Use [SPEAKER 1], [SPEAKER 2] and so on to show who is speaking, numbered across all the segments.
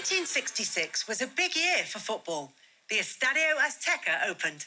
[SPEAKER 1] 1966 was a big year for football. The Estadio Azteca opened.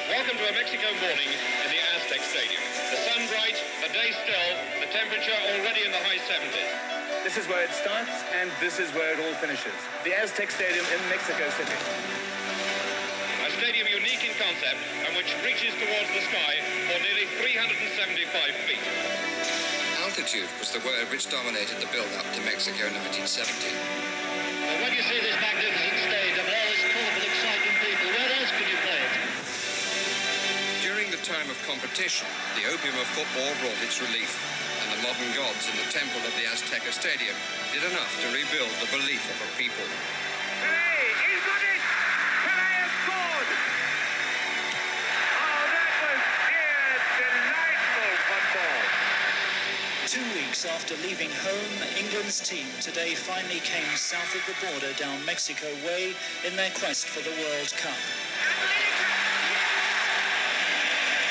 [SPEAKER 2] Welcome to a Mexico morning in the Aztec Stadium. The sun bright, the day still, the temperature already in the high 70s.
[SPEAKER 3] This is where it starts, and this is where it all finishes. The Aztec Stadium in Mexico City.
[SPEAKER 2] A stadium unique in concept and which reaches towards the sky for nearly 375 feet.
[SPEAKER 4] Altitude was the word which dominated the build-up to Mexico 1970.
[SPEAKER 5] Well, when you see this magnificent stadium, all this full of exciting people, where else could you play it?
[SPEAKER 4] During the time of competition, the opium of football brought its relief, and the modern gods in the temple of the Azteca Stadium did enough to rebuild the belief of a people.
[SPEAKER 3] Hey, he's got it! Pelé has scored! Oh, that was delightful football!
[SPEAKER 6] 2 weeks after leaving home, England's team today finally came south of the border down Mexico Way in their quest for the World Cup.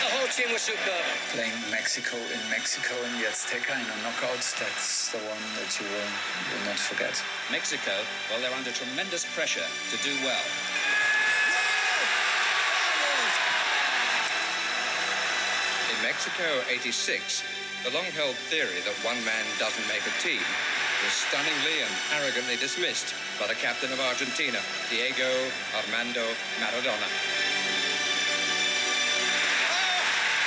[SPEAKER 5] The whole team was superb.
[SPEAKER 7] Playing Mexico in the Azteca in a knockouts, that's the one that you will not forget.
[SPEAKER 8] Mexico, well, they're under tremendous pressure to do well.
[SPEAKER 4] In Mexico 86, the long-held theory that one man doesn't make a team was stunningly and arrogantly dismissed by the captain of Argentina, Diego Armando Maradona.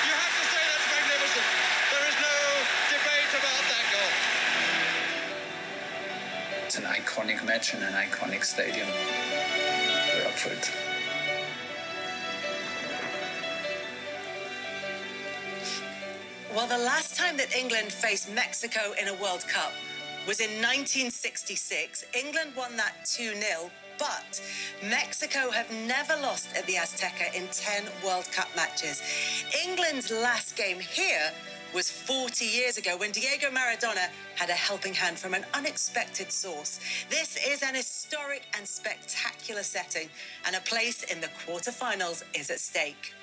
[SPEAKER 2] You have to say that's magnificent. There is no debate about that goal.
[SPEAKER 7] It's an iconic match in an iconic stadium. We're up for it.
[SPEAKER 1] Well, the last time that England faced Mexico in a World Cup was in 1966. England won that 2-0, but Mexico have never lost at the Azteca in 10 World Cup matches. England's last game here was 40 years ago when Diego Maradona had a helping hand from an unexpected source. This is an historic and spectacular setting, and a place in the quarterfinals is at stake.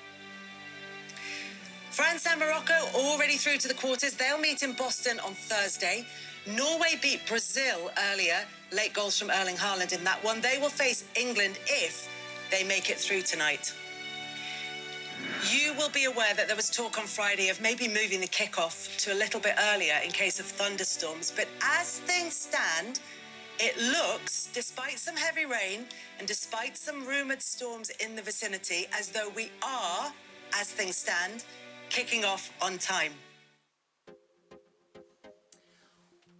[SPEAKER 1] France and Morocco already through to the quarters. They'll meet in Boston on Thursday. Norway beat Brazil earlier. Late goals from Erling Haaland in that one. They will face England if they make it through tonight. You will be aware that there was talk on Friday of maybe moving the kickoff to a little bit earlier in case of thunderstorms. But as things stand, it looks, despite some heavy rain and despite some rumoured storms in the vicinity, as though we are, as things stand, kicking off on time.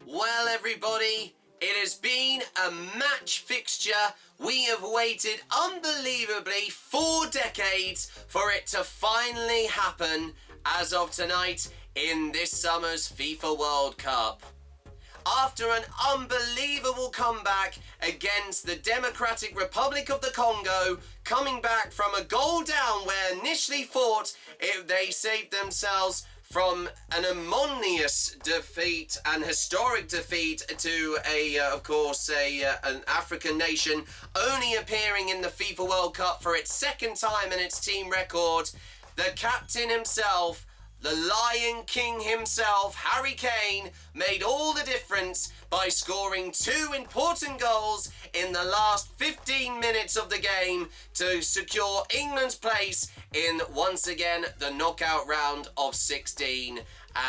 [SPEAKER 9] Well, everybody, it has been a match fixture. We have waited unbelievably 4 decades for it to finally happen as of tonight in this summer's FIFA World Cup. After an unbelievable comeback against the Democratic Republic of the Congo, coming back from a goal down where initially thought they saved themselves from an ominous defeat and historic defeat to an African nation only appearing in the FIFA World Cup for its second time in its team record. The captain himself, the Lion King himself, Harry Kane, made all the difference by scoring 2 important goals in the last 15 minutes of the game to secure England's place in, once again, the knockout round of 16.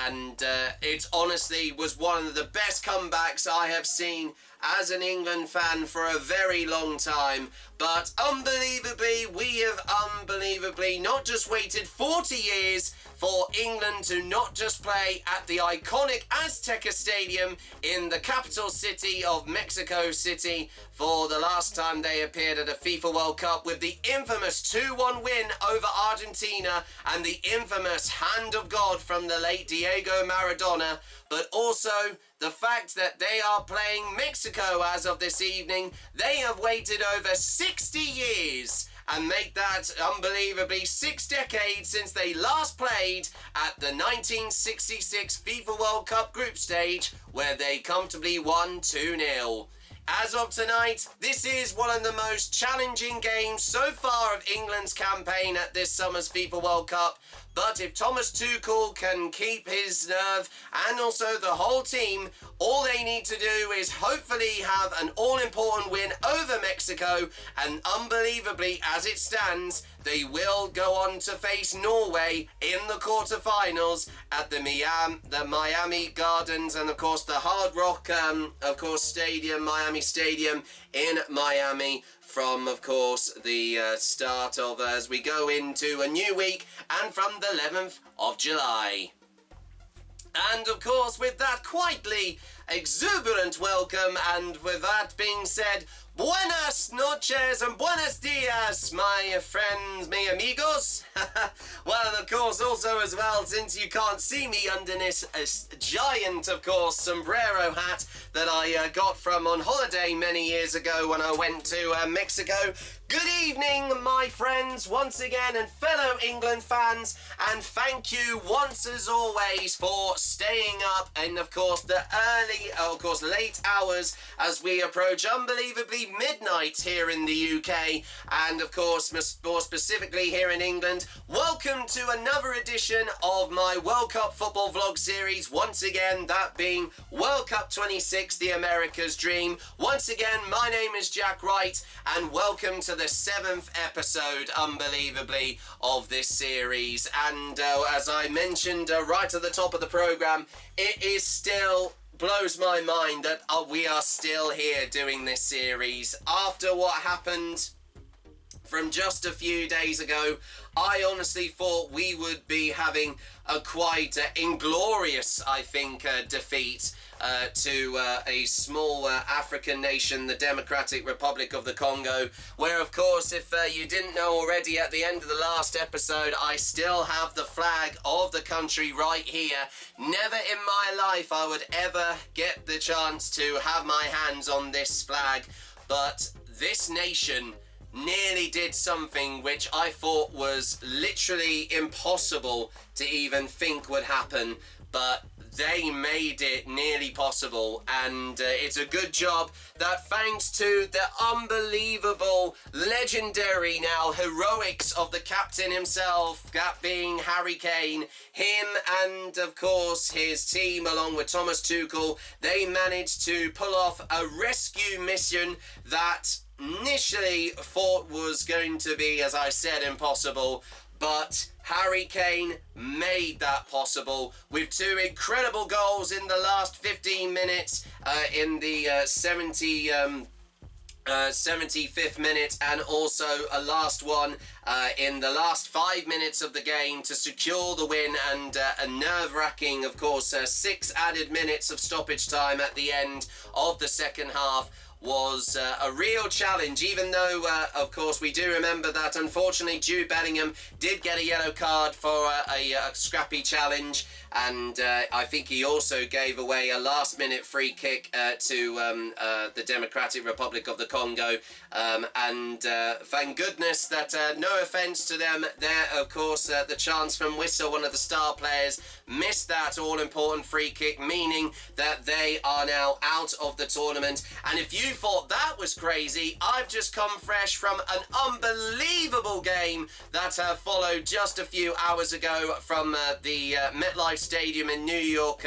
[SPEAKER 9] And it honestly was one of the best comebacks I have seen as an England fan for a very long time. But unbelievably, we have unbelievably not just waited 40 years for England to not just play at the iconic Azteca Stadium in the capital city of Mexico City for the last time they appeared at a FIFA World Cup with the infamous 2-1 win over Argentina and the infamous hand of God from the late Diego Maradona, but also the fact that they are playing Mexico as of this evening. They have waited over 60 years and make that unbelievably 6 decades since they last played at the 1966 FIFA World Cup group stage, where they comfortably won 2-0. As of tonight, this is one of the most challenging games so far of England's campaign at this summer's FIFA World Cup. But if Thomas Tuchel can keep his nerve and also the whole team, all they need to do is hopefully have an all-important win over Mexico, and unbelievably, as it stands, they will go on to face Norway in the quarterfinals at the Miami Gardens and, of course, the Hard Rock, Stadium, Miami Stadium in Miami from, of course, the start of as we go into a new week and from the 11th of July. And, of course, with that quietly exuberant welcome, and with that being said, buenas noches and buenos dias, my friends, mi amigos. Well, of course, also as well, since you can't see me under this giant, of course, sombrero hat that I got from on holiday many years ago when I went to Mexico. Good evening, my friends, once again, and fellow England fans, and thank you once as always for staying up in, of course, the late hours as we approach unbelievably midnight here in the UK, and of course, more specifically here in England. Welcome to another edition of my World Cup football vlog series, once again, that being World Cup 26, the America's Dream. Once again, my name is Jack Wright, and welcome to the 7th episode, unbelievably, of this series. And as I mentioned right at the top of the programme, it is still blows my mind that we are still here doing this series. After what happened from just a few days ago, I honestly thought we would be having a quite inglorious, I think, defeat to a small African nation, the Democratic Republic of the Congo, where, of course, if you didn't know already, at the end of the last episode, I still have the flag of the country right here. Never in my life I would ever get the chance to have my hands on this flag, but this nation nearly did something which I thought was literally impossible to even think would happen, but they made it nearly possible, and it's a good job that thanks to the unbelievable, legendary now heroics of the captain himself, that being Harry Kane, him and of course his team along with Thomas Tuchel, they managed to pull off a rescue mission that initially thought was going to be, as I said, impossible, but Harry Kane made that possible with 2 incredible goals in the last 15 minutes in the 75th minute, and also a last one in the last 5 minutes of the game to secure the win, and a nerve-wracking, of course, 6 added minutes of stoppage time at the end of the second half was a real challenge, even though, of course, we do remember that, unfortunately, Jude Bellingham did get a yellow card for a scrappy challenge, and I think he also gave away a last-minute free kick to the Democratic Republic of the Congo, and thank goodness that, no offence to them there, of course, the chance from Whistle, one of the star players, missed that all-important free kick, meaning that they are now out of the tournament. And if you thought that was crazy, I've just come fresh from an unbelievable game that followed just a few hours ago from the MetLife Stadium in New York,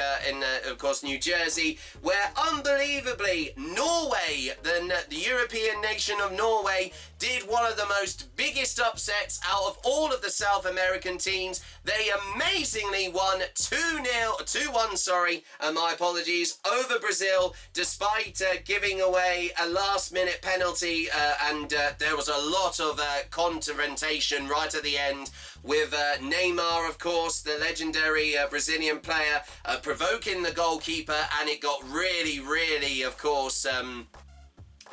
[SPEAKER 9] of course, New Jersey, where unbelievably Norway, the European nation of Norway, did one of the most biggest upsets out of all of the South American teams. They amazingly won 2-1, my apologies, over Brazil, despite giving away a last-minute penalty, and there was a lot of confrontation right at the end with Neymar, of course, the legendary Brazilian player, provoking the goalkeeper, and it got really, of course,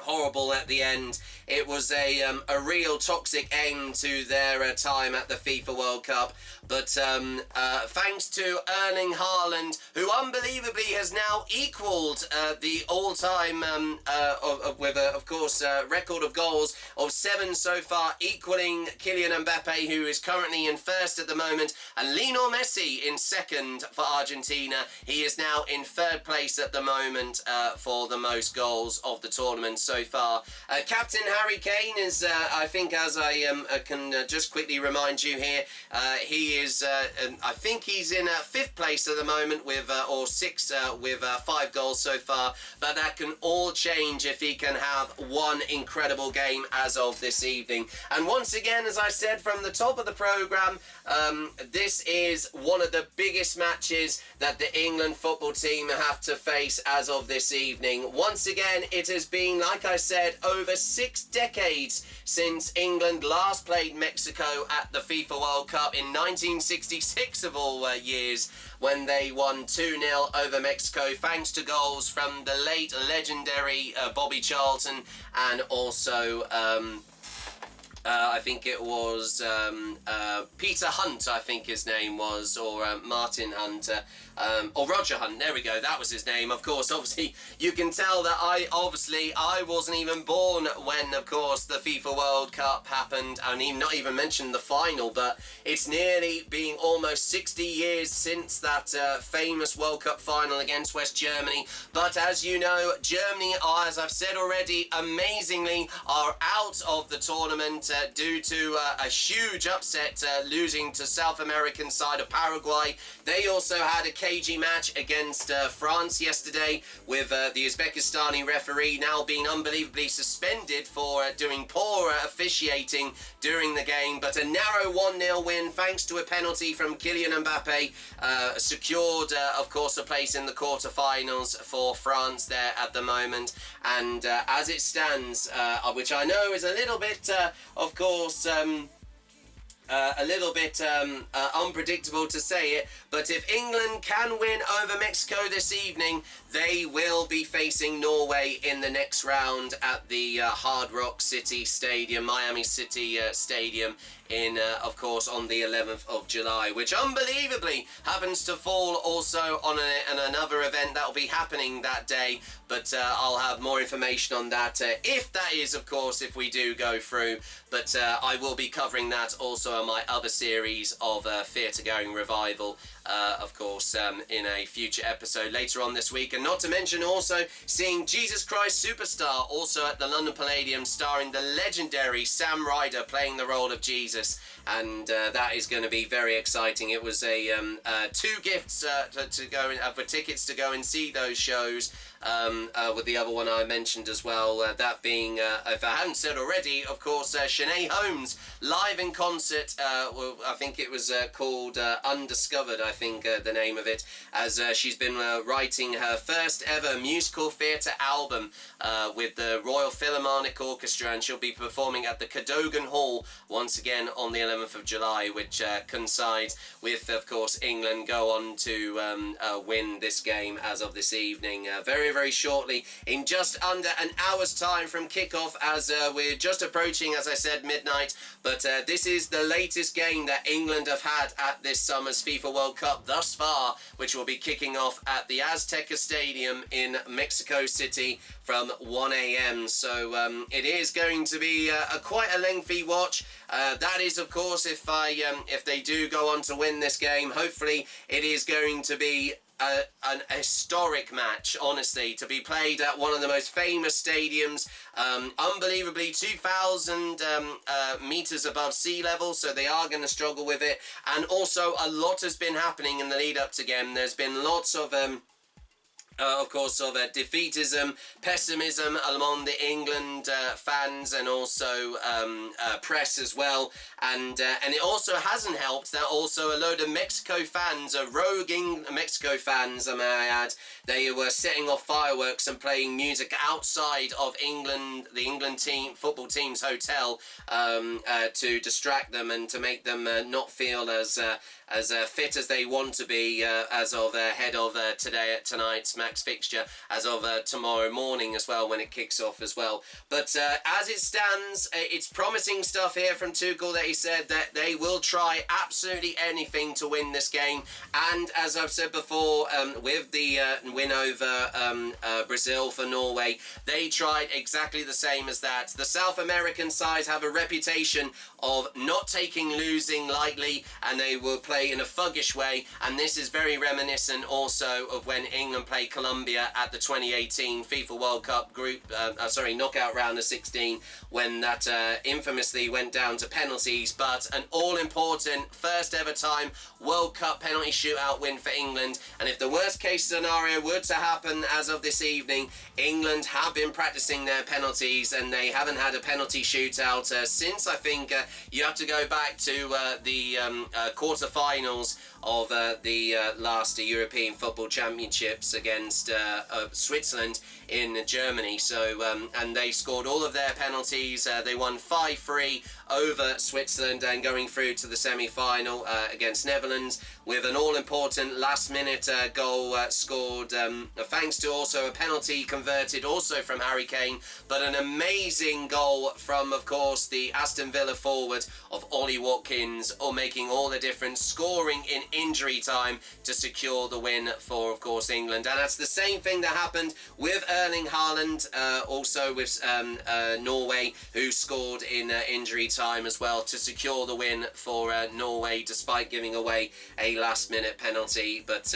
[SPEAKER 9] horrible at the end. It was a real toxic end to their time at the FIFA World Cup. But thanks to Erling Haaland, who unbelievably has now equalled the all-time, with a, of course, record of goals of 7 so far, equalling Kylian Mbappe, who is currently in first at the moment, and Lionel Messi in second for Argentina. He is now in third place at the moment for the most goals of the tournament so far. Captain Harry Kane is, I think, as I can just quickly remind you here, he is, I think he's in 5th place at the moment with, or 6th with 5 goals so far, but that can all change if he can have one incredible game as of this evening. And once again, as I said from the top of the programme, this is one of the biggest matches that the England football team have to face as of this evening. Once again, it has been, like I said, over 6 decades since England last played Mexico at the FIFA World Cup in 1966 of all years, when they won 2-0 over Mexico thanks to goals from the late legendary Bobby Charlton, and also I think it was Peter Hunt, I think his name was, or Martin Hunt, or Roger Hunt, there we go, that was his name. Of course, obviously, you can tell that I wasn't even born when, of course, the FIFA World Cup happened, and not even mentioned the final, but it's nearly been almost 60 years since that famous World Cup final against West Germany. But as you know, Germany are, as I've said already, amazingly are out of the tournament due to a huge upset, losing to South American side of Paraguay. They also had a cagey match against France yesterday, with the Uzbekistani referee now being unbelievably suspended for doing poor officiating during the game. But a narrow 1-0 win thanks to a penalty from Kylian Mbappe secured, of course, a place in the quarterfinals for France there at the moment. And as it stands, which I know is a little bit, of course, a little bit unpredictable to say it, but if England can win over Mexico this evening, they will be facing Norway in the next round at the Hard Rock City Stadium, Miami City Stadium, in, of course, on the 11th of July, which unbelievably happens to fall also on another event that will be happening that day. But I'll have more information on that if that is, of course, if we do go through. But I will be covering that also on my other series of Theatre Going Revival, of course, in a future episode later on this week. And not to mention also seeing Jesus Christ Superstar also at the London Palladium, starring the legendary Sam Ryder playing the role of Jesus. And that is going to be very exciting. It was a 2 gifts to go for tickets to go and see those shows. With the other one I mentioned as well, that being, if I hadn't said already, of course, Sinead Holmes live in concert. I think it was called Undiscovered, I think the name of it, as she's been writing her first ever musical theatre album with the Royal Philharmonic Orchestra, and she'll be performing at the Cadogan Hall once again on the 11th of July, which coincides with, of course, England go on to win this game as of this evening. Very shortly, in just under an hour's time from kickoff, as we're just approaching, as I said, midnight. But this is the latest game that England have had at this summer's FIFA World Cup thus far, which will be kicking off at the Azteca Stadium in Mexico City from 1 a.m. So it is going to be quite a lengthy watch. That is, of course, if they do go on to win this game. Hopefully, it is going to be an historic match, honestly, to be played at one of the most famous stadiums, unbelievably 2,000 meters above sea level, so they are going to struggle with it. And also, a lot has been happening in the lead up to game. There's been lots of course, of defeatism, pessimism among the England fans, and also press as well. And it also hasn't helped that also a load of Mexico fans, rogue Mexico fans, may I add, they were setting off fireworks and playing music outside of England, the England football team's hotel, to distract them and to make them not feel as fit as they want to be as of ahead of tonight's match. climax fixture as of tomorrow morning as well, when it kicks off as well. But as it stands, it's promising stuff here from Tuchel, that he said that they will try absolutely anything to win this game. And as I've said before, with the win over Brazil for Norway, they tried exactly the same as that. The South American sides have a reputation of not taking losing lightly, and they will play in a thuggish way, and this is very reminiscent also of when England played Colombia at the 2018 FIFA World Cup knockout round of 16, when that infamously went down to penalties. But an all-important first ever time World Cup penalty shootout win for England, and if the worst case scenario were to happen as of this evening, England have been practicing their penalties, and they haven't had a penalty shootout since, I think, you have to go back to the quarter-finals of the last European Football Championships against Switzerland in Germany. So, and they scored all of their penalties. They won 5-3 over Switzerland and going through to the semi-final against Netherlands, with an all-important last-minute goal scored thanks to also a penalty converted also from Harry Kane, but an amazing goal from, of course, the Aston Villa forward of Ollie Watkins, or making all the difference, scoring in injury time to secure the win for, of course, England. And that's the same thing that happened with Erling Haaland, also with Norway, who scored in injury time as well to secure the win for Norway, despite giving away a last-minute penalty. But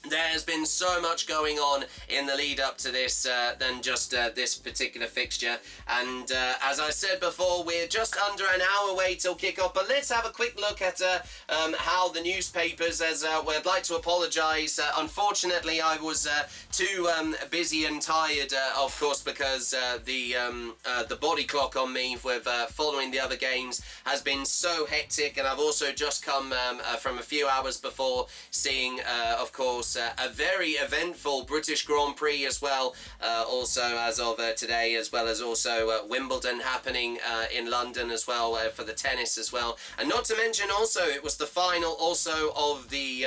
[SPEAKER 9] there's been so much going on in the lead up to this than just this particular fixture, and as I said before, we're just under an hour away till kick-off. But let's have a quick look at how the newspapers, as I'd like to apologise, unfortunately I was too busy and tired, of course, because the body clock on me with following the other games has been so hectic, and I've also just come from a few hours before seeing, of course, a very eventful British Grand Prix as well, also as of today, as well as also Wimbledon happening in London as well for the tennis as well. And not to mention also, it was the final also of the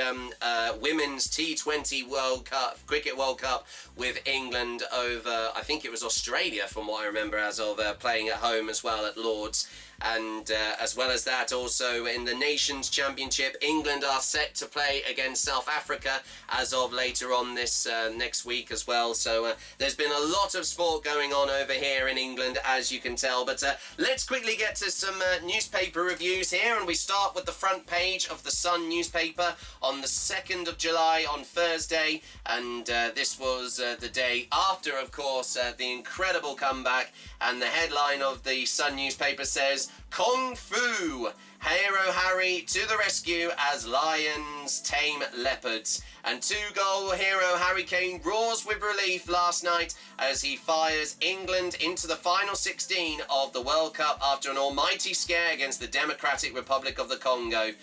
[SPEAKER 9] Women's T20 World Cup, Cricket World Cup, with England over, I think it was Australia from what I remember, as of playing at home as well at Lord's. And as well as that, also in the Nations Championship, England are set to play against South Africa as of later on this next week as well. So there's been a lot of sport going on over here in England, as you can tell. But let's quickly get to some newspaper reviews here, and we start with the front page of the Sun newspaper on the 2nd of July on Thursday. And this was the day after, of course, the incredible comeback. And the headline of the Sun newspaper says, "Kung Fu, Hero Harry to the rescue as lions tame leopards." And two-goal hero Harry Kane roars with relief last night as he fires England into the final 16 of the World Cup after an almighty scare against the Democratic Republic of the Congo.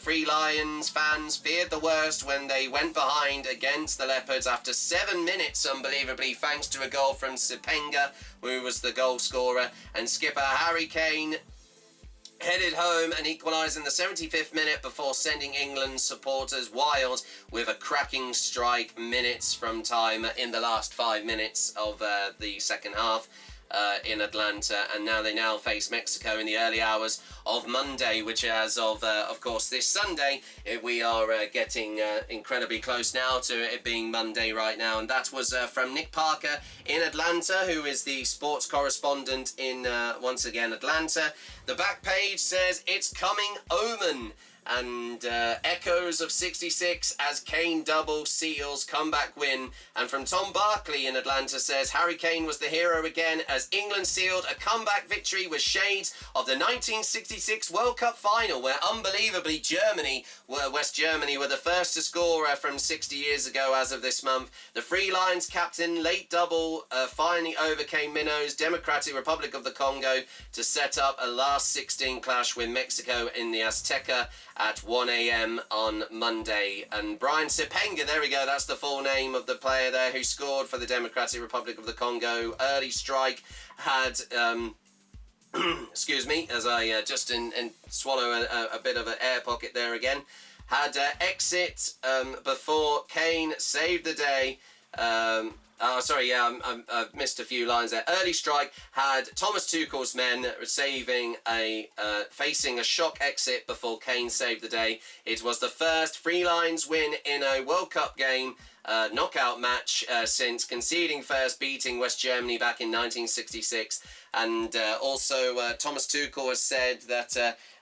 [SPEAKER 9] Free Lions fans feared the worst when they went behind against the Leopards after 7 minutes, unbelievably, thanks to a goal from Sipenga, who was the goal scorer, and skipper Harry Kane headed home and equalised in the 75th minute before sending England supporters wild with a cracking strike minutes from time in the last 5 minutes of the second half in Atlanta. And now they face Mexico in the early hours of Monday, which as of course this Sunday, we are getting incredibly close now to it being Monday right now. And that was from Nick Parker in Atlanta, who is the sports correspondent in once again Atlanta. The back page says, "It's coming omen," and echoes of 66 as Kane double seals comeback win. And from Tom Barkley in Atlanta says, "Harry Kane was the hero again as England sealed a comeback victory with shades of the 1966 World Cup final, where unbelievably West Germany were the first to score from 60 years ago as of this month. The Free Lions captain late double finally overcame Minnows Democratic Republic of the Congo to set up a last 16 clash with Mexico in the Azteca at 1 a.m. on Monday." And Brian Sipenga, there we go, that's the full name of the player there who scored for the Democratic Republic of the Congo. Early strike had, excuse me, as I just swallow a bit of an air pocket there again. had exit before Kane saved the day. I missed a few lines there. Early strike had Thomas Tuchel's men facing a shock exit before Kane saved the day. It was the first Three Lions win in a World Cup game, knockout match, since conceding first, beating West Germany back in 1966. And also Thomas Tuchel has said that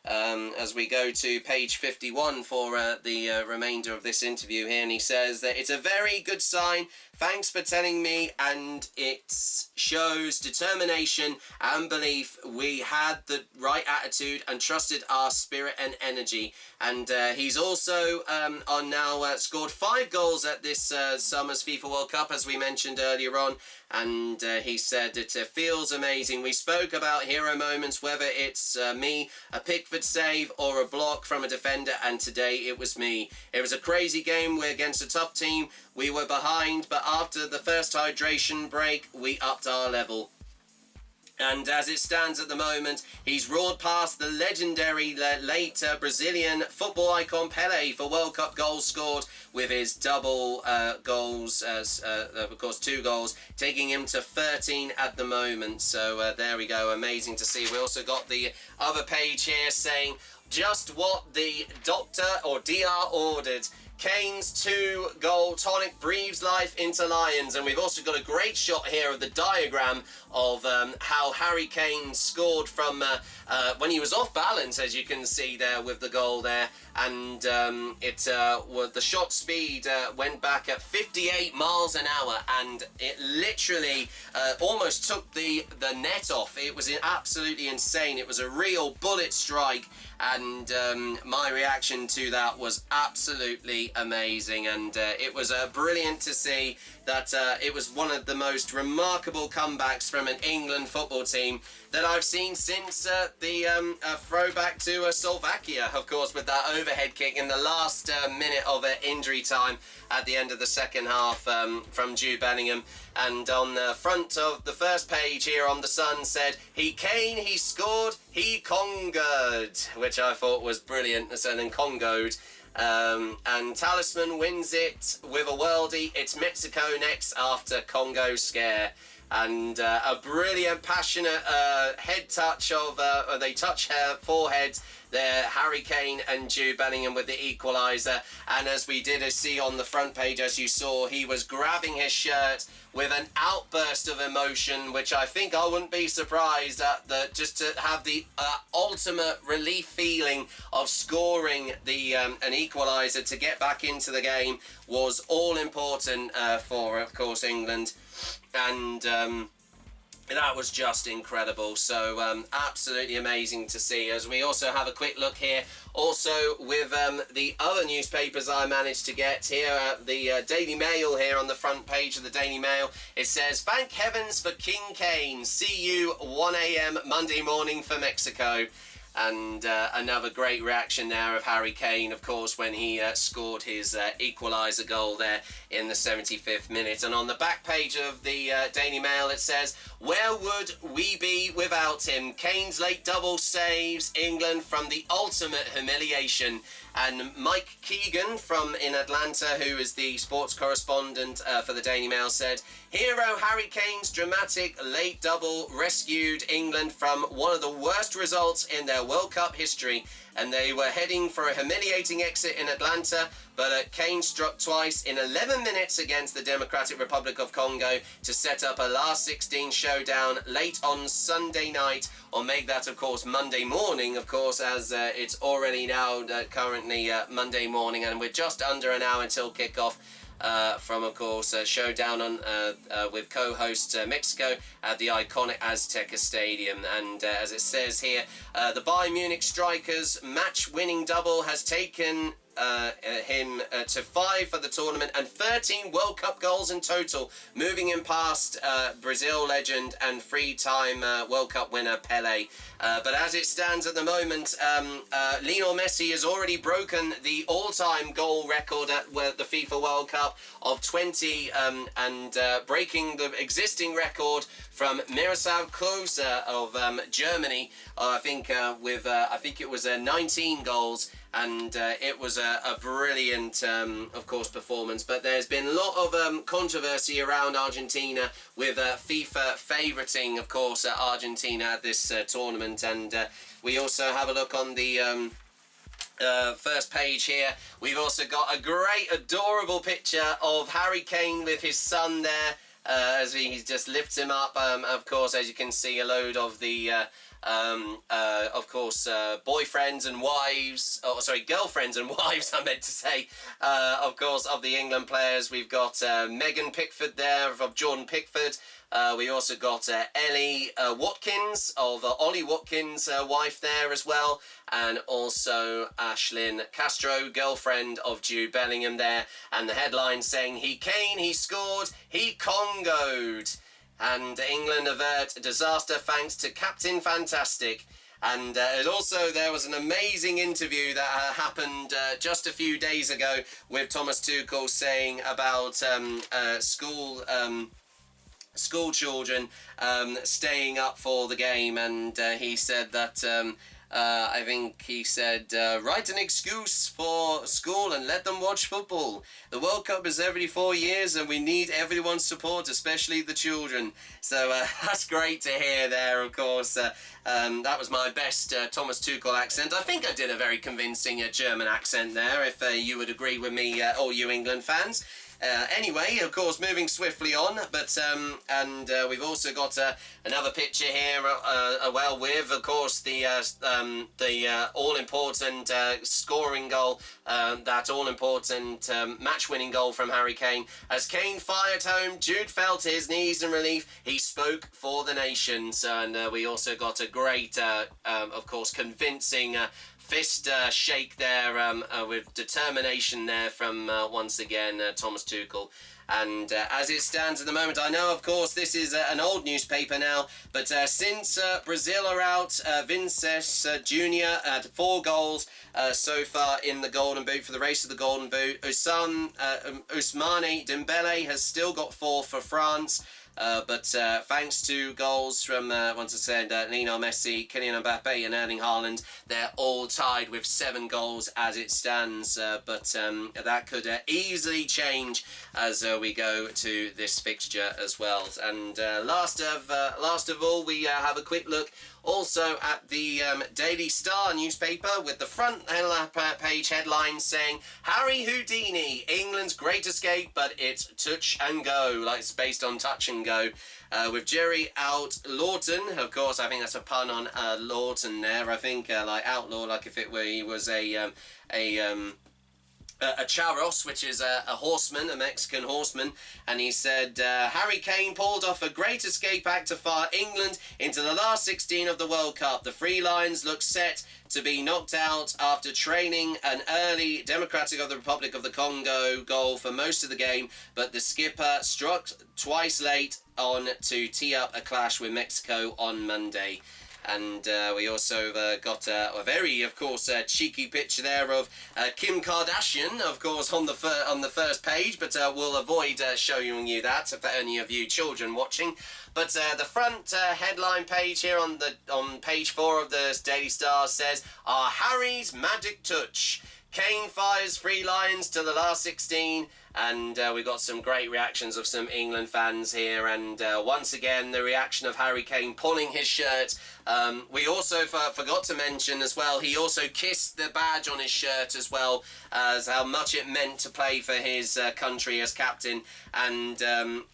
[SPEAKER 9] as we go to page 51 for the remainder of this interview here, and he says that it's a very good sign. Thanks for telling me, and it shows determination and belief. We had the right attitude and trusted our spirit and energy. And he's also on now scored 5 goals at this summer's FIFA World Cup, as we mentioned earlier on. And he said it feels amazing. We spoke about hero moments, whether it's me, a Pickford save, or a block from a defender, and today it was me. It was a crazy game. We're against a tough team. We were behind, but after the first hydration break, we upped our level. And as it stands at the moment, he's roared past the legendary late Brazilian football icon Pelé for World Cup goals scored, with his double goals, of course 2 goals, taking him to 13 at the moment. So there we go, amazing to see. We also got the other page here saying just what the doctor or DR ordered. Kane's 2-goal tonic breathes life into Lions. And we've also got a great shot here of the diagram of how Harry Kane scored from when he was off balance, as you can see there with the goal there. And the shot speed went back at 58 miles an hour, and it literally almost took the net off. It was absolutely insane. It was a real bullet strike, and my reaction to that was absolutely amazing. And it was brilliant to see that it was one of the most remarkable comebacks from an England football team that I've seen since the throwback to Slovakia, of course, with that overhead kick in the last minute of injury time at the end of the second half from Jude Bellingham. And on the front of the first page here on The Sun said, he scored, he congoed, which I thought was brilliant, and then congoed. And Talisman wins it with a worldie. It's Mexico next after Congo scare. And a brilliant, passionate head touch of... they touch foreheads there, Harry Kane and Jude Bellingham with the equaliser. And as we did see on the front page, as you saw, he was grabbing his shirt with an outburst of emotion, which I think I wouldn't be surprised at, just to have the ultimate relief feeling of scoring the an equaliser to get back into the game was all important for, of course, England. And that was just incredible. So absolutely amazing to see. As we also have a quick look here also with the other newspapers I managed to get here, the Daily Mail here on the front page of the Daily Mail. It says, thank heavens for King Kane. See you 1 a.m. Monday morning for Mexico. And another great reaction there of Harry Kane, of course, when he scored his equaliser goal there in the 75th minute. And on the back page of the Daily Mail, it says, where would we be without him? Kane's late double saves England from the ultimate humiliation. And Mike Keegan from in Atlanta, who is the sports correspondent for the Daily Mail, said, hero Harry Kane's dramatic late double rescued England from one of the worst results in their World Cup history, and they were heading for a humiliating exit in Atlanta, but Kane struck twice in 11 minutes against the Democratic Republic of Congo to set up a last 16 showdown late on Sunday night, or make that, of course, Monday morning, of course, as it's already now currently Monday morning, and we're just under an hour until kickoff. From, of course, showdown on with co-host Mexico at the iconic Azteca Stadium. And as it says here, the Bayern Munich striker's match-winning double has taken him to 5 for the tournament and 13 World Cup goals in total, moving him past Brazil legend and 3-time World Cup winner Pelé. But as it stands at the moment, Lionel Messi has already broken the all-time goal record at the FIFA World Cup of 20 and breaking the existing record from Miroslav Klose of Germany, I think it was 19 goals. and it was a brilliant, of course, performance. But there's been a lot of controversy around Argentina with FIFA favouriting, of course, Argentina at this tournament. And we also have a look on the first page here. We've also got a great, adorable picture of Harry Kane with his son there, as he just lifts him up. Of course, as you can see, a load of the of course, boyfriends and wives, oh sorry, girlfriends and wives, I meant to say, of course, of the England players. We've got Megan Pickford there, of Jordan Pickford. We also got Ellie Watkins, of Ollie Watkins' wife there as well, and also Ashlyn Castro, girlfriend of Jude Bellingham there. And the headline saying, "He Kane, he scored, he Congoed." And England avert disaster thanks to Captain Fantastic. And also there was an amazing interview that happened just a few days ago with Thomas Tuchel saying about school children staying up for the game, and he said that I think he said, write an excuse for school and let them watch football. The World Cup is every 4 years and we need everyone's support, especially the children. So that's great to hear there, of course. That was my best Thomas Tuchel accent. I think I did a very convincing German accent there, if you would agree with me, all you England fans. Anyway, of course, moving swiftly on, but we've also got another picture here, well, with, of course, the all-important scoring goal, that all-important match-winning goal from Harry Kane. As Kane fired home, Jude fell to his knees in relief. He spoke for the nation. And we also got a great, of course, convincing fist shake there with determination there from, once again, Thomas Tuchel. And as it stands at the moment, I know, of course, this is an old newspaper now, but since Brazil are out, Vinicius Jr. had 4 goals so far in the Golden Boot, for the race of the Golden Boot. Ousmane Dembele has still got 4 for France. But thanks to goals from, once I said, Lionel Messi, Kylian Mbappe and Erling Haaland, they're all tied with 7 goals as it stands. But that could easily change as we go to this fixture as well. And last of all, we have a quick look also at the Daily Star newspaper, with the front page headline saying, Harry Houdini, England's great escape, but it's touch and go, like it's based on touch and go. With Jerry out Lawton, of course, I think that's a pun on Lawton there. I think like outlaw, like if it were he was a charros, which is a horseman, a Mexican horseman, and he said, Harry Kane pulled off a great escape act to fire England into the last 16 of the World Cup. The Three Lions look set to be knocked out after trailing an early Democratic Republic of the Congo goal for most of the game, but the skipper struck twice late on to tee up a clash with Mexico on Monday. And we also got a very, of course, cheeky picture there of Kim Kardashian, of course, on the first page, but we'll avoid showing you that for any of you children watching. But the front headline page here on page 4 of the Daily Star says, Harry's magic touch. Kane fires 3 Lions to the last 16. And we got some great reactions of some England fans here, and once again the reaction of Harry Kane pulling his shirt. We also forgot to mention as well, he also kissed the badge on his shirt as well, as how much it meant to play for his country as captain. And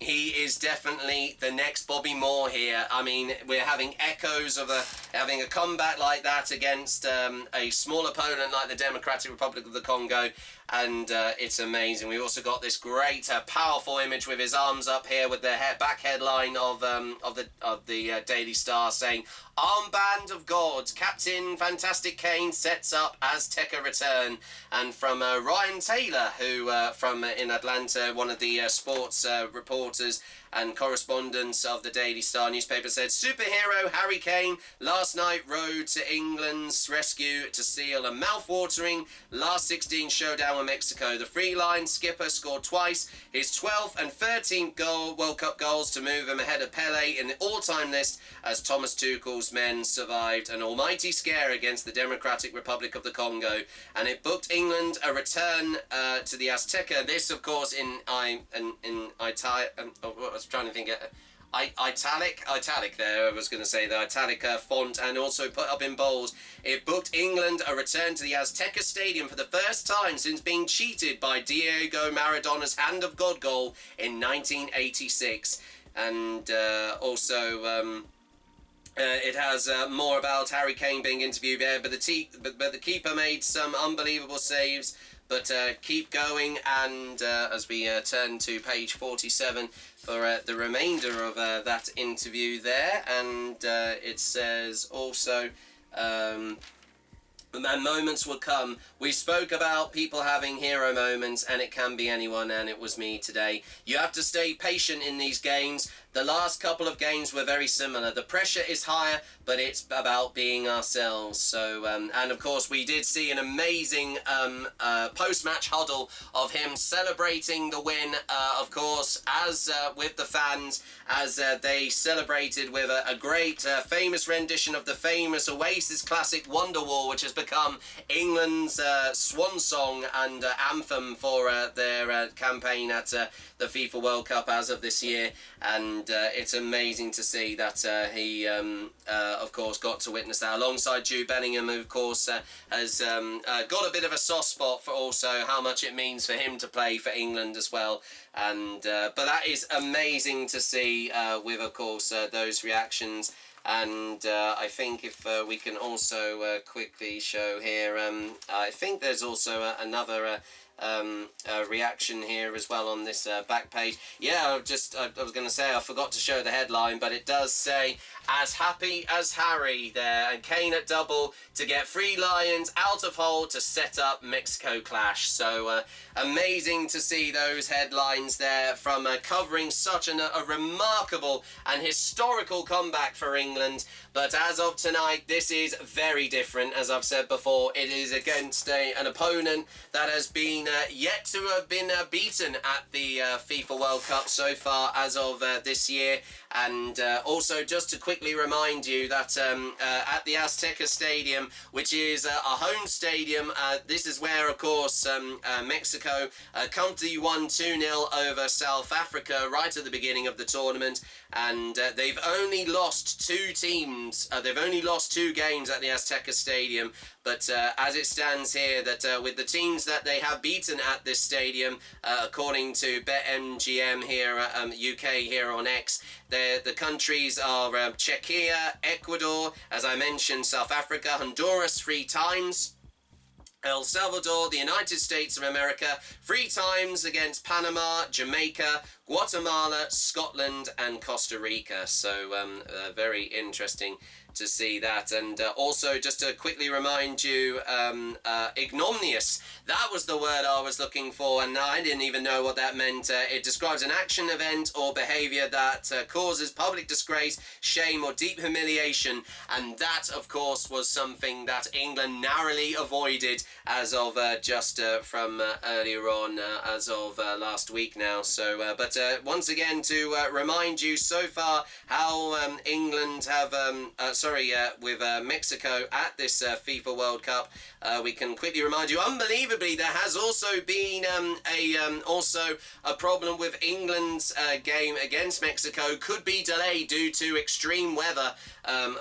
[SPEAKER 9] he is definitely the next Bobby Moore here. I mean, we're having echoes of having a comeback like that against a small opponent like the Democratic Republic of the Congo. And it's amazing. We also got this great, powerful image with his arms up here, with the back headline of the Daily Star saying, "Armband of God, Captain Fantastic Kane sets up Azteca return." And from Ryan Taylor, who from in Atlanta, one of the sports reporters, and correspondent of the Daily Star newspaper said, superhero Harry Kane last night rode to England's rescue to seal a mouth-watering last 16 showdown with Mexico. The three-line skipper scored twice, his 12th and 13th World Cup goals to move him ahead of Pelé in the all-time list as Thomas Tuchel's men survived an almighty scare against the Democratic Republic of the Congo, and it booked England a return to the Azteca. This, of course, italic there, I was going to say the italic font, and also put up in bold. It booked England a return to the Azteca Stadium for the first time since being cheated by Diego Maradona's Hand of God goal in 1986. And it has more about Harry Kane being interviewed there, but the keeper made some unbelievable saves. But keep going, and as we turn to page 47 for the remainder of that interview there, and it says also, and moments will come. We spoke about people having hero moments, and it can be anyone, and it was me today. You have to stay patient in these games. The last couple of games were very similar. The pressure is higher, but it's about being ourselves. So, and of course, we did see an amazing post-match huddle of him celebrating the win, of course, as with the fans, as they celebrated with a great famous rendition of the famous Oasis classic Wonderwall, which has become England's swan song and anthem for their campaign at the FIFA World Cup as of this year. And it's amazing to see that he, of course, got to witness that alongside Jude Bellingham, who, of course, has got a bit of a soft spot for also how much it means for him to play for England as well. And but that is amazing to see with, of course, those reactions. And I think if we can also quickly show here, I think there's also another reaction here as well on this back page. Yeah, I was going to say I forgot to show the headline, but it does say, as happy as Harry there, and Kane at double to get 3 Lions out of hole to set up Mexico clash. So amazing to see those headlines there from covering such a remarkable and historical comeback for England. But as of tonight, this is very different. As I've said before, it is against an opponent that has been yet to have been beaten at the FIFA World Cup so far as of this year. And also just to quickly remind you that at the Azteca Stadium, which is a home stadium, this is where, of course, Mexico comfortably won 2-0 over South Africa right at the beginning of the tournament. And they've only lost 2 teams. They've only lost 2 games at the Azteca Stadium. But as it stands here, that with the teams that they have beaten at this stadium, according to BetMGM here, UK here on X, the countries are Czechia, Ecuador, as I mentioned, South Africa, Honduras 3 times, El Salvador, the United States of America 3 times against Panama, Jamaica, Guatemala, Scotland and Costa Rica. So very interesting to see that. And also just to quickly remind you, ignominious, that was the word I was looking for, and I didn't even know what that meant. It describes an action, event or behaviour that causes public disgrace, shame or deep humiliation, and that of course was something that England narrowly avoided as of just from earlier on, as of last week now. So but once again to remind you so far how England have with Mexico at this FIFA World Cup, we can quickly remind you, unbelievably, there has also been a problem with England's game against Mexico. Could be delayed due to extreme weather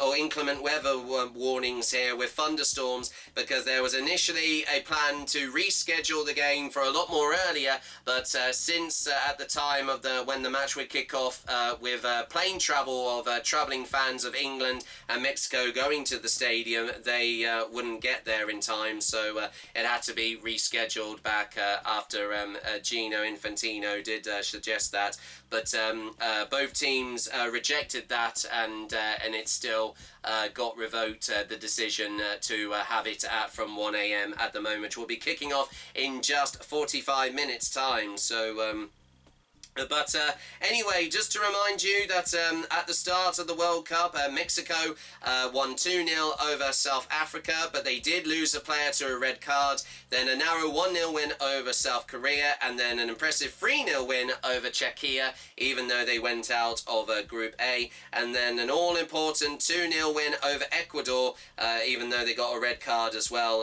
[SPEAKER 9] or inclement weather warnings here with thunderstorms, because there was initially a plan to reschedule the game for a lot more earlier, but since at the time of when the match would kick off, with plane travel of travelling fans of England and Mexico going to the stadium, they wouldn't get there in time, so it had to be rescheduled back after Gino Infantino did suggest that. But both teams rejected that, and it still got revoked, the decision to have it from 1 a.m. at the moment. We'll be kicking off in just 45 minutes time, so But anyway, just to remind you that at the start of the World Cup, Mexico won 2-0 over South Africa, but they did lose a player to a red card. Then a narrow 1-0 win over South Korea, and then an impressive 3-0 win over Czechia, even though they went out of Group A. And then an all-important 2-0 win over Ecuador, even though they got a red card as well.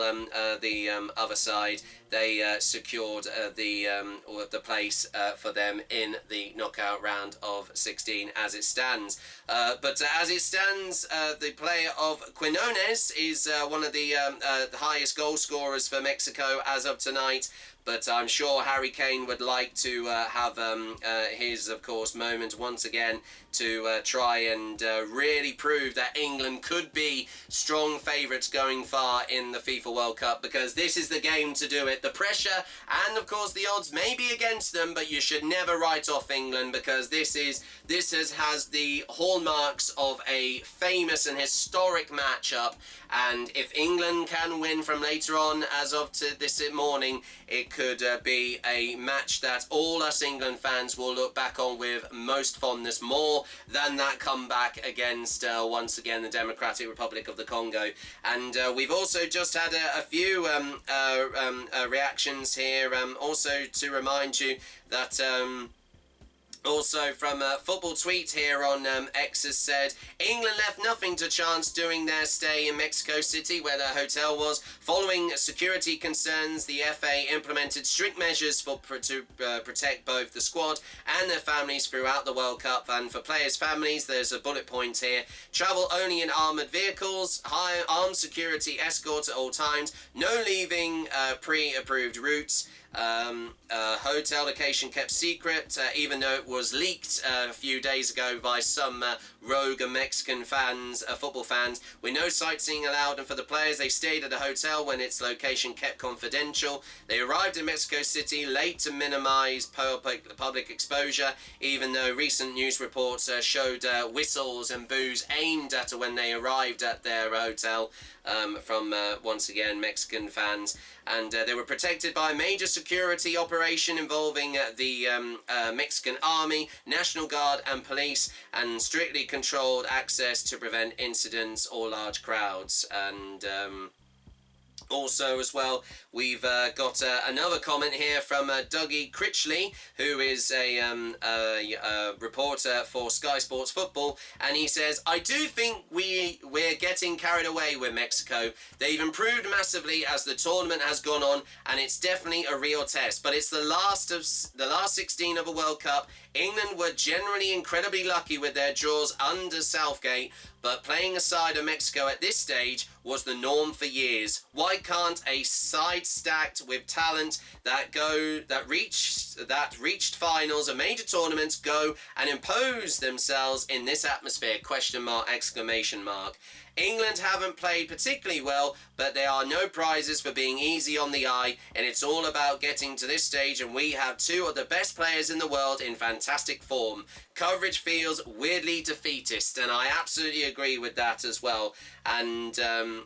[SPEAKER 9] The other side, they secured the place for them in the knockout round of 16 as it stands. But as it stands, the player of Quinones is one of the highest goal scorers for Mexico as of tonight. But I'm sure Harry Kane would like to have his, of course, moment once again to try and really prove that England could be strong favourites going far in the FIFA World Cup, because this is the game to do it. The pressure and, of course, the odds may be against them, but you should never write off England, because this has the hallmarks of a famous and historic matchup. And if England can win from later on, as of this morning, it could be a match that all us England fans will look back on with most fondness, more than that comeback against, once again, the Democratic Republic of the Congo. And we've also just had a few reactions here, also to remind you that... Also from a football tweet here on X has said, England left nothing to chance during their stay in Mexico City, where their hotel was. Following security concerns, the FA implemented strict measures to protect both the squad and their families throughout the World Cup. And for players' families, there's a bullet point here. Travel only in armoured vehicles, high armed security escort at all times, no leaving pre-approved routes. Hotel location kept secret, even though it was leaked a few days ago by some rogue Mexican fans, football fans. With no sightseeing allowed, and for the players, they stayed at a hotel when its location kept confidential. They arrived in Mexico City late to minimise public exposure, even though recent news reports showed whistles and boos aimed at when they arrived at their hotel from, once again, Mexican fans. And they were protected by a major security operation involving the Mexican Army, National Guard and police, and strictly controlled access to prevent incidents or large crowds. And also, as well, we've got another comment here from Dougie Critchley, who is a reporter for Sky Sports Football, and he says, I do think we're getting carried away with Mexico. They've improved massively as the tournament has gone on, and it's definitely a real test. But it's the last 16 of a World Cup. England were generally incredibly lucky with their draws under Southgate, but playing aside of Mexico at this stage was the norm for years. Why can't a side stacked with talent that reached finals of major tournaments go and impose themselves in this atmosphere? ? England haven't played particularly well, but there are no prizes for being easy on the eye, and it's all about getting to this stage, and we have two of the best players in the world in fantastic form. Coverage feels weirdly defeatist, and I absolutely agree with that as well. And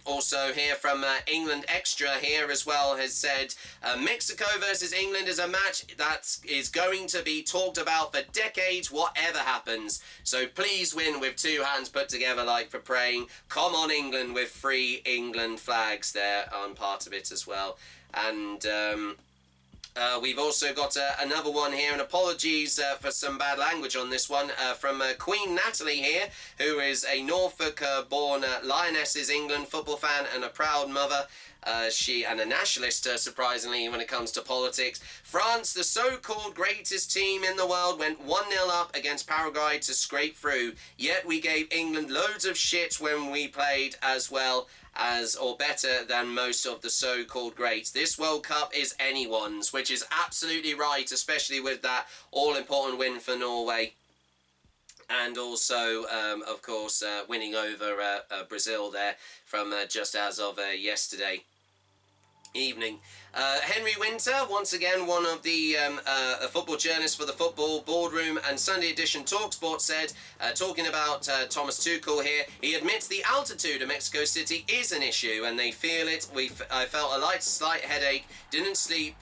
[SPEAKER 9] also here from England Extra here as well has said, Mexico versus England is a match that is going to be talked about for decades, whatever happens. So please win with two hands put together like for praying. Come on England, with 3 England flags there on part of it as well. And we've also got another one here, and apologies for some bad language on this one, from Queen Natalie here, who is a Norfolk-born Lionesses England football fan and a proud mother. She and a nationalist, surprisingly, when it comes to politics. France, the so-called greatest team in the world, went 1-0 up against Paraguay to scrape through. Yet we gave England loads of shit when we played as well as or better than most of the so-called greats. This World Cup is anyone's, which is absolutely right, especially with that all-important win for Norway. And also, of course, winning over Brazil there from just as of yesterday evening. Henry Winter, once again, one of the football journalists for the Football Boardroom and Sunday Edition TalkSport, said, talking about Thomas Tuchel here, he admits the altitude of Mexico City is an issue and they feel it. I felt a slight headache, didn't sleep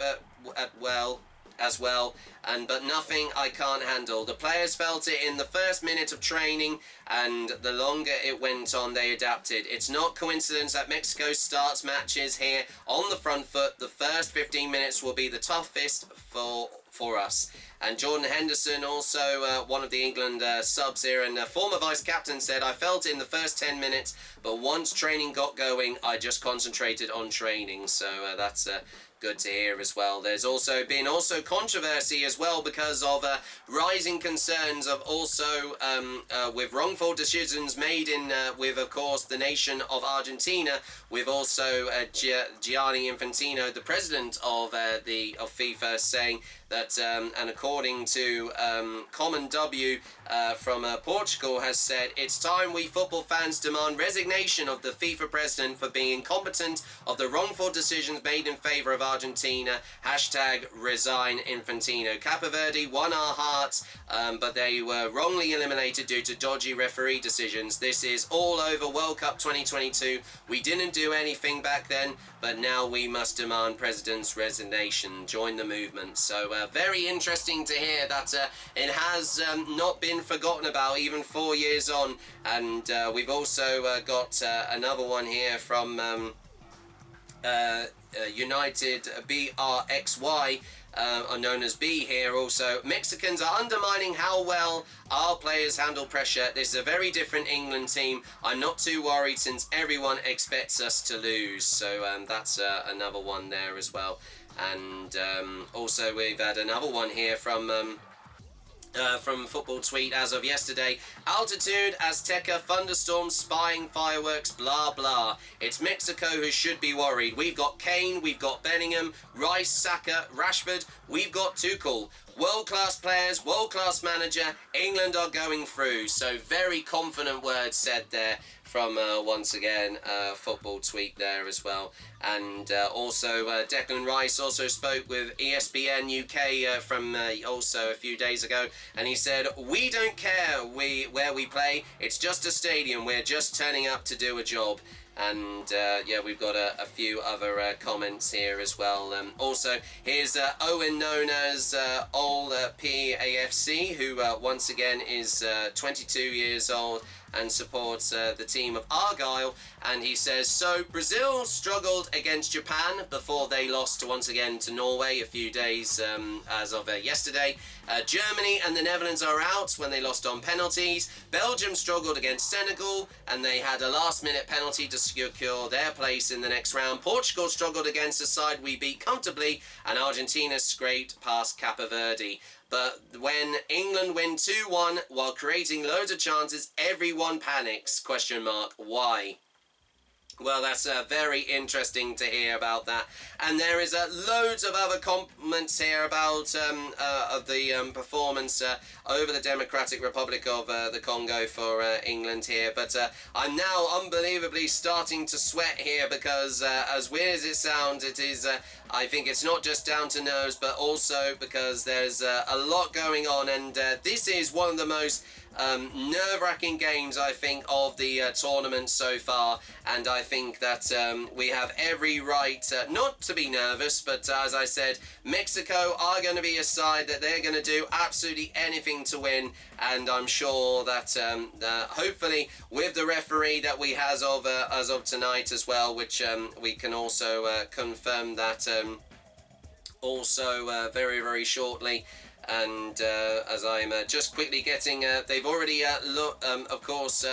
[SPEAKER 9] well. as well, but nothing I can't handle. The players felt it in the first minute of training, and the longer it went on, they adapted. It's not coincidence that Mexico starts matches here on the front foot. The first 15 minutes will be the toughest for us. And Jordan Henderson, also one of the England subs here and former vice-captain, said, I felt it in the first 10 minutes, but once training got going, I just concentrated on training. So that's good to hear as well. There's also been controversy as well because of rising concerns of also with wrongful decisions made in with, of course, the nation of Argentina, with also Gianni Infantino, the president of FIFA, saying that, and according to Common W from Portugal, has said, it's time we football fans demand resignation of the FIFA president for being incompetent of the wrongful decisions made in favour of Argentina. Hashtag resign Infantino. Cape Verde won our hearts, but they were wrongly eliminated due to dodgy referee decisions. This is all over World Cup 2022. We didn't do anything back then, but now we must demand president's resignation. Join the movement. So very interesting to hear that it has not been forgotten about even 4 years on. And we've also got another one here from United BRXY, are known as B here also. Mexicans are undermining how well our players handle pressure. This is a very different England team. I'm not too worried since everyone expects us to lose. So that's another one there as well. And also we've had another one here from Football Tweet as of yesterday. Altitude, Azteca, thunderstorms, spying, fireworks, blah blah. It's Mexico who should be worried. We've got Kane, we've got Bellingham, Rice, Saka, Rashford, we've got Tuchel. World-class players, world-class manager. England are going through. So very confident words said there from once again Football Tweet there as well. And also Declan Rice also spoke with ESPN UK from also a few days ago, and he said, we don't care where we play, it's just a stadium, we're just turning up to do a job. And yeah, we've got a few other comments here as well. Also, here's Owen, known as Ol PAFC, who once again is 22 years old and supports the team of Argyle. And he says, so Brazil struggled against Japan before they lost once again to Norway a few days as of yesterday. Germany and the Netherlands are out when they lost on penalties. Belgium struggled against Senegal and they had a last-minute penalty to secure their place in the next round. Portugal struggled against a side we beat comfortably, and Argentina scraped past Cape Verde. But when England win 2-1 while creating loads of chances, everyone panics. ? Why? Well, that's very interesting to hear about that. And there is loads of other comments here about of the performance over the Democratic Republic of the Congo for England here. But I'm now unbelievably starting to sweat here because as weird as it sounds, it is, I think it's not just down to nerves, but also because there's a lot going on. And this is one of the most nerve-wracking games, I think, of the tournament so far, and I think that we have every right not to be nervous, but as I said, Mexico are going to be a side that they're going to do absolutely anything to win, and I'm sure that hopefully with the referee that we has as of tonight as well, which we can also confirm that also very, very shortly. And as I'm just quickly getting, they've already, of course,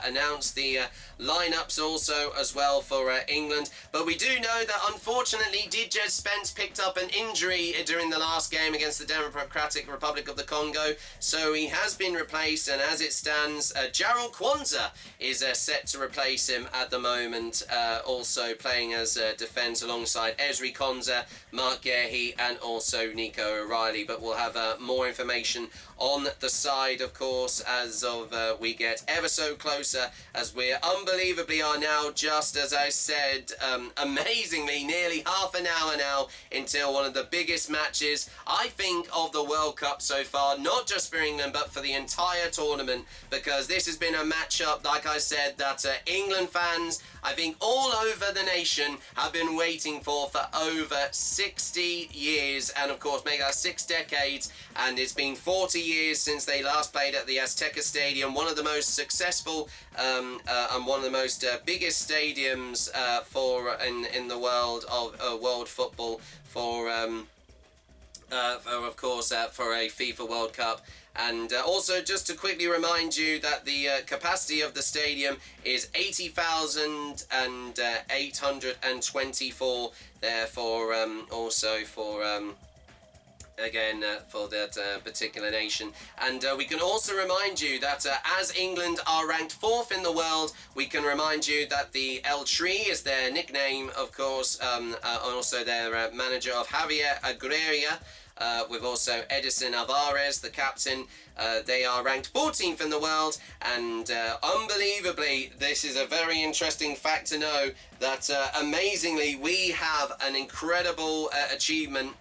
[SPEAKER 9] announced the lineups also as well for England. But we do know that unfortunately DJ Spence picked up an injury during the last game against the Democratic Republic of the Congo. So he has been replaced, and as it stands, Jarrell Kwanzaa is set to replace him at the moment, also playing as defence alongside Ezri Konsa, Mark Gehi and also Nico O'Reilly. But we'll we'll have more information on the side, of course, as of we get ever so closer, as we unbelievably are now, just as I said, amazingly, nearly half an hour now until one of the biggest matches, I think, of the World Cup so far, not just for England, but for the entire tournament, because this has been a matchup, like I said, that England fans, I think all over the nation, have been waiting for over 60 years, and of course make that 6 decades, and it's been 40 years since they last played at the Azteca Stadium, one of the most successful and one of the most biggest stadiums in the world of world football for of course for a FIFA World Cup. And also, just to quickly remind you that the capacity of the stadium is 80,824. Therefore, also for again for that particular nation. And we can also remind you that as England are ranked 4th in the world, we can remind you that the El Tri is their nickname, of course, also their manager of Javier Aguirre. With also Edison Alvarez, the captain. They are ranked 14th in the world, and unbelievably, this is a very interesting fact to know that amazingly we have an incredible achievement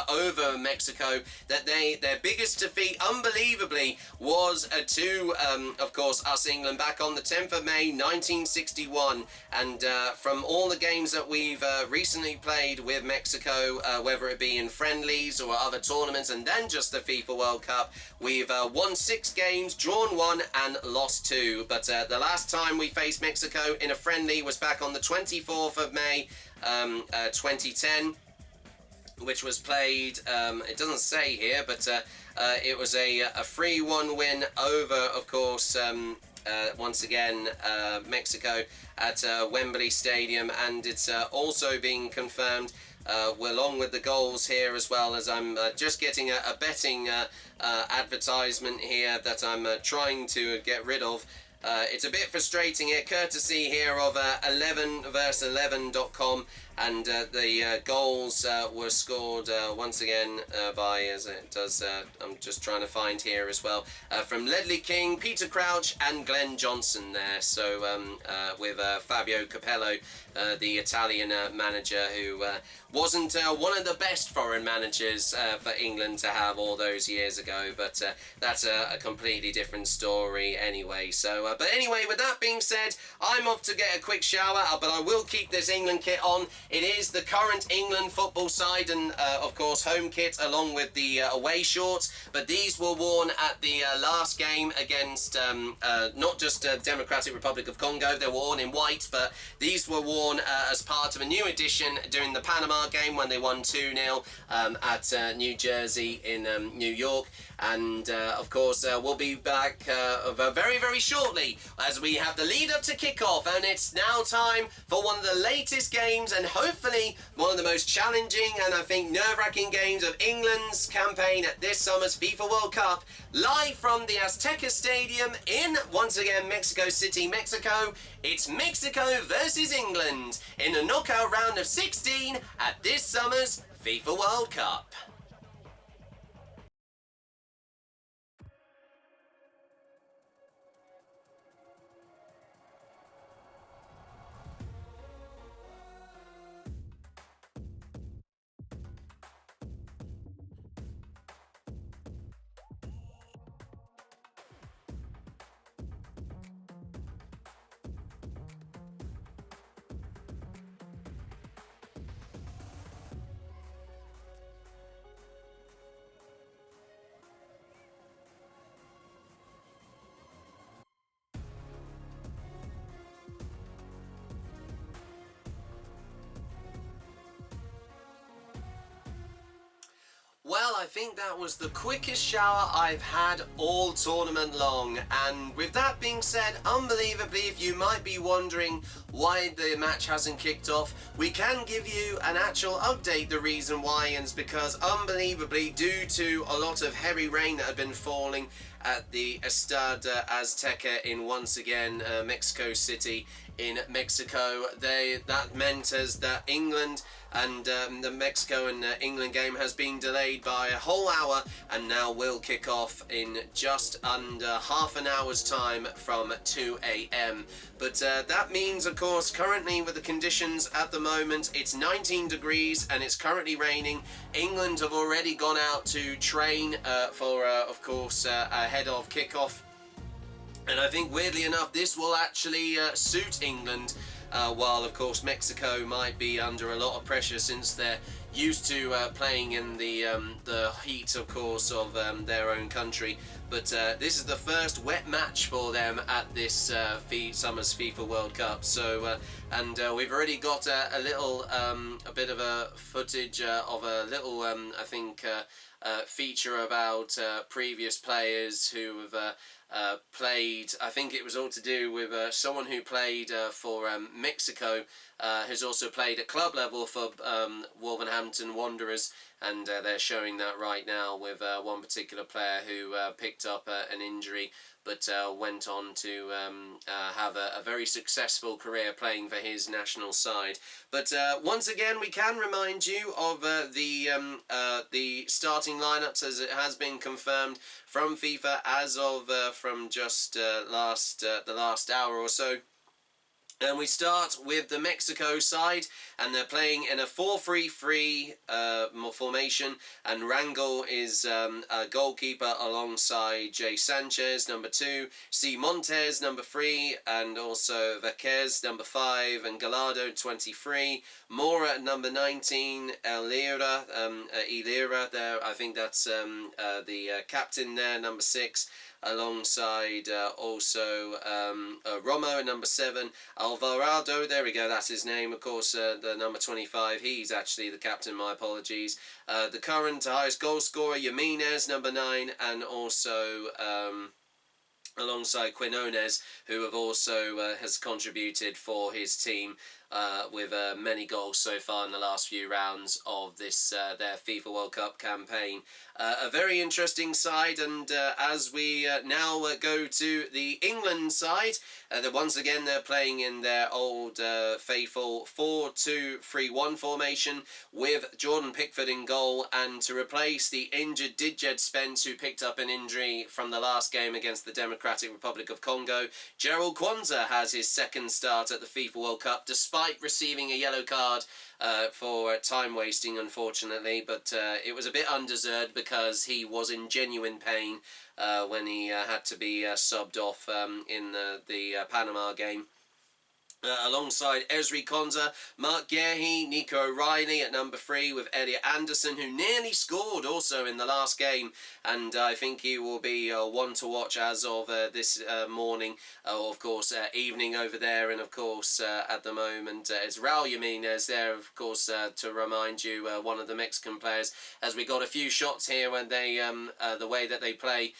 [SPEAKER 9] over Mexico, that their biggest defeat unbelievably was to of course us England back on the 10th of May 1961, and from all the games that we've recently played with Mexico, whether it be in friendlies or other tournaments and then just the FIFA World Cup, we've won 6 games, drawn 1 and lost 2. But the last time we faced Mexico in a friendly was back on the 24th of May 2010, which was played, it doesn't say here, but it was a 3-1 win over, of course, once again, Mexico at Wembley Stadium, and it's also being confirmed along with the goals here, as well as I'm just getting a betting advertisement here that I'm trying to get rid of. It's a bit frustrating here, courtesy here of 11verse11.com, and the goals were scored once again by, as it does, I'm just trying to find here as well, from Ledley King, Peter Crouch and Glenn Johnson there, so with Fabio Capello, the Italian manager, who wasn't one of the best foreign managers for England to have all those years ago, but that's a completely different story anyway. So, but anyway, with that being said, I'm off to get a quick shower, but I will keep this England kit on. It is the current England football side, and of course home kit along with the away shorts, but these were worn at the last game against not just Democratic Republic of Congo. They were worn in white, but these were worn as part of a new edition during the Panama game when they won 2-0 at New Jersey in New York. And of course we'll be back very, very shortly as we have the lead up to kick-off, and it's now time for one of the latest games and hopefully one of the most challenging and I think nerve-wracking games of England's campaign at this summer's FIFA World Cup, live from the Azteca Stadium in, once again, Mexico City, Mexico. It's Mexico versus England in a knockout round of 16 at this summer's FIFA World Cup. Well, I think that was the quickest shower I've had all tournament long, and with that being said, unbelievably, if you might be wondering why the match hasn't kicked off, we can give you an actual update. The reason why is because, unbelievably, due to a lot of heavy rain that had been falling at the Estadio Azteca in once again Mexico City in Mexico. That meant as that England and the Mexico and England game has been delayed by a whole hour and now will kick off in just under half an hour's time from 2 a.m. But that means, of course, currently with the conditions at the moment, it's 19 degrees and it's currently raining. England have already gone out to train for, of course, ahead of kickoff. And I think, weirdly enough, this will actually suit England, while, of course, Mexico might be under a lot of pressure since they're used to playing in the heat, of course, of their own country. But this is the first wet match for them at this summer's FIFA World Cup. So, and we've already got a little, a bit of a footage of a little, I think, feature about previous players who have played. I think it was all to do with someone who played for Mexico, who's also played at club level for Wolverhampton Wanderers, and they're showing that right now with one particular player who picked up an injury but went on to have a very successful career playing for his national side. But once again, we can remind you of the starting lineups as it has been confirmed from FIFA as of from just the last hour or so. And we start with the Mexico side, and they're playing in a 4-3-3 formation, and Rangel is a goalkeeper alongside Jay Sanchez, number 2, C. Montes, number 3, and also Vaquez, number 5, and Gallardo, 23, Mora, number 19, Elira there, I think that's the captain there, number 6, alongside also Romo, number 7, Alvarado, there we go, that's his name, of course, the number 25, he's actually the captain, my apologies. The current highest goal scorer, Jimenez, number 9, and also alongside Quinones, who have also has contributed for his team with many goals so far in the last few rounds of this their FIFA World Cup campaign. A very interesting side, and as we now go to the England side, once again they're playing in their old faithful 4-2-3-1 formation with Jordan Pickford in goal, and to replace the injured Djed Spence, who picked up an injury from the last game against the Democratic Republic of Congo, Gerald Kwanzaa has his second start at the FIFA World Cup, despite receiving a yellow card for time wasting, unfortunately, but it was a bit undeserved because he was in genuine pain when he had to be subbed off in the Panama game. Alongside Ezri Konsa, Mark Guehi, Nico O'Reilly at number 3 with Elliot Anderson, who nearly scored also in the last game, and I think he will be one to watch as of this morning, of course evening over there, and of course at the moment it's Raul Jimenez there, of course, to remind you, one of the Mexican players, as we got a few shots here when they the way that they play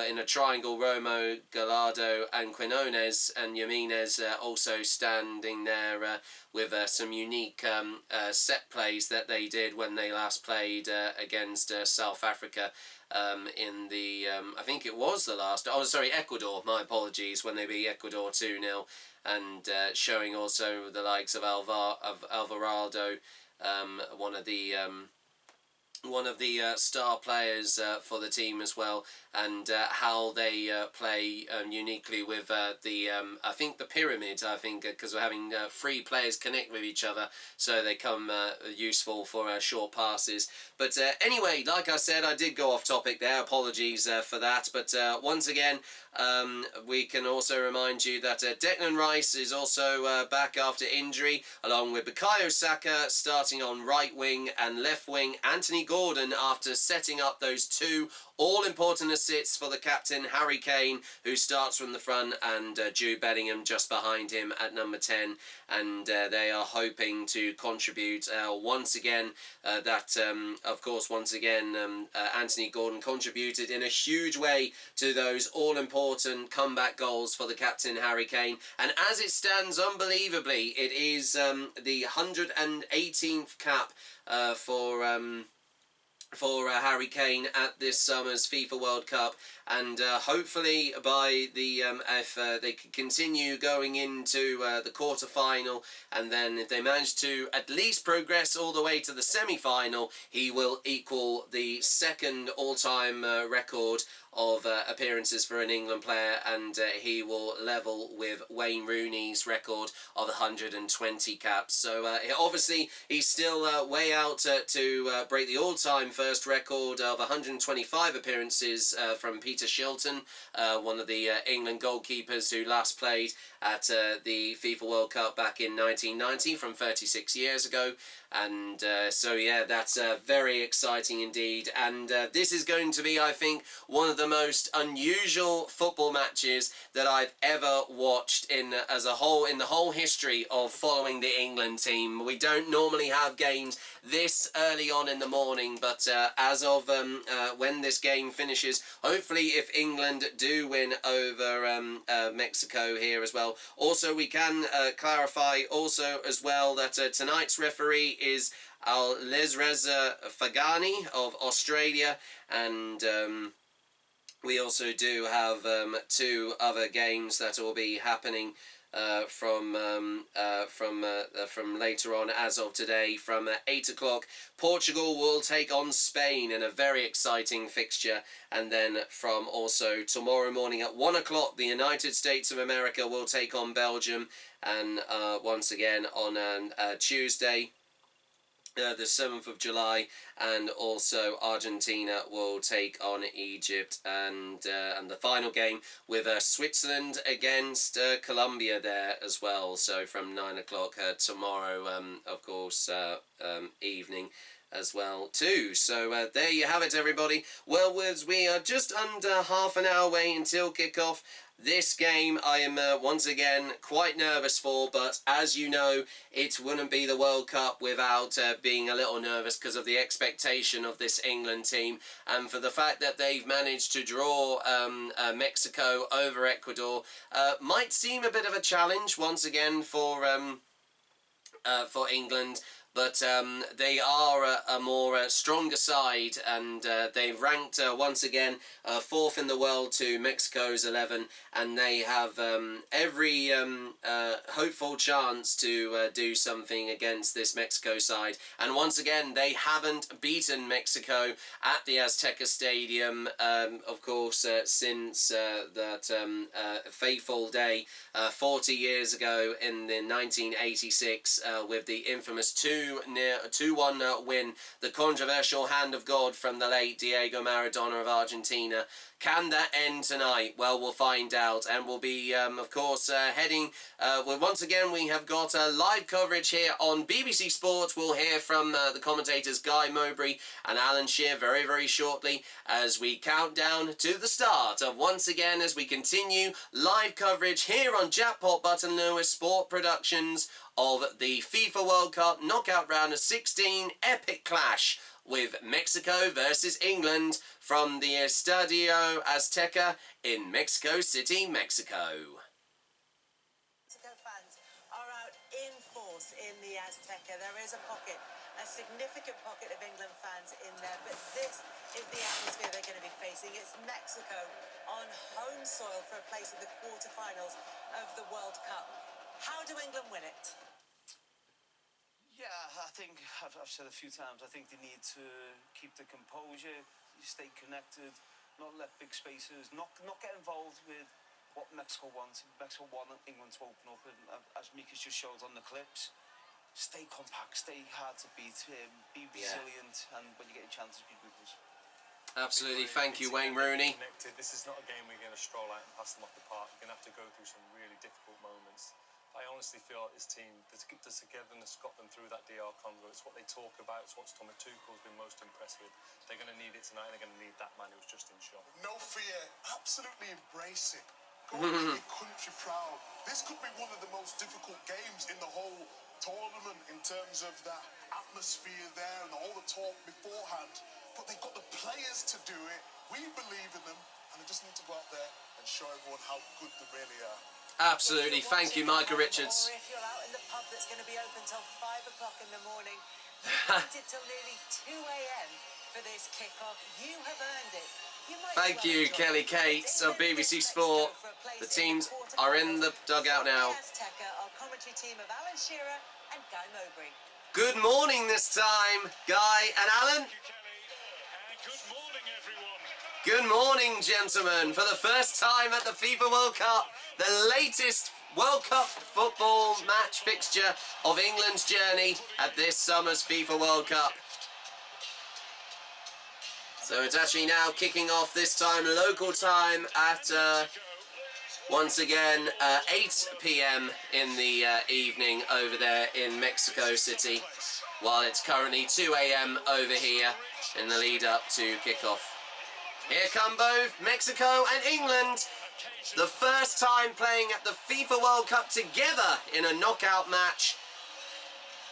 [SPEAKER 9] in a triangle, Romo, Gallardo and Quinones, and Jimenez also standing there with some unique set plays that they did when they last played against South Africa in the, I think it was the last, Ecuador, my apologies, when they beat Ecuador 2-0, and showing also the likes of Alvarado, one of the star players for the team as well, and how they play uniquely with I think the pyramid, because we're having 3 players connect with each other, so they come useful for short passes. But anyway, like I said, I did go off topic there, apologies for that, but once again, we can also remind you that Declan Rice is also back after injury, along with Bukayo Saka starting on right wing, and left wing Anthony Gordon, after setting up those 2 all-important assists for the captain Harry Kane, who starts from the front, and Jude Bellingham just behind him at number 10, and they are hoping to contribute once again. Of course, once again, Anthony Gordon contributed in a huge way to those all-important comeback goals for the captain Harry Kane, and as it stands, unbelievably, it is the 118th cap for for Harry Kane at this summer's FIFA World Cup, and hopefully by the if they can continue going into the quarter-final, and then if they manage to at least progress all the way to the semi-final, he will equal the second all-time record of appearances for an England player, and he will level with Wayne Rooney's record of 120 caps. So obviously he's still way out to break the all-time first record of 125 appearances from Peter Shilton, one of the England goalkeepers who last played at the FIFA World Cup back in 1990 from 36 years ago. And so yeah, that's very exciting indeed, and this is going to be, I think, one of the most unusual football matches that I've ever watched in the whole history of following the England team. We don't normally have games this early on in the morning, but as of when this game finishes, hopefully if England do win over Mexico here as well. Also, we can clarify also as well that tonight's referee is Alireza Fagani of Australia, and we also do have two other games that will be happening from later on as of today. From 8 o'clock, Portugal will take on Spain in a very exciting fixture, and then from also tomorrow morning at 1 o'clock, the United States of America will take on Belgium, and once again on Tuesday, the 7th of July, and also Argentina will take on Egypt, and the final game with Switzerland against Colombia there as well. So from 9 o'clock tomorrow, of course, evening as well too. So there you have it, everybody. Well, we are just under half an hour away until kickoff. This game I am once again quite nervous for, but as you know, it wouldn't be the World Cup without being a little nervous because of the expectation of this England team, and for the fact that they've managed to draw Mexico over Ecuador. Might seem a bit of a challenge once again for England, but they are a more stronger side, and they've ranked once again 4th in the world to Mexico's 11, and they have every hopeful chance to do something against this Mexico side. And once again, they haven't beaten Mexico at the Azteca Stadium, of course, since that fateful day 40 years ago in the 1986 with the infamous 2-1 win, the controversial hand of God from the late Diego Maradona of Argentina. Can that end tonight? Well, we'll find out, and we'll be, of course, heading... well, once again, we have got live coverage here on BBC Sport. We'll hear from the commentators Guy Mowbray and Alan Shearer very, very shortly as we count down to the start of, once again, as we continue live coverage here on JackpotButtonLewis Sport Productions of the FIFA World Cup knockout round of 16 epic clash with Mexico versus England from the Estadio Azteca in Mexico City, Mexico.
[SPEAKER 1] Mexico fans are out in force in the Azteca. There is a significant pocket of England fans in there, but this is the atmosphere they're going to be facing. It's Mexico on home soil for a place in the quarterfinals of the World Cup. How do England win it?
[SPEAKER 10] Yeah, I think I've said a few times, I think they need to keep the composure, stay connected, not let big spaces, not get involved with what Mexico wants. Mexico want England to open up, and as Mika's just showed on the clips, stay compact, stay hard to beat, be resilient, and when you get a chance, be ruthless.
[SPEAKER 9] Absolutely, thank you, Wayne Rooney.
[SPEAKER 11] This is not a game we're going to stroll out and pass them off the park. We're going to have to go through some really difficult moments. I honestly feel like this team, the togetherness got them through that DR Congo. It's what they talk about. It's what Thomas Tuchel's been most impressed with. They're going to need it tonight, and they're going to need that man who was just in shock.
[SPEAKER 12] No fear, absolutely embrace it. Go and make your country proud. This could be one of the most difficult games in the whole tournament in terms of that atmosphere there and all the talk beforehand. But they've got the players to do it. We believe in them, and they just need to go out there and show everyone how good they really are.
[SPEAKER 9] Absolutely, thank you, Michael Richards.
[SPEAKER 1] Or if you're out in the pub that's going to be open till 5 o'clock in the morning, you waited till nearly 2 a.m. for this kickoff. You have earned it.
[SPEAKER 9] Thank you, Kelly Cates of BBC Sport. The teams are in the dugout now.
[SPEAKER 1] Our commentary team of Alan Shearer and Guy Mowbray.
[SPEAKER 9] Good morning this time, Guy and Alan.
[SPEAKER 12] Good morning, everyone.
[SPEAKER 9] Good morning, gentlemen. For the first time at the FIFA World Cup, the latest World Cup football match fixture of England's journey at this summer's FIFA World Cup. So it's actually now kicking off, this time local time at once again 8 p.m. in the evening over there in Mexico City, while it's currently 2 a.m. over here in the lead up to kickoff. Here come both Mexico and England, the first time playing at the FIFA World Cup together in a knockout match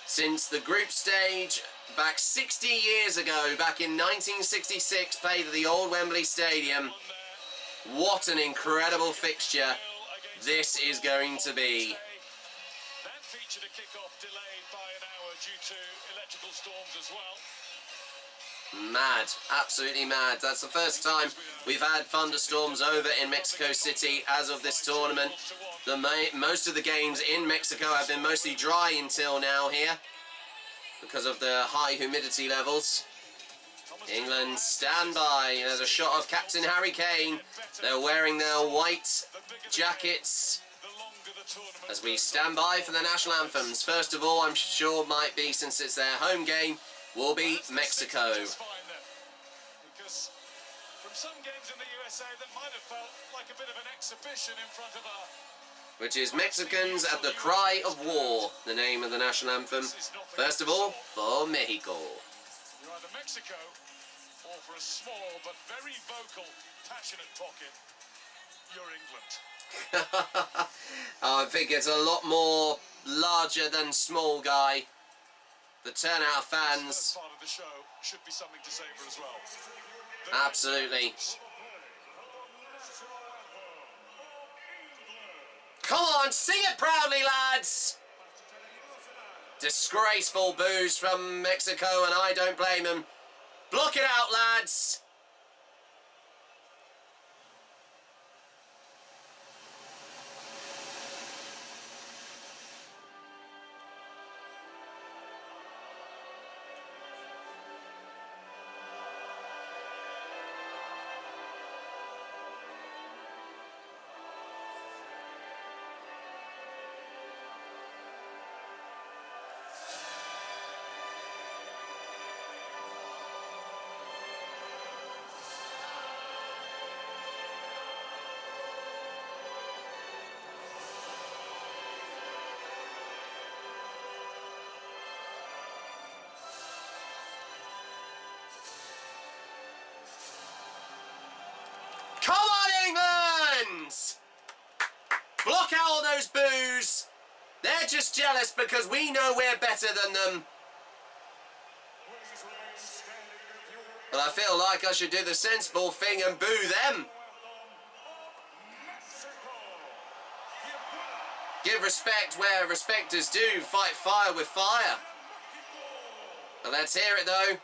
[SPEAKER 9] since the group stage back 60 years ago, back in 1966, played at the old Wembley Stadium. What an incredible fixture this is going to be.
[SPEAKER 12] That featured a kick-off delayed by an hour due to electrical storms as well.
[SPEAKER 9] Mad, absolutely mad. That's the first time we've had thunderstorms over in Mexico City as of this tournament. Most of the games in Mexico have been mostly dry until now here because of the high humidity levels. England stand by. There's a shot of Captain Harry Kane. They're wearing their white jackets as we stand by for the national anthems. First of all, I'm sure might be, since it's their home game, will be Mexico.
[SPEAKER 12] Because from some games in the USA that might have felt like a bit of an exhibition in front of
[SPEAKER 9] which is Mexicans at the Cry of War, the name of the national anthem. First of all, for Mexico.
[SPEAKER 12] You're either Mexico or, for a small but very vocal, passionate pocket, you're England.
[SPEAKER 9] I think it's a lot more larger than small, Guy. The turnout of fans.
[SPEAKER 12] This part of the show should be something to savour as well.
[SPEAKER 9] Absolutely. Come on, sing it proudly, lads! Disgraceful boos from Mexico, and I don't blame them. Block it out, lads! Come on, England! Block out all those boos. They're just jealous because we know we're better than them. But I feel like I should do the sensible thing and boo them. Give respect where respect is due. Fight fire with fire. But let's hear it though.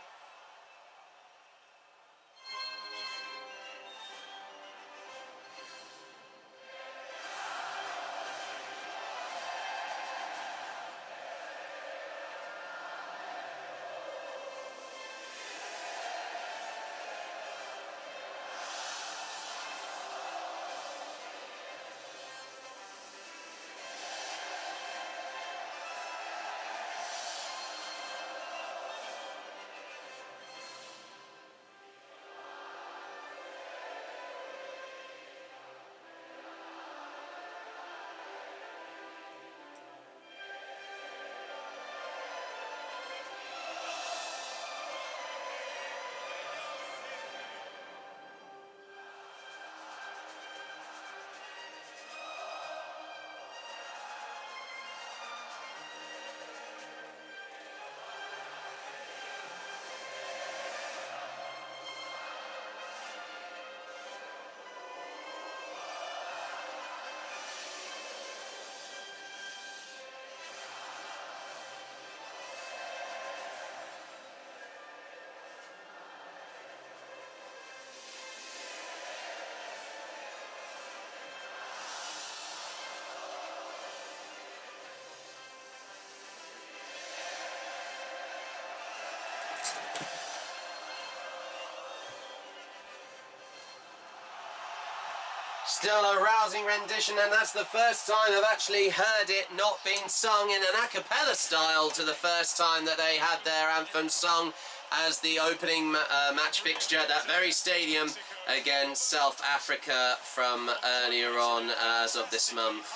[SPEAKER 9] Still a rousing rendition, and that's the first time I've actually heard it not being sung in an a cappella style to the first time that they had their anthem sung as the opening match fixture at that very stadium against South Africa from earlier on as of this month.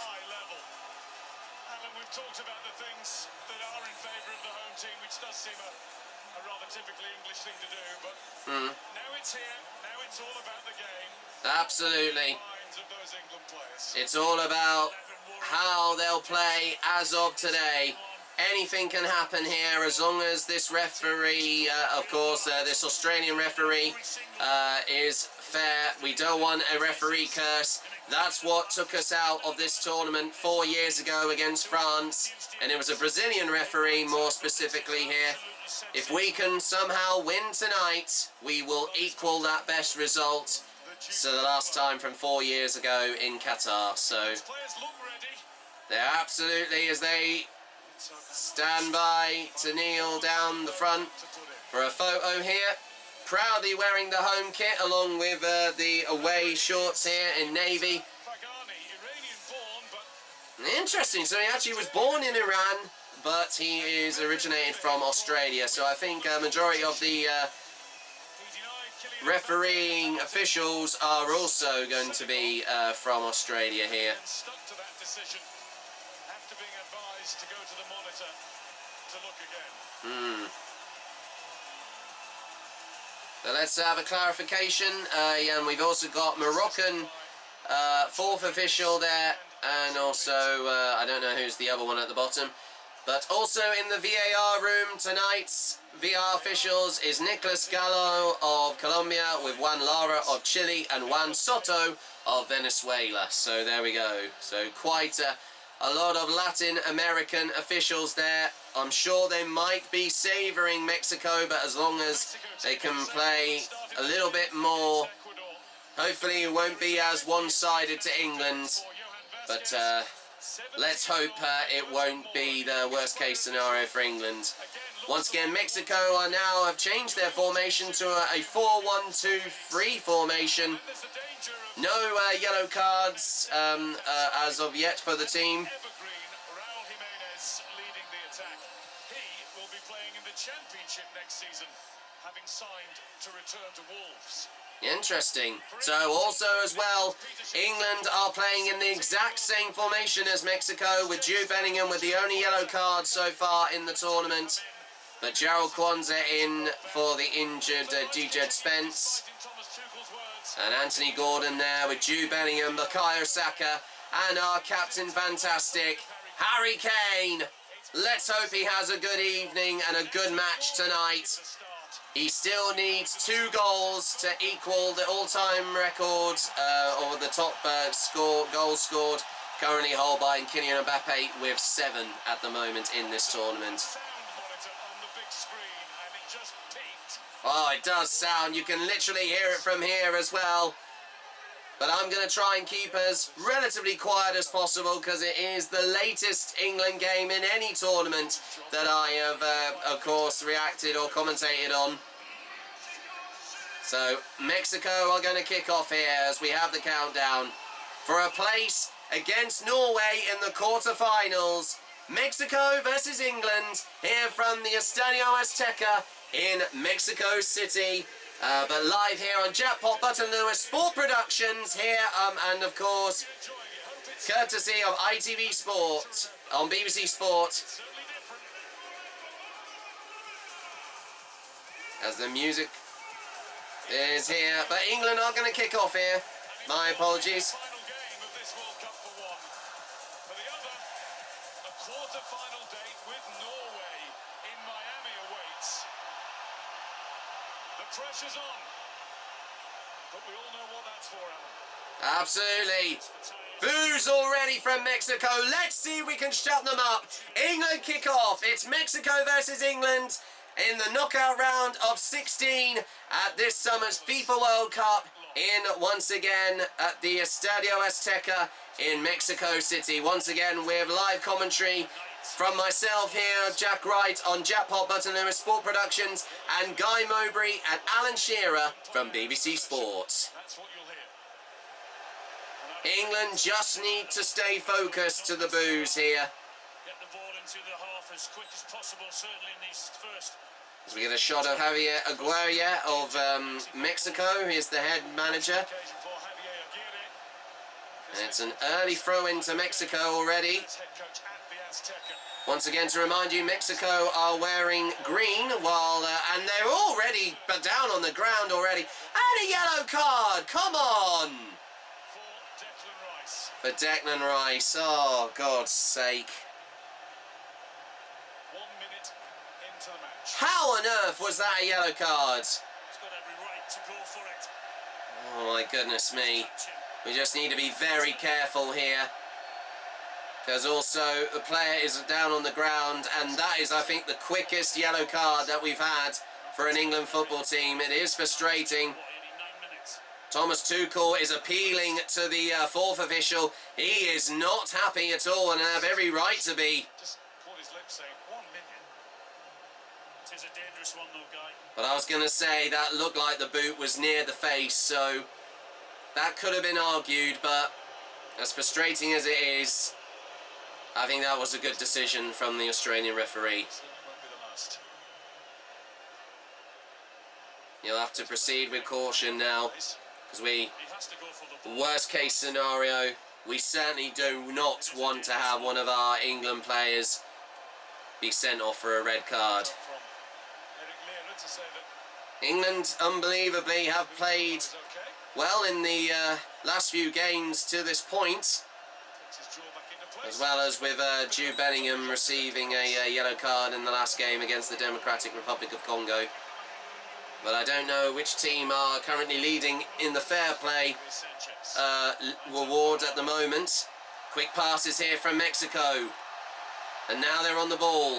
[SPEAKER 12] Alan, we've talked about the things that are in favour of the home team, which does seem a rather typically English thing to do, but now it's here, now it's all about the game.
[SPEAKER 9] Absolutely. It's all about how they'll play as of today. Anything can happen here as long as this referee, of course, this Australian referee is fair. We don't want a referee curse. That's what took us out of this tournament 4 years ago against France, and it was a Brazilian referee more specifically here. If we can somehow win tonight, we will equal that best result. So the last time from 4 years ago in Qatar. So they're absolutely, as they stand by to kneel down the front for a photo here, proudly wearing the home kit along with the away shorts here in navy. Interesting, so he actually was born in Iran, but he is originated from Australia. So I think a majority of the refereeing officials are also going to be from Australia here. So let's have a clarification. And we've also got Moroccan fourth official there, and also I don't know who's the other one at the bottom. But also in the VAR room tonight's VAR officials is Nicolas Gallo of Colombia with Juan Lara of Chile and Juan Soto of Venezuela. So there we go. So quite a lot of Latin American officials there. I'm sure they might be savouring Mexico, but as long as they can play a little bit more, hopefully it won't be as one-sided to England. But let's hope it won't be the worst case scenario for England. Once again, Mexico are now have changed their formation to a 4-1-2-3 formation. No yellow cards as of yet for the team. Interesting. So also as well, England are playing in the exact same formation as Mexico, with Jude Bellingham with the only yellow card so far in the tournament. But Gerald Kwanzaa in for the injured DJ Spence. And Anthony Gordon there with Jude Bellingham, Bukayo Saka, and our captain fantastic, Harry Kane. Let's hope he has a good evening and a good match tonight. He still needs 2 goals to equal the all-time record, or the top goals scored, currently held by Kylian Mbappe with 7 at the moment in this tournament. Oh, it does sound. You can literally hear it from here as well. But I'm going to try and keep as relatively quiet as possible because it is the latest England game in any tournament that I have, of course, reacted or commentated on. So, Mexico are going to kick off here as we have the countdown for a place against Norway in the quarter-finals. Mexico versus England here from the Estadio Azteca in Mexico City. But live here on JackpotButtonLewis Sport Productions here, and of course, courtesy of ITV Sport on BBC Sport. As the music is here, but England are going to kick off here. My apologies.
[SPEAKER 12] Pressure's on, but we all know what that's for, Alan.
[SPEAKER 9] Absolutely. Boos already from Mexico. Let's see if we can shut them up. England kick off. It's Mexico versus England in the knockout round of 16 at this summer's FIFA World Cup in, once again, at the Estadio Azteca in Mexico City. Once again, with live commentary from myself here, Jack Wright on JackpotButtonLewis Sport Productions, and Guy Mowbray and Alan Shearer from BBC Sports. England just need to stay focused to the boos here.
[SPEAKER 6] Get the ball into the half as quick as possible, certainly in these first.
[SPEAKER 9] As we get a shot of Javier Aguirre of Mexico, he's the head manager. And it's an early throw into Mexico already. Once again, to remind you, Mexico are wearing green, while and they're already down on the ground already. And a yellow card, come on! For Declan Rice, oh, God's sake.
[SPEAKER 6] 1 minute into the match.
[SPEAKER 9] How on earth was that a yellow card?
[SPEAKER 6] He's got every right to go for it.
[SPEAKER 9] Oh my goodness me. We just need to be very careful here. Because also the player is down on the ground, and that is, I think, the quickest yellow card that we've had for an England football team. It is frustrating. Thomas Tuchel is appealing to the fourth official. He is not happy at all and have every right to be.
[SPEAKER 6] Just caught his lips saying 1 minute. It is a dangerous one though, Guy.
[SPEAKER 9] But I was going to say that looked like the boot was near the face, so that could have been argued, but as frustrating as it is, I think that was a good decision from the Australian referee. You'll have to proceed with caution now, because worst case scenario, we certainly do not want to have one of our England players be sent off for a red card. England, unbelievably, have played well in the last few games to this point, as well as with Jude Bellingham receiving a yellow card in the last game against the Democratic Republic of Congo. But I don't know which team are currently leading in the fair play award at the moment. Quick passes here from Mexico. And now they're on the ball.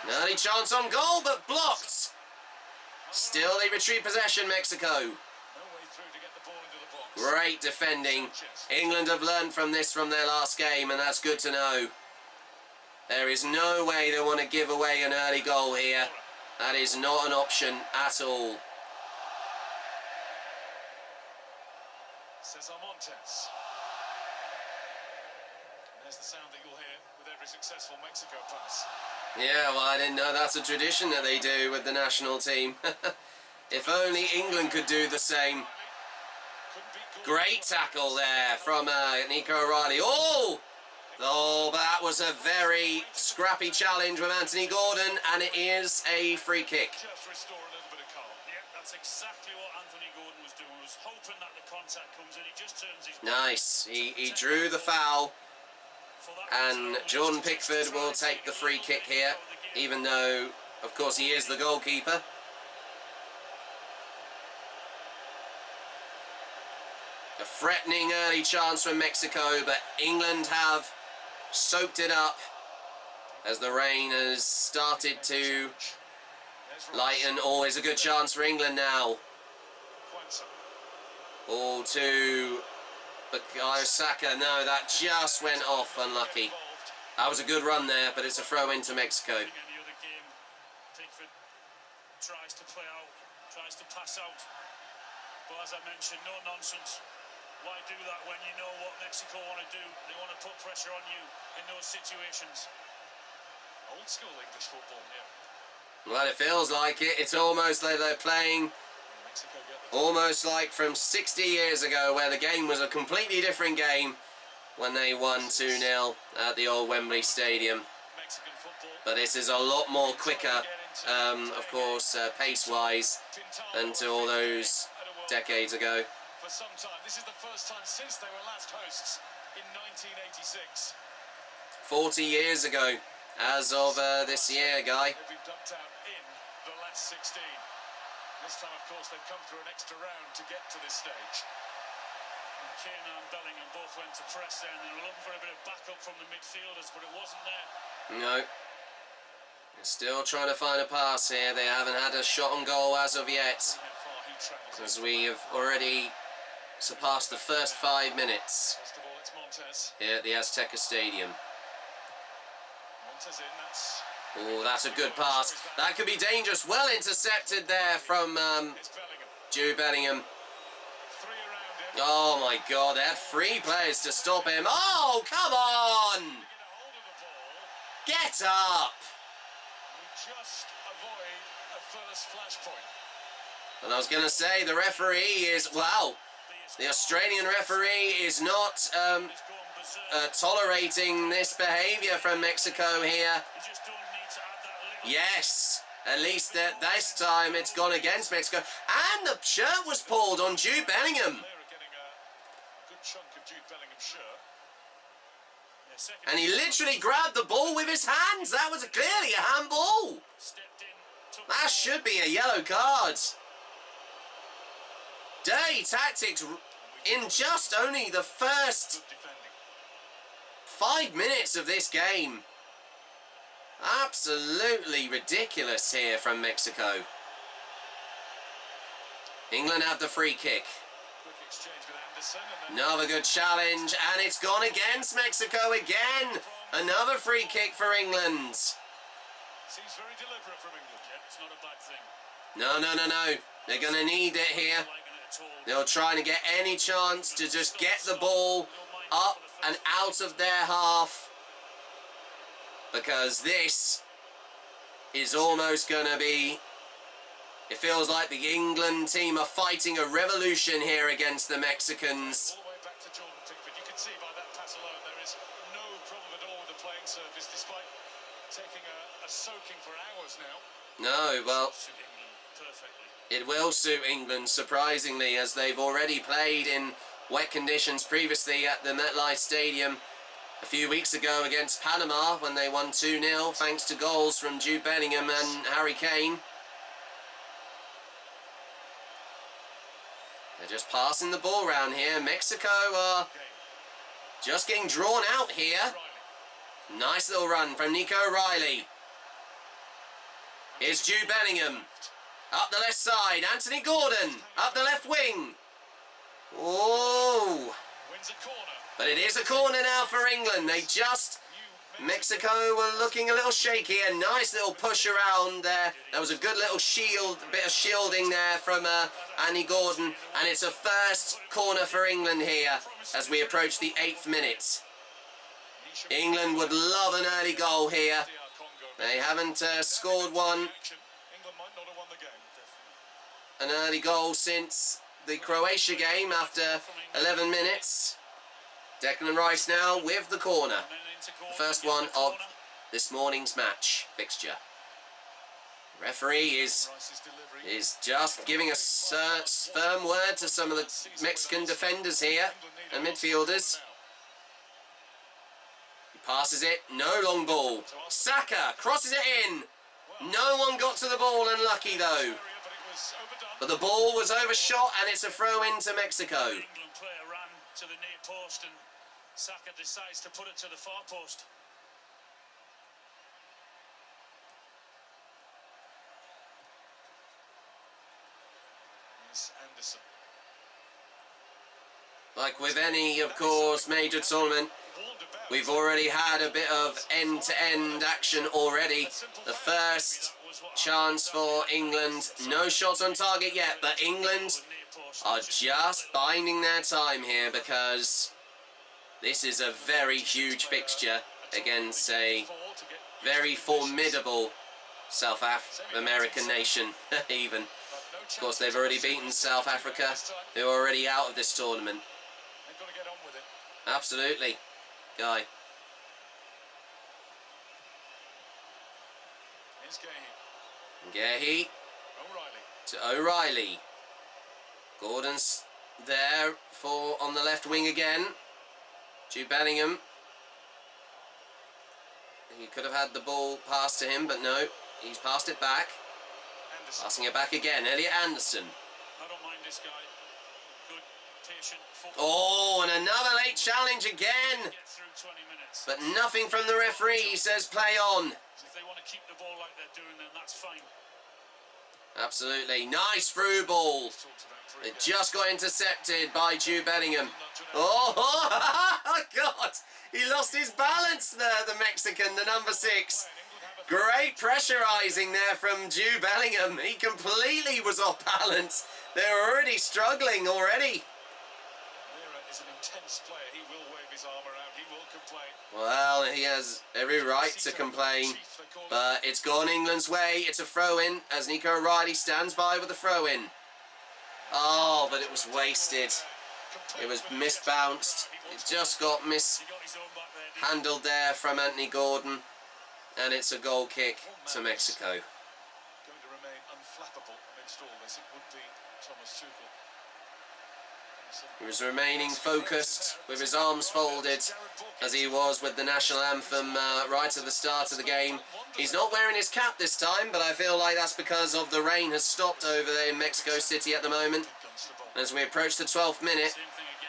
[SPEAKER 9] An early chance on goal, but blocked. Still they retrieve possession, Mexico. Great defending. England have learned from this from their last game, and that's good to know. There is no way they want to give away an early goal here. That is not an option at all.
[SPEAKER 6] Cesar Montes. There's the sound that you'll hear with every successful Mexico pass.
[SPEAKER 9] Yeah, well, I didn't know that's a tradition that they do with the national team. If only England could do the same. Great tackle there from Nico O'Reilly. Oh, but that was a very scrappy challenge with Anthony Gordon, and it is a free kick.
[SPEAKER 6] Just restore a little bit of calm. Yeah, that's exactly what Anthony Gordon was doing. Was hoping that the contact comes in. He just turns his...
[SPEAKER 9] Nice. He drew the foul, and Jordan Pickford will take the free kick here, even though, of course, he is the goalkeeper. A threatening early chance from Mexico, but England have soaked it up as the rain has started to lighten. Always a good chance for England now. Ball to Bukayo Saka. No, that just went off. Unlucky. That was a good run there, but it's a throw into Mexico.
[SPEAKER 6] Any other game, Pickford tries to play out, tries to pass out. But as I mentioned, no nonsense. Why do that when you know what Mexico want to do? They want to put pressure on you in those situations. Old school English football here.
[SPEAKER 9] Well, it feels like it. It's almost like they're playing almost like from 60 years ago, where the game was a completely different game when they won 2-0 at the old Wembley Stadium. But this is a lot more quicker, of course, pace-wise, than to all those decades ago.
[SPEAKER 6] For some time. This is the first time since they were last hosts in 1986.
[SPEAKER 9] 40 years ago, as of this year, Guy.
[SPEAKER 6] They've been dumped out in the last 16. This time, of course, they've come through an extra round to get to this stage. And Kane and Bellingham both went to press there, and they were looking for a bit of backup from the midfielders, but it wasn't there.
[SPEAKER 9] No. They're still trying to find a pass here. They haven't had a shot on goal as of yet, as we have already surpassed the first 5 minutes
[SPEAKER 6] First of all, it's Montes.
[SPEAKER 9] here at the Azteca Stadium.
[SPEAKER 6] Montes in, that's...
[SPEAKER 9] Oh, that's a good pass. That could be dangerous. Well intercepted there from Jude Bellingham. Oh my God, they had 3 players to stop him. Oh, come on! Get up!
[SPEAKER 6] Just avoid a first flashpoint.
[SPEAKER 9] And I was going to say, the referee is, wow, the Australian referee is not tolerating this behaviour from Mexico here. Yes, at least at this time it's gone against Mexico. And the shirt was pulled on Jude Bellingham. And he literally grabbed the ball with his hands. That was clearly a handball. That should be a yellow card. Dirty tactics in just only the first 5 minutes of this game. Absolutely ridiculous here from Mexico. England have the free kick. Another good challenge, and it's gone against Mexico again. Another free kick for England.
[SPEAKER 6] Seems very deliberate from England. Yeah, it's not a bad thing.
[SPEAKER 9] No. They're going to need it here. They're trying to get any chance to just get the ball up and out of their half. Because this is almost going to be... It feels like the England team are fighting a revolution here against the Mexicans.
[SPEAKER 6] All the way back to Jordan Pickford. You can see by that pass alone there is no problem at all with the playing surface, despite taking a soaking for hours now.
[SPEAKER 9] No, well, it will suit England, surprisingly, as they've already played in wet conditions previously at the MetLife Stadium a few weeks ago against Panama when they won 2-0 thanks to goals from Jude Bellingham and Harry Kane. They're just passing the ball around here. Mexico are just getting drawn out here. Nice little run from Nico Riley. Here's Jude Bellingham. Up the left side. Anthony Gordon. Up the left wing. Oh. But it is a corner now for England. They just... Mexico were looking a little shaky. A nice little push around there. That was a good little shield, bit of shielding there from Anthony Gordon. And it's a first corner for England here as we approach the 8th minute. England would love an early goal here. They haven't scored one. An early goal since the Croatia game after 11 minutes. Declan Rice now with the corner. The first one of this morning's match fixture. The referee is just giving a firm word to some of the Mexican defenders here and midfielders. He passes it, no long ball. Saka crosses it in. No one got to the ball, unlucky though. But the ball was overshot and it's a throw into Mexico.
[SPEAKER 6] England player ran to the near post and Saka decides to put it to the far post. Here's Anderson.
[SPEAKER 9] Like with any, of course, major tournament, we've already had a bit of end-to-end action already. The first chance for England, no shots on target yet, but England are just biding their time here because this is a very huge fixture against a very formidable South American nation, even. Of course, they've already beaten South Africa, who are already out of this tournament. Absolutely, Guy. Gehi to O'Reilly. Gordon's there for on the left wing again. Jude Bellingham. He could have had the ball passed to him, but no, he's passed it back. Anderson. Passing it back again. Elliot Anderson.
[SPEAKER 6] I don't mind this guy. Good, patient football.
[SPEAKER 9] Oh, and another late challenge again. But nothing from the referee. He says play on.
[SPEAKER 6] If they want to keep the ball like they're doing, then that's fine.
[SPEAKER 9] Absolutely. Nice through ball. It just got intercepted by Jude Bellingham. Oh, God. He lost his balance there, the Mexican, the number 6. Great pressurising there from Jude Bellingham. He completely was off balance. They were already struggling already.
[SPEAKER 6] intense player. He will wave his arm around. He will complain.
[SPEAKER 9] Well, he has every right to complain, but it's gone England's way. It's a throw-in as Nico O'Reilly stands by with the throw-in. Oh, but it was wasted. It was misbounced. It just got mishandled there from Anthony Gordon, and it's a goal kick to Mexico.
[SPEAKER 6] Going to remain unflappable amidst all this. It would be Thomas Tuchel.
[SPEAKER 9] He was remaining focused with his arms folded as he was with the national anthem right at the start of the game. He's not wearing his cap this time, but I feel like that's because of the rain has stopped over there in Mexico City at the moment. As we approach the 12th minute,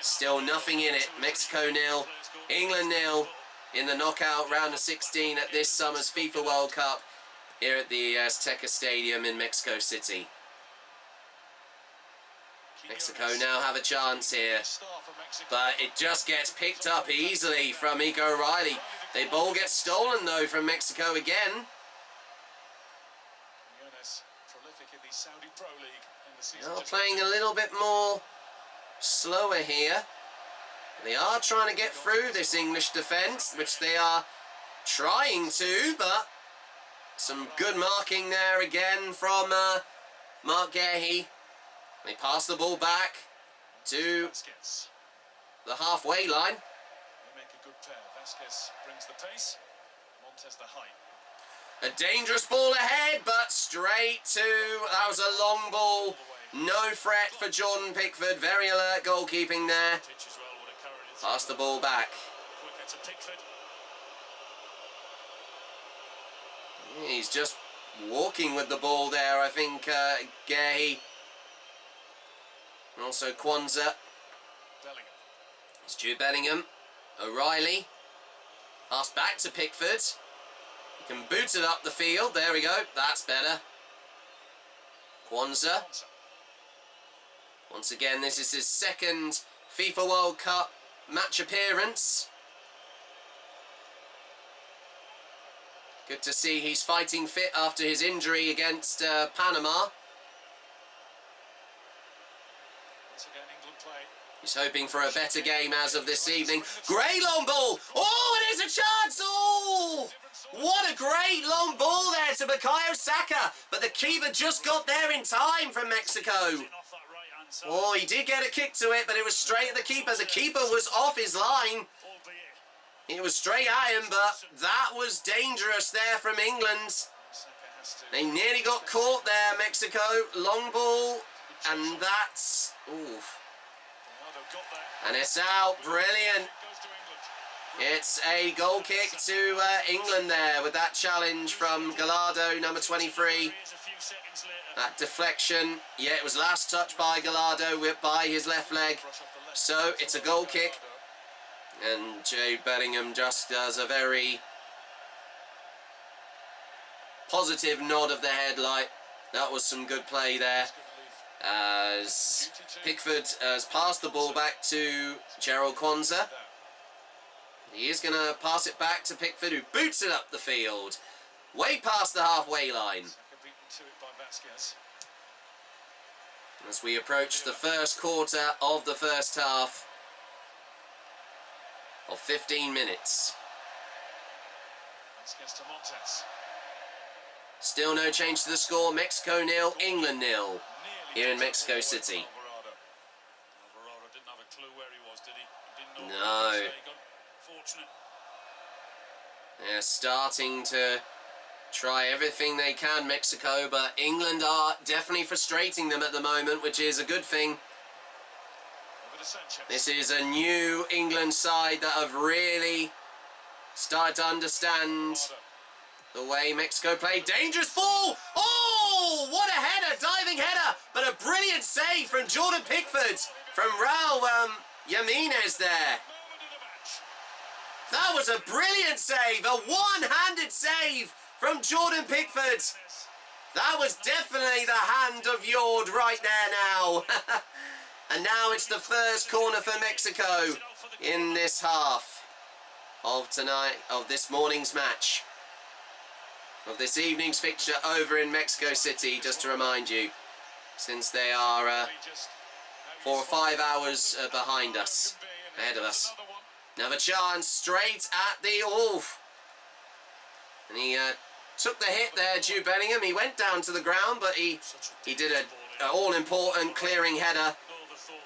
[SPEAKER 9] still nothing in it. Mexico 0, England 0 in the knockout round of 16 at this summer's FIFA World Cup here at the Azteca Stadium in Mexico City. Mexico now have a chance here, but it just gets picked up easily from Nico O'Reilly. The ball gets stolen though from Mexico again. Now playing a little bit more slower here. They are trying to get through this English defence, which they are trying to, but some good marking there again from Mark Gehi. They pass the ball back to the halfway line.
[SPEAKER 6] They make a good pair. Vasquez brings the pace, Montes the height.
[SPEAKER 9] A dangerous ball ahead, but straight to... That was a long ball. No threat for Jordan Pickford. Very alert goalkeeping there. Pass the ball back. He's just walking with the ball there, I think, Gehi. And also Kwanzaa. It's Jude Bellingham. O'Reilly. Pass back to Pickford. He can boot it up the field. There we go. That's better. Kwanzaa. Once again, this is his second FIFA World Cup match appearance. Good to see he's fighting fit after his injury against Panama. He's hoping for a better game as of this evening. Great long ball! Oh, it is a chance! Oh! What a great long ball there to Bukayo Saka! But the keeper just got there in time from Mexico. Oh, he did get a kick to it, but it was straight at the keeper. The keeper was off his line. It was straight at him, but that was dangerous there from England. They nearly got caught there, Mexico. Long ball, and that's... Ooh. And it's out. Brilliant. It's a goal kick to England there with that challenge from Gallardo, number 23. That deflection. Yeah, it was last touched by Gallardo by his left leg. So it's a goal kick. And Jude Bellingham just does a very positive nod of the head, like that was some good play there. As Pickford has passed the ball back to Gerald Kwanzaa. He is going to pass it back to Pickford, who boots it up the field, way past the halfway line. As we approach the first quarter of the first half of 15 minutes. Still no change to the score. Mexico 0, England 0. Here in Mexico City.
[SPEAKER 6] Alvarado didn't have a clue where he was, did he? He didn't know
[SPEAKER 9] No.
[SPEAKER 6] where he was. Fortunate.
[SPEAKER 9] They're starting to try everything they can, Mexico, but England are definitely frustrating them at the moment, which is a good thing. This is a new England side that have really started to understand the way Mexico play. Dangerous ball! Oh, what a header, diving header, but a brilliant save from Jordan Pickford, from Raul Jimenez there. That was a brilliant save, a one-handed save from Jordan Pickford. That was definitely the hand of Jord right there now. And now it's the first corner for Mexico in this half of this morning's match. Of this evening's fixture over in Mexico City, just to remind you, since they are 4 or 5 hours behind us ahead of us. Another chance, straight at the... Oof. And he took the hit there, Jude Bellingham. He went down to the ground, but he did an all-important clearing header.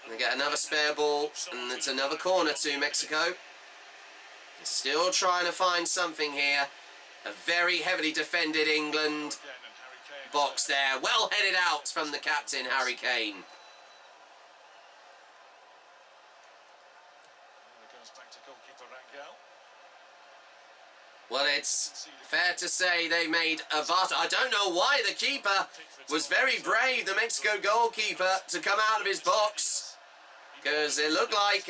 [SPEAKER 9] They get another spare ball, and it's another corner to Mexico. They're still trying to find something here. A very heavily defended England box there. Well headed out from the captain, Harry Kane. Well, it's fair to say they made a vast... I don't know why the keeper was very brave, the Mexico goalkeeper, to come out of his box. Because it looked like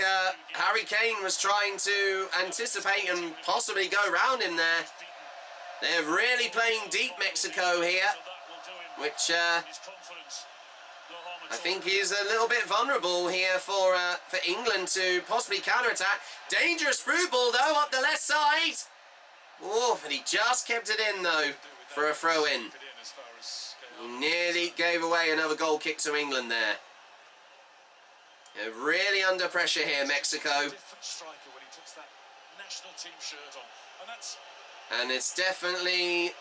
[SPEAKER 9] Harry Kane was trying to anticipate and possibly go around him there. They're really playing deep, Mexico, here. Which I think is a little bit vulnerable here for England to possibly counter-attack. Dangerous through ball, though, up the left side. Oh, but he just kept it in, though, for a throw-in. He nearly gave away another goal kick to England there. They're really under pressure here, Mexico. And it's definitely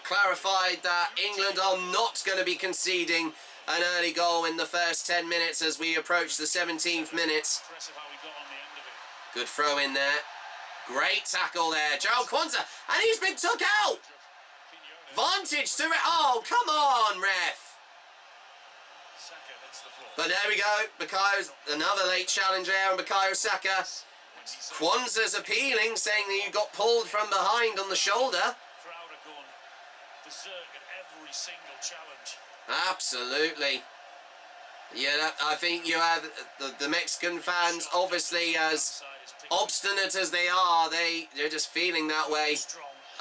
[SPEAKER 9] clarified that England are not going to be conceding an early goal in the first 10 minutes as we approach the 17th minute. Good throw in there. Great tackle there. Gerald Kwanzaa. And he's been took out. Vantage to it. Oh, come on, ref. But there we go. Bukayo's another late challenge there on Bukayo Saka. Kwanzaa's appealing, saying that you got pulled from behind on the shoulder. Absolutely. Yeah, I think you have the Mexican fans, obviously, as obstinate as they are, they're just feeling that way.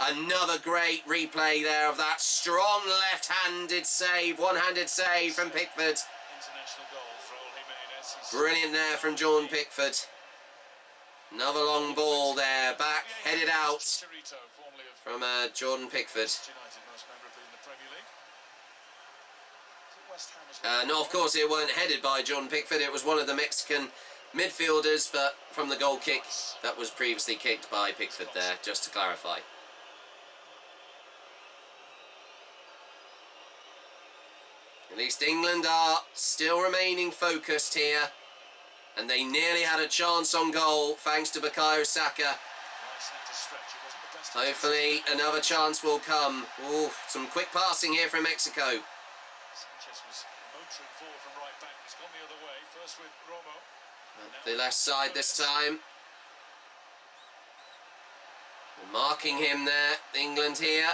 [SPEAKER 9] Another great replay there of that strong left-handed save, one-handed save from Pickford. Brilliant there from Jordan Pickford. Another long ball there, back, headed out from Jordan Pickford. No, of course it weren't headed by Jordan Pickford, it was one of the Mexican midfielders, but from the goal kick that was previously kicked by Pickford there, just to clarify. At least England are still remaining focused here, and they nearly had a chance on goal thanks to Bukayo Saka. Hopefully another chance will come. Ooh, some quick passing here from Mexico. The left side this time. Marking him there, England here.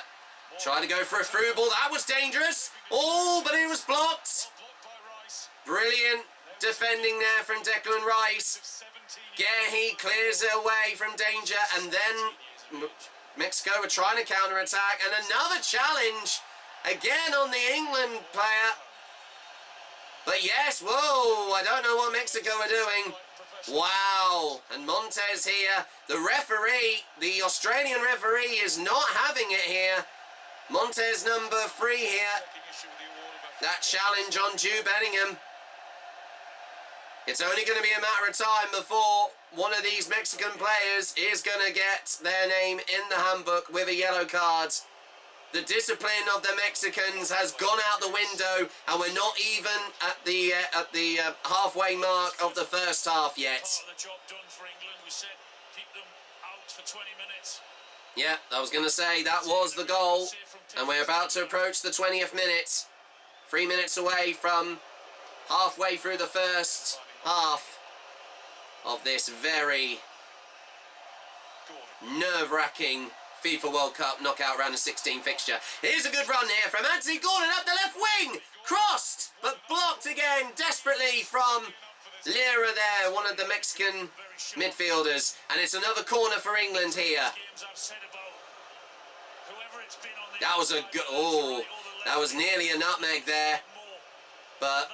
[SPEAKER 9] Trying to go for a through ball, that was dangerous. Oh, but it was blocked. Brilliant defending there from Declan Rice. Gehi clears it away from danger, and then Mexico were trying to counter-attack, and another challenge again on the England player. But yes, whoa, I don't know what Mexico are doing. Wow, and Montez here, the referee, the Australian referee is not having it here. Montez number 3 here. That challenge on Jude Bellingham. It's only going to be a matter of time before one of these Mexican players is going to get their name in the handbook with a yellow card. The discipline of the Mexicans has gone out the window, and we're not even at the halfway mark of the first half yet.
[SPEAKER 6] Part of the job done for England. We said keep them out for 20 minutes.
[SPEAKER 9] Yeah, I was going to say that was the goal, and we're about to approach the 20th minute. 3 minutes away from halfway through the first half of this very nerve-wracking FIFA World Cup knockout round of 16 fixture. Here's a good run here from Anthony Gordon up the left wing. Crossed, but blocked again desperately from Lira there, one of the Mexican midfielders. And it's another corner for England here. That was a good... Oh, that was nearly a nutmeg there. But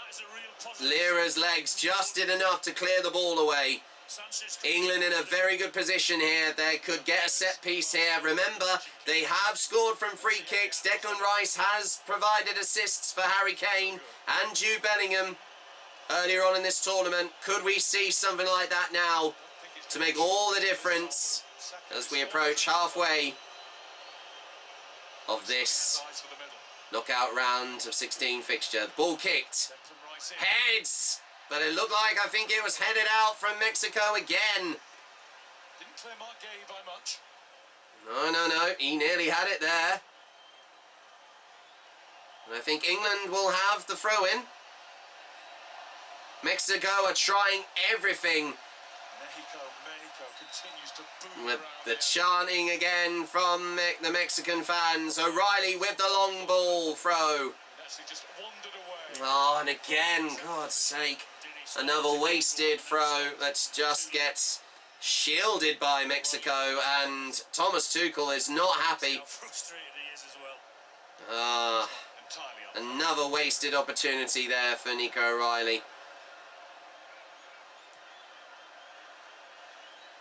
[SPEAKER 9] Lira's legs just did enough to clear the ball away. England in a very good position here. They could get a set piece here. Remember, they have scored from free kicks. Declan Rice has provided assists for Harry Kane and Jude Bellingham earlier on in this tournament. Could we see something like that now to make all the difference as we approach halfway of this knockout round of 16 fixture? The ball kicked. Heads! But it looked like, I think it was headed out from Mexico again.
[SPEAKER 6] Didn't clear Mark Gay by much.
[SPEAKER 9] No. He nearly had it there. And I think England will have the throw-in. Mexico are trying everything.
[SPEAKER 6] Mexico continues to boom
[SPEAKER 9] With
[SPEAKER 6] around
[SPEAKER 9] the
[SPEAKER 6] there.
[SPEAKER 9] chanting again from the Mexican fans. O'Reilly with the long ball throw.
[SPEAKER 6] It actually just wandered away.
[SPEAKER 9] Oh, and again, God's sake, another wasted throw that just gets shielded by Mexico, and Thomas Tuchel is not happy.
[SPEAKER 6] How frustrated he is as well. Entirely
[SPEAKER 9] Another wasted opportunity there for Nico O'Reilly.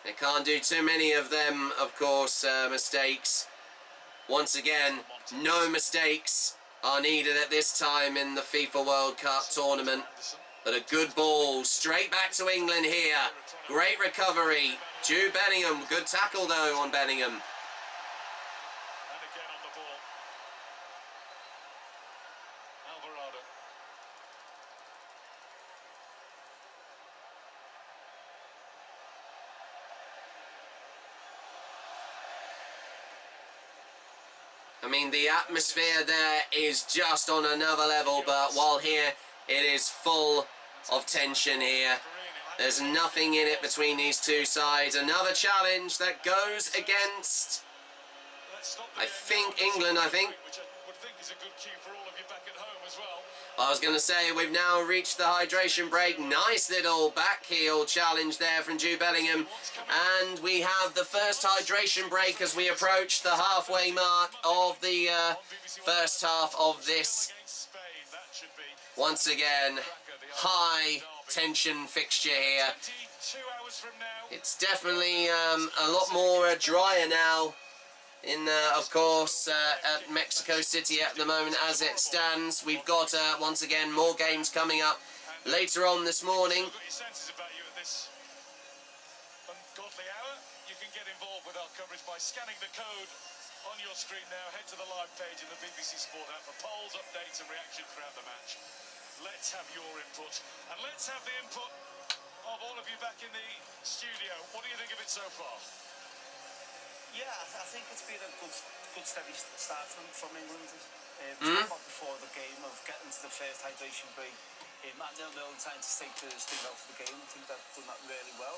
[SPEAKER 9] They can't do too many of them, of course, mistakes. Once again, no mistakes are needed at this time in the FIFA World Cup tournament. But a good ball straight back to England here. Great recovery. Jude Bellingham. Good tackle though on Bellingham.
[SPEAKER 6] And again on the ball. Alvarado.
[SPEAKER 9] I mean, the atmosphere there is just on another level, but while here it is full of tension here. There's nothing in it between these two sides. Another challenge that goes against, I think, England,
[SPEAKER 6] Which I would think is a good cue for all of you back at home as well.
[SPEAKER 9] I was going to say, we've now reached the hydration break. Nice little back heel challenge there from Jude Bellingham. And we have the first hydration break as we approach the halfway mark of the first half of this. Once again, high tension fixture here. It's definitely a lot more drier now in, of course, at Mexico City at the moment as it stands. We've got, once again, more games coming up later on this morning.
[SPEAKER 6] Ungodly hour. You can get involved with our coverage by scanning the code on your screen now. Head to the live page in the BBC Sport app for polls, updates and reaction throughout the match. Let's have your input, and let's have the input of all of you back in the studio. What do you think of it so far?
[SPEAKER 10] Yeah, I think it's been a good steady start from England. Talked about before the game of getting to the first hydration break. At 0-0 time to take the sting out of the game. I think they've done that really well.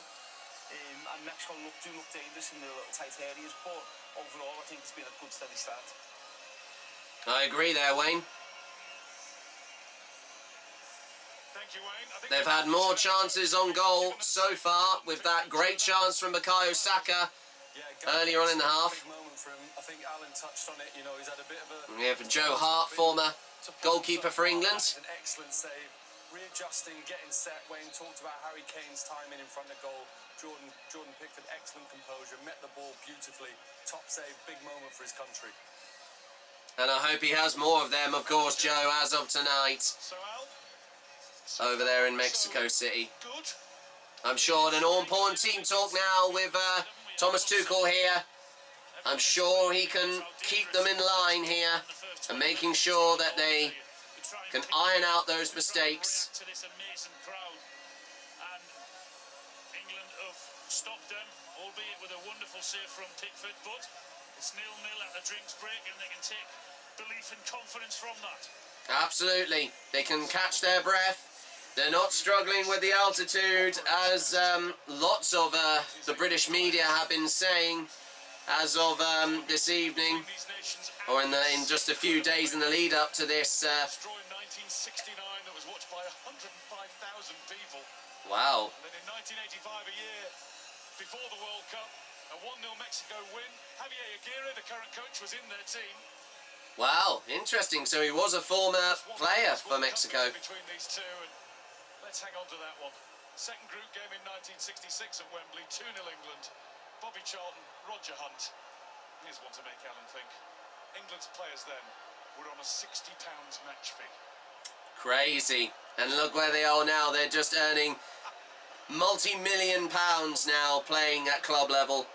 [SPEAKER 10] And Mexico do look dangerous in the little tight areas, but overall I think it's been a good steady start.
[SPEAKER 9] I agree there, Wayne.
[SPEAKER 6] Thank you, Wayne.
[SPEAKER 9] They've had more chances on goal so far, with that great chance from Bukayo Saka earlier on in the half.
[SPEAKER 11] Big moment for him. I think Alan touched on it. You know, he's had a bit of a.
[SPEAKER 9] We have Joe Hart, former goalkeeper for England.
[SPEAKER 11] An excellent save, readjusting, getting set. Wayne talked about Harry Kane's timing in front of goal. Jordan Pickford, excellent composure, met the ball beautifully. Top save, big moment for his country.
[SPEAKER 9] And I hope he has more of them, of course, Joe, as of tonight. Over there in Mexico City. I'm sure an all-important team talk now with Thomas Tuchel here. I'm sure he can keep them in line here and making sure that they can iron out those mistakes.
[SPEAKER 6] To this amazing crowd, and England have stopped them, albeit with a wonderful save from Pickford, but it's 0-0 at the drinks break, and they can take belief and confidence from that.
[SPEAKER 9] Absolutely. They can catch their breath. They're not struggling with the altitude, as lots of the British media have been saying as of this evening, or in just a few days in the lead up to this.
[SPEAKER 6] Destroyed 1969 that was watched by 105,000 people.
[SPEAKER 9] Wow.
[SPEAKER 6] And then in 1985, a year before the World Cup, a 1-0 Mexico win. Javier Aguirre, the current coach, was in their team.
[SPEAKER 9] Wow, interesting. So he was a former player for Mexico.
[SPEAKER 6] Between these two, and let's hang on to that one. Second group game in 1966 at Wembley, 2-0 England. Bobby Charlton, Roger Hunt. Here's one to make Alan think. England's players then were on a £60 match fee.
[SPEAKER 9] Crazy. And look where they are now. They're just earning multi-million pounds now playing at club level.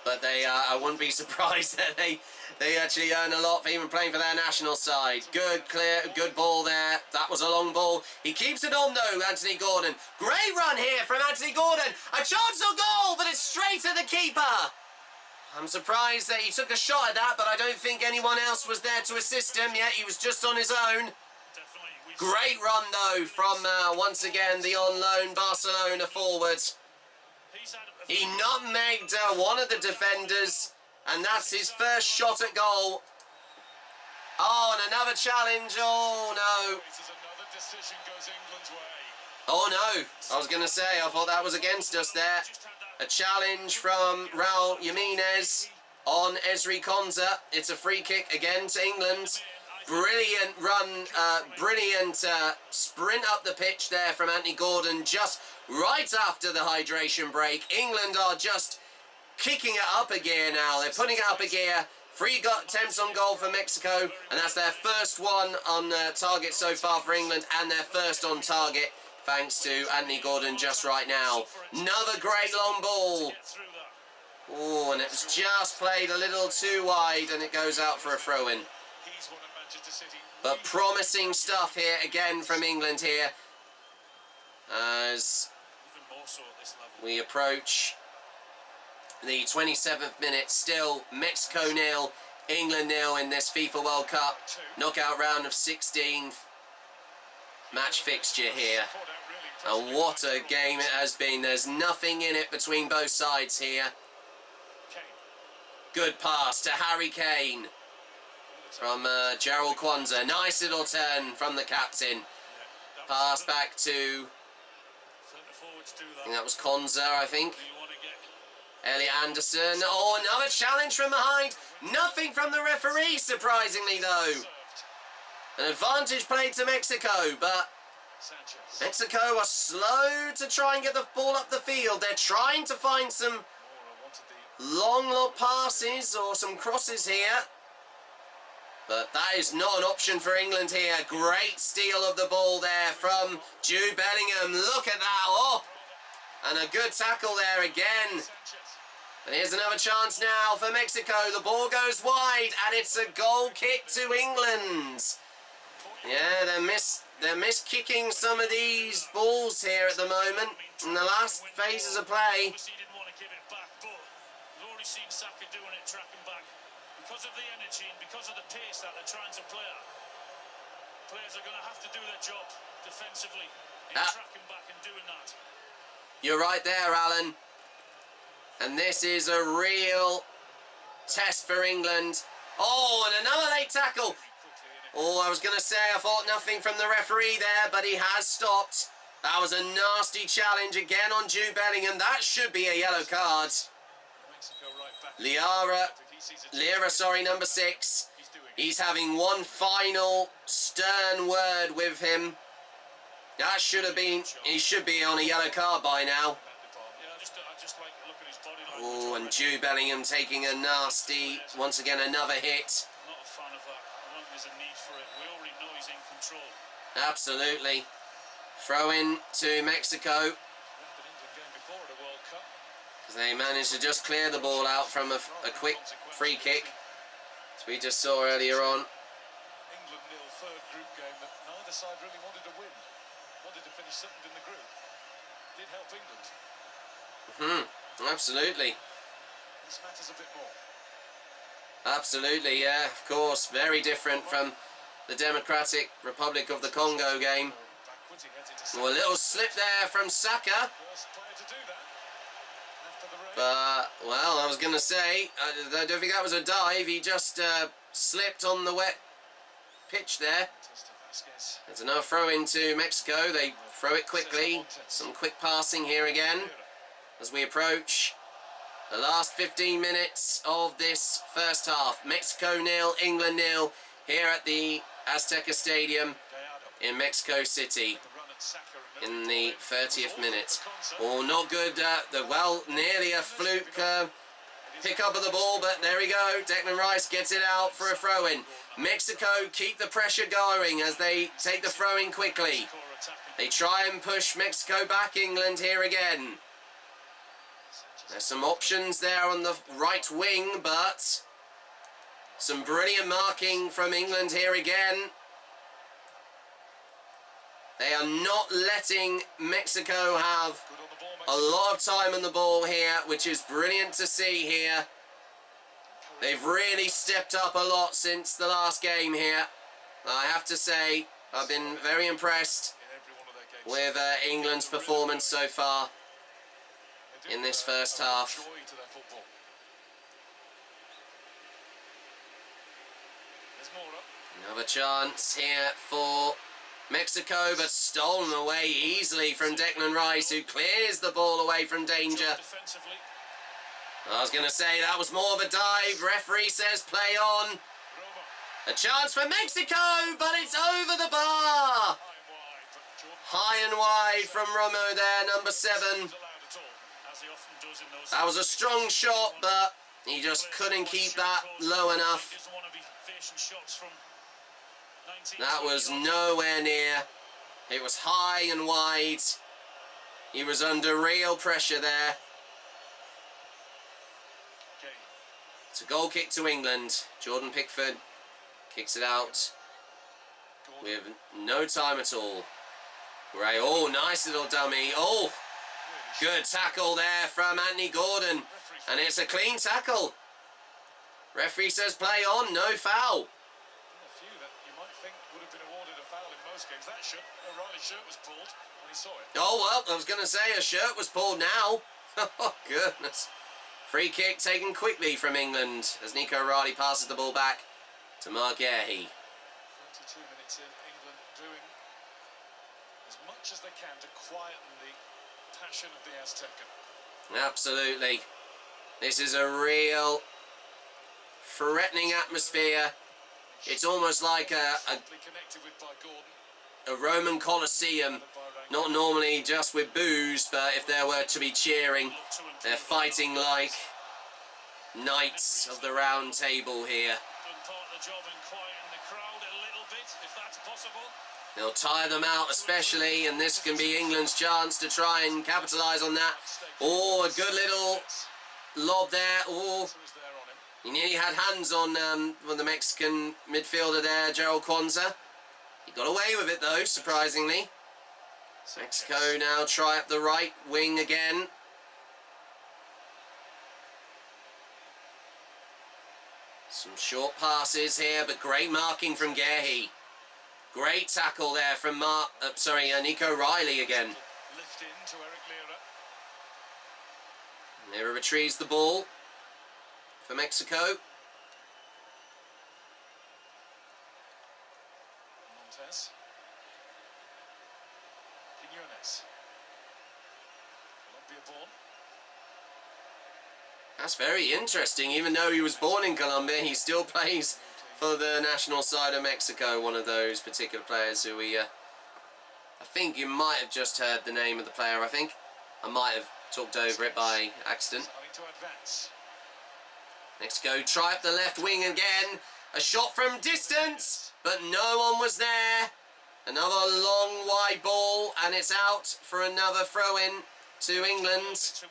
[SPEAKER 9] But they, I wouldn't be surprised that they actually earn a lot for even playing for their national side. Good, clear, good ball there. That was a long ball. He keeps it on though, Anthony Gordon. Great run here from Anthony Gordon. A chance of goal, but it's straight at the keeper. I'm surprised that he took a shot at that, but I don't think anyone else was there to assist him. Yeah, he was just on his own. Great run though from, once again, the on loan Barcelona forward. He nutmegged one of the defenders, and that's his first shot at goal. Oh, and another challenge. Oh, no. Oh, no. I was going to say, I thought that was against us there. A challenge from Raul Jimenez on Ezri Konsa. It's a free kick again to England. Brilliant run, brilliant sprint up the pitch there from Anthony Gordon just right after the hydration break. England are just kicking it up a gear now. They're putting it up a gear. 3 attempts on goal for Mexico, and that's their first one on target so far for England, and their first on target thanks to Anthony Gordon just right now. Another great long ball. Oh, and it was just played a little too wide, and it goes out for a throw-in. But promising stuff here again from England here as we approach the 27th minute. Still Mexico 0, England 0 in this FIFA World Cup knockout round of 16 match fixture here. And what a game it has been. There's nothing in it between both sides here. Good pass to Harry Kane from Gerald Kwanzaa. Nice little turn from the captain. Pass back to, I think that was Kwanzaa, I think. Elliot Anderson. Oh, another challenge from behind. Nothing from the referee, surprisingly, though. An advantage played to Mexico, but Mexico are slow to try and get the ball up the field. They're trying to find some long passes or some crosses here. But that is not an option for England here. Great steal of the ball there from Jude Bellingham. Look at that. Oh, and a good tackle there again. And here's another chance now for Mexico. The ball goes wide, and it's a goal kick to England. Yeah, they're miss-kicking some of these balls here at the moment in the last phases of play.
[SPEAKER 6] Because of the energy and because of the pace that they're trying to play at, players are going to have to do their job defensively in tracking back and doing that.
[SPEAKER 9] You're right there, Alan. And this is a real test for England. Oh, and another late tackle. Oh, I was going to say, I thought nothing from the referee there, but he has stopped. That was a nasty challenge again on Jude Bellingham. That should be a yellow card. Lira, sorry, number 6. He's having one final stern word with him. That should have been, he should be on a yellow card by now. Oh, and Jude Bellingham taking a nasty, once again, another hit.
[SPEAKER 6] Not a fan of that. I don't think there's a need for it. We already know he's in control.
[SPEAKER 9] Absolutely. Throw in to Mexico. They managed to just clear the ball out from a quick free kick, as we just saw earlier on.
[SPEAKER 6] England nil, third group game that neither side really wanted to win. Wanted to finish second in the group. Did help England.
[SPEAKER 9] Absolutely.
[SPEAKER 6] This matters a bit more.
[SPEAKER 9] Absolutely, yeah, of course. Very different from the Democratic Republic of the Congo game. Well, a little slip there from Saka.
[SPEAKER 6] First player to do that.
[SPEAKER 9] But, well, I was going to say, I don't think that was a dive. He just slipped on the wet pitch there. There's another throw into Mexico. They throw it quickly. Some quick passing here again as we approach the last 15 minutes of this first half. Mexico 0, England 0 here at the Azteca Stadium in Mexico City. In the 30th minute. Oh, not good. Well, nearly a fluke pick up of the ball, but there we go. Declan Rice gets it out for a throw-in. Mexico keep the pressure going as they take the throw-in quickly. They try and push Mexico back. England here again. There's some options there on the right wing, but some brilliant marking from England here again. They are not letting Mexico have a lot of time on the ball here, which is brilliant to see here. They've really stepped up a lot since the last game here. I have to say, I've been very impressed with England's performance so far in this first half. Another chance here for Mexico, but stolen away easily from Declan Rice, who clears the ball away from danger. I was going to say that was more of a dive. Referee says play on. A chance for Mexico, but it's over the bar. High and wide from Romo there, number 7. That was a strong shot, but he just couldn't keep that low enough. That was nowhere near. It was high and wide. He was under real pressure there. It's a goal kick to England. Jordan Pickford kicks it out with no time at all. Gray, oh, nice little dummy. Oh, good tackle there from Anthony Gordon. And it's a clean tackle. Referee says play on, no foul. Oh, well, I was going to say a shirt was pulled now. Oh, goodness. Free kick taken quickly from England as Nico O'Reilly passes the ball back to Mark Gahey.
[SPEAKER 6] 32 minutes in, England doing as much as they can to quieten the passion of the Aztecan.
[SPEAKER 9] Absolutely. This is a real threatening atmosphere. It's almost like a Roman Colosseum. Not normally just with booze, but if there were to be cheering, they're fighting like knights of the round table here. They'll tire them out especially, and this can be England's chance to try and capitalise on that. Oh, a good little lob there. Oh, he nearly had hands on the Mexican midfielder there, Gerald Kwanzaa. He got away with it though, surprisingly. Mexico now try up the right wing again. Some short passes here, but great marking from Gahey. Great tackle there from Nico O'Reilly again. Lira retrieves the ball for Mexico.
[SPEAKER 6] Montes. Quiñones. Colombia born.
[SPEAKER 9] That's very interesting. Even though he was born in Colombia, he still plays for the national side of Mexico. One of those particular players who we... I think you might have just heard the name of the player, I think. I might have talked over it by accident. Mexico try up the left wing again. A shot from distance, but no one was there. Another long wide ball, and it's out for another throw-in to England.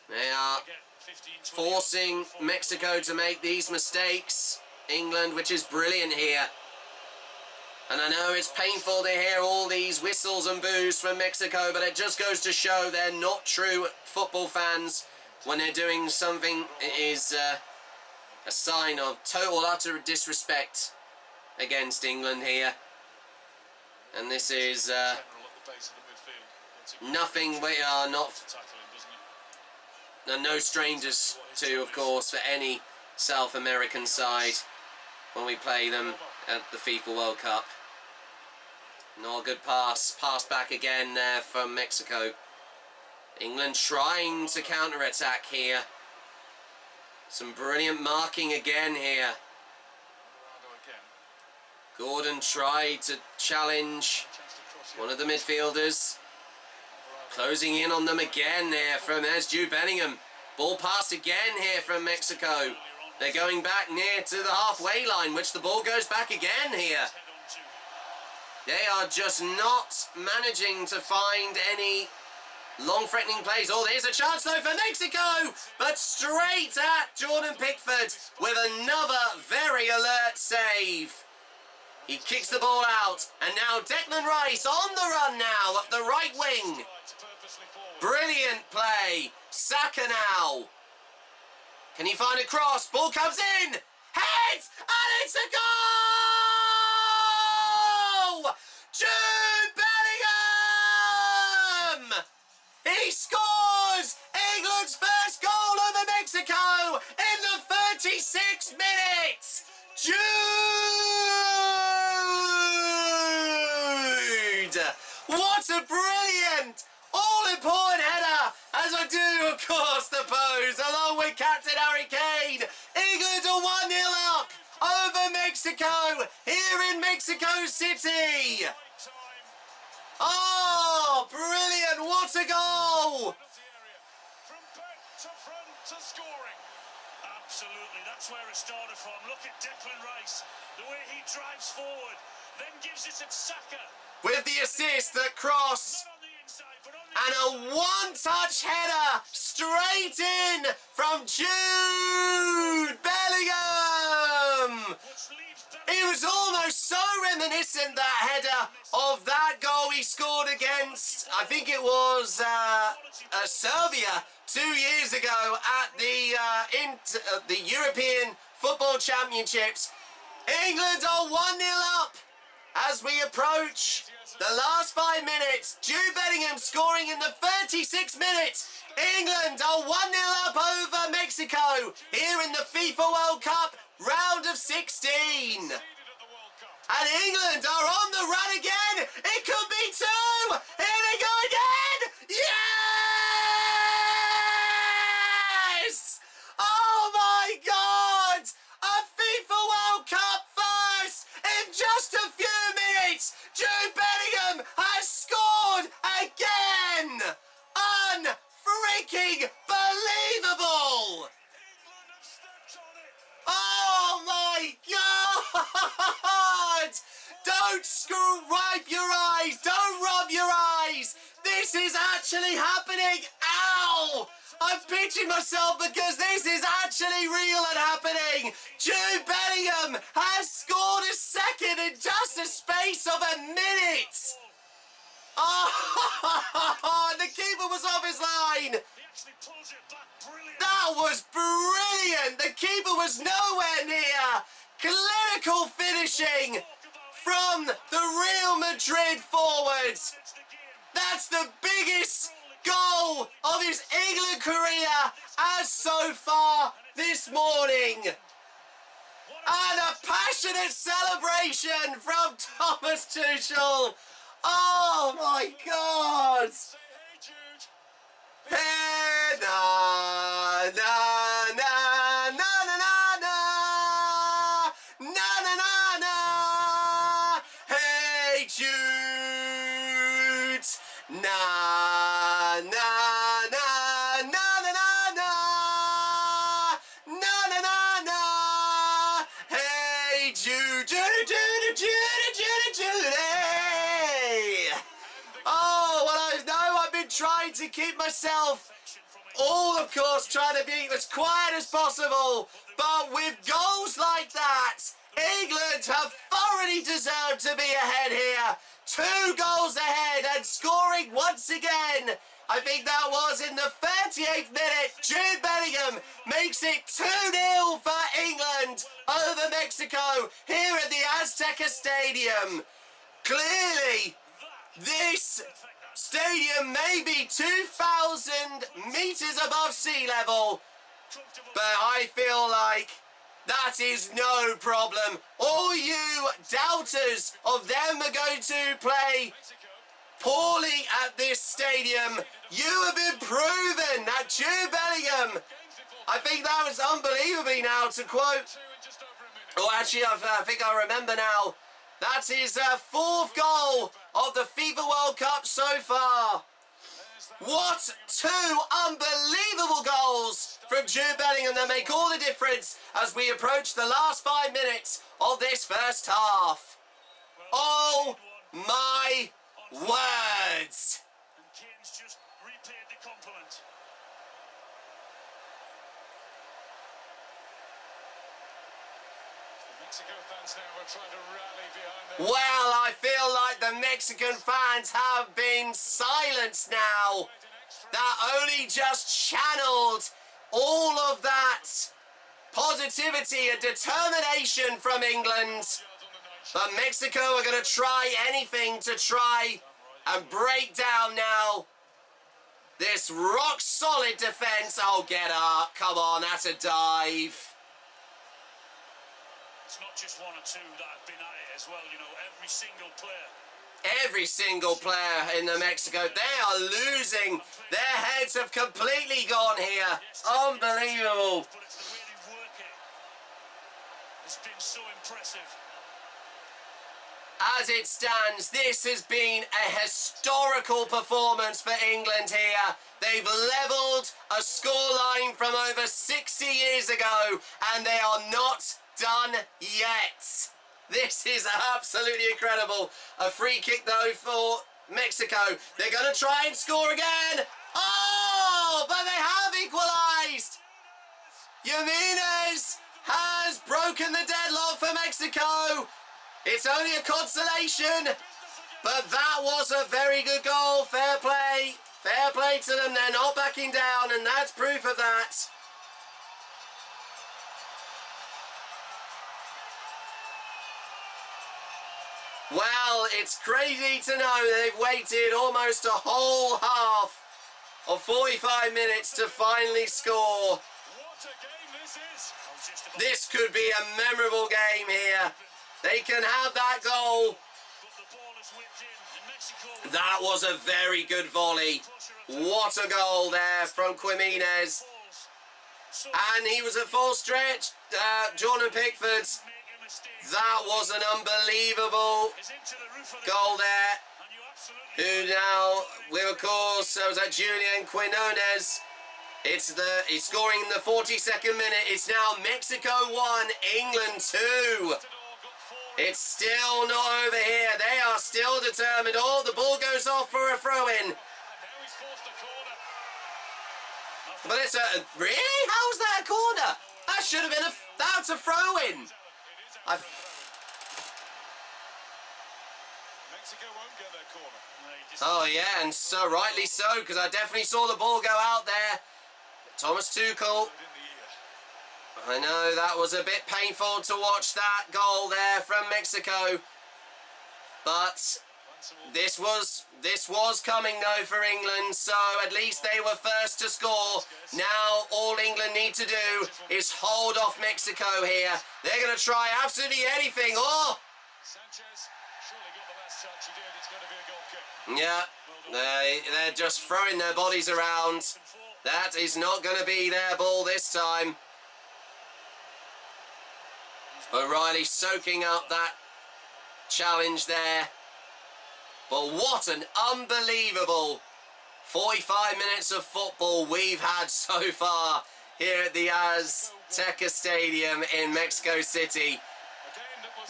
[SPEAKER 9] They are forcing Mexico to make these mistakes. England, which is brilliant here. And I know it's painful to hear all these whistles and boos from Mexico, but it just goes to show they're not true football fans when they're doing something that is a sign of total utter disrespect against England here. And this is nothing we are not... They're no strangers to, of course, for any South American side when we play them at the FIFA World Cup. Not a good pass. Pass back again there from Mexico. England trying to counter-attack here. Some brilliant marking again here. Gordon tried to challenge one of the midfielders. Closing in on them again there there's Jude Bellingham. Ball passed again here from Mexico. They're going back near to the halfway line, which the ball goes back again here. They are just not managing to find any long threatening plays. Oh, there's a chance though for Mexico, but straight at Jordan Pickford with another very alert save. He kicks the ball out, and now Declan Rice on the run now up the right wing. Brilliant play. Saka now. Can he find a cross? Ball comes in. Heads, and it's a goal! Jude Bellingham! He scores England's first goal over Mexico in the 36th minute. Jude! What a brilliant, all-important header, as I do, of course, the pose, along with Captain Harry Kane. England are 1-0 up over Mexico here in Mexico City. Oh, brilliant, what a goal!
[SPEAKER 6] From back to front to scoring. Absolutely, that's where it started from. Look at Declan Rice, the way he drives forward, then gives it to Saka.
[SPEAKER 9] With the assist, the cross, and a one-touch header straight in from Jude Bellingham. It was almost so reminiscent, that header, of that goal he scored against, I think it was Serbia 2 years ago at the European Football Championships. England are 1-0 up as we approach the last 5 minutes. Jude Bellingham scoring in the 36th minute. England are 1-0 up over Mexico here in the FIFA World Cup round of 16. And England are on the run again. It could be two. Here they go again. Yes! Oh my God! A FIFA World Cup first in just a few minutes. Jude Bellingham has scored again. Unfreaking believable. Oh my God! Don't wipe your eyes. Don't rub your eyes. This is actually happening. Ow! I'm pinching myself because this is actually real and happening. Jude Bellingham has scored a second in just a space of a minute. Oh, the keeper was off his line. That was brilliant. The keeper was nowhere near. Clinical finishing from the Real Madrid forwards. That's the biggest goal of his England career as so far this morning. And a passionate celebration from Thomas Tuchel. Oh my God. Hey, na, na, na, na, na, na, na, na, na, na, na. Hey, Jude. Na, na, na, na, na, na, na. Na, na, na, na. Hey, Jude, Jude, Jude, Jude, Jude, Jude. Oh, well, I know I've been trying to keep myself, all of course, trying to be as quiet as possible. But with goals like that, England have thoroughly deserved to be ahead here. 2 goals ahead and scoring once again. I think that was in the 38th minute. Jude Bellingham makes it 2-0 for England over Mexico here at the Azteca Stadium. Clearly, this stadium may be 2,000 meters above sea level, but I feel like that is no problem. All you doubters of them are going to play poorly at this stadium. You have been proven that Jude Bellingham, I think that was unbelievably now to quote, oh actually I think I remember now, that's his 4th goal of the FIFA World Cup so far. What two unbelievable goals from Jude Bellingham that make all the difference as we approach the last 5 minutes of this first half. Oh my words!
[SPEAKER 6] And Kane's just repaid the compliment. The Mexico fans now are trying to rally behind them.
[SPEAKER 9] Well, I feel like the Mexican fans have been silenced now. That only just channeled all of that positivity and determination from England. But Mexico are going to try anything to try and break down now this rock-solid defence. Oh, get up. Come on, that's a dive.
[SPEAKER 6] It's not just one or two that have been at it as well, you know, every single player.
[SPEAKER 9] Every single player in the Mexico, they are losing. Their heads have completely gone here. Unbelievable.
[SPEAKER 6] But it's the way they work it. It's been so impressive.
[SPEAKER 9] As it stands, this has been a historical performance for England here. They've levelled a scoreline from over 60 years ago, and they are not done yet. This is absolutely incredible. A free kick, though, for Mexico. They're going to try and score again. Oh, but they have equalised. Jimenez has broken the deadlock for Mexico. It's only a consolation, but that was a very good goal. Fair play. Fair play to them. They're not backing down, and that's proof of that. Well, it's crazy to know they've waited almost a whole half of 45 minutes to finally score.
[SPEAKER 6] What a game this is.
[SPEAKER 9] This could be a memorable game here. They can have that goal. That was a very good volley. What a goal there from Jimenez. And he was at full stretch. Jordan Pickford. That was an unbelievable goal there. Who now, will of course, was that Julian Quinones. He's scoring in the 42nd minute. It's now Mexico 1, England 2. It's still not over here. They are still determined. Oh, the ball goes off for a throw-in. But it's a... Really? How's that a corner? That should have been a... That's a throw-in. Oh, yeah, and so rightly so, because I definitely saw the ball go out there. Thomas Tuchel. I know that was a bit painful to watch that goal there from Mexico. But this was coming though for England, so at least they were first to score. Now all England need to do is hold off Mexico here. They're going to try absolutely anything. Oh! Yeah, they're just throwing their bodies around. That is not going to be their ball this time. O'Reilly soaking up that challenge there. But what an unbelievable 45 minutes of football we've had so far here at the Azteca Stadium in Mexico City.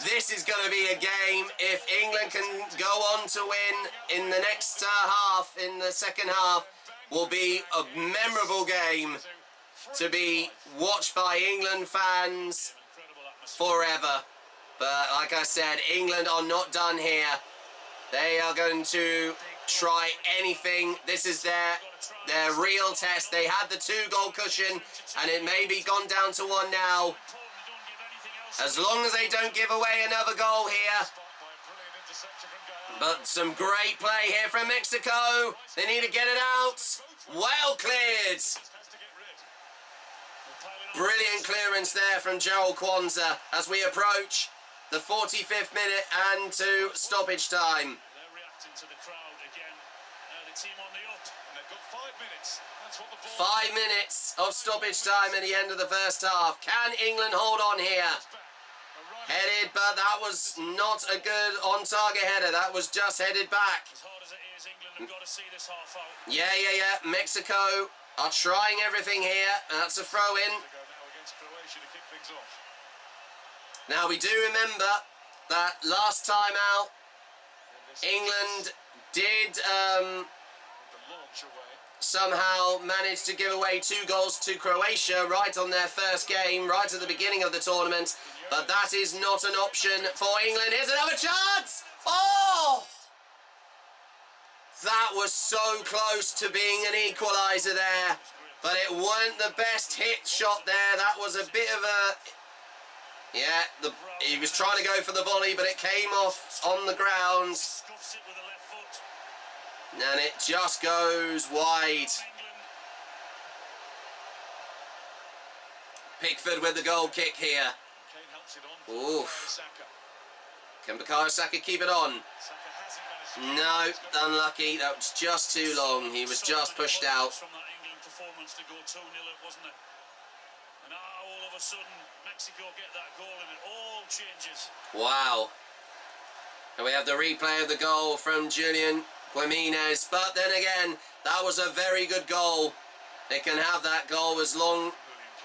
[SPEAKER 9] This is going to be a game, if England can go on to win in the next half, in the second half, will be a memorable game to be watched by England fans forever. But like I said, England are not done here. They are going to try anything. This is their real test. They had the 2-goal cushion, and it may be gone down to 1 now. As long as they don't give away another goal here. But some great play here from Mexico. They need to get it out. Well cleared. Brilliant clearance there from Gerald Kwanzaa as we approach the 45th minute and to stoppage time.
[SPEAKER 6] They're reacting to the crowd again. The team on the up, and they've got 5 minutes. That's what the ball...
[SPEAKER 9] 5 minutes of stoppage time at the end of the first half. Can England hold on here? Headed, but that was not a good on-target header. That was just headed back. Yeah. Mexico are trying everything here. That's a throw-in. Now, we do remember that last time out, England did somehow manage to give away 2 goals to Croatia right on their first game, right at the beginning of the tournament. But that is not an option for England. Here's another chance! Oh! That was so close to being an equaliser there. But it weren't the best hit shot there. That was a bit of a... Yeah, he was trying to go for the volley, but it came off on the ground. And it just goes wide. Pickford with the goal kick here. Oof. Can Bukayo Saka keep it on? No, unlucky. That was just too long. He was just pushed out. Wow. And we have the replay of the goal from Julian Jimenez. But then again, that was a very good goal. They can have that goal as long...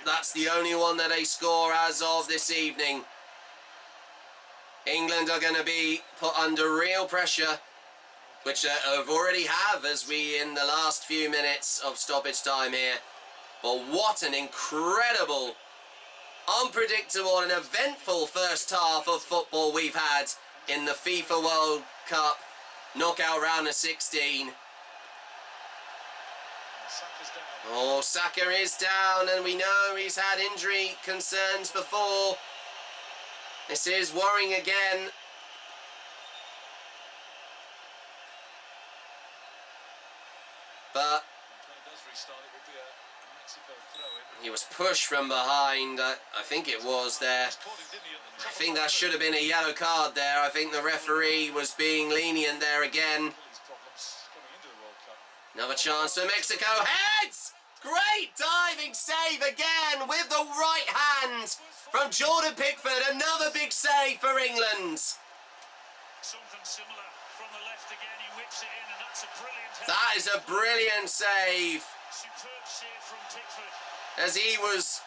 [SPEAKER 9] That's the only one that they score as of this evening. England are going to be put under real pressure, which have already have as we in the last few minutes of stoppage time here. But what an incredible, unpredictable and eventful first half of football we've had in the FIFA World Cup knockout round of 16. Oh, Saka is down, and we know he's had injury concerns before. This is worrying again. But he was pushed from behind. I think it was there. I think that should have been a yellow card there. I think the referee was being lenient there again. Another chance for Mexico. Heads! Great diving save again with the right hand from Jordan Pickford. Another big save for England.
[SPEAKER 6] Something similar from the left again. He whips it in, and that's a brilliant header.
[SPEAKER 9] That is a brilliant save.
[SPEAKER 6] Superb save from Pickford.
[SPEAKER 9] As he was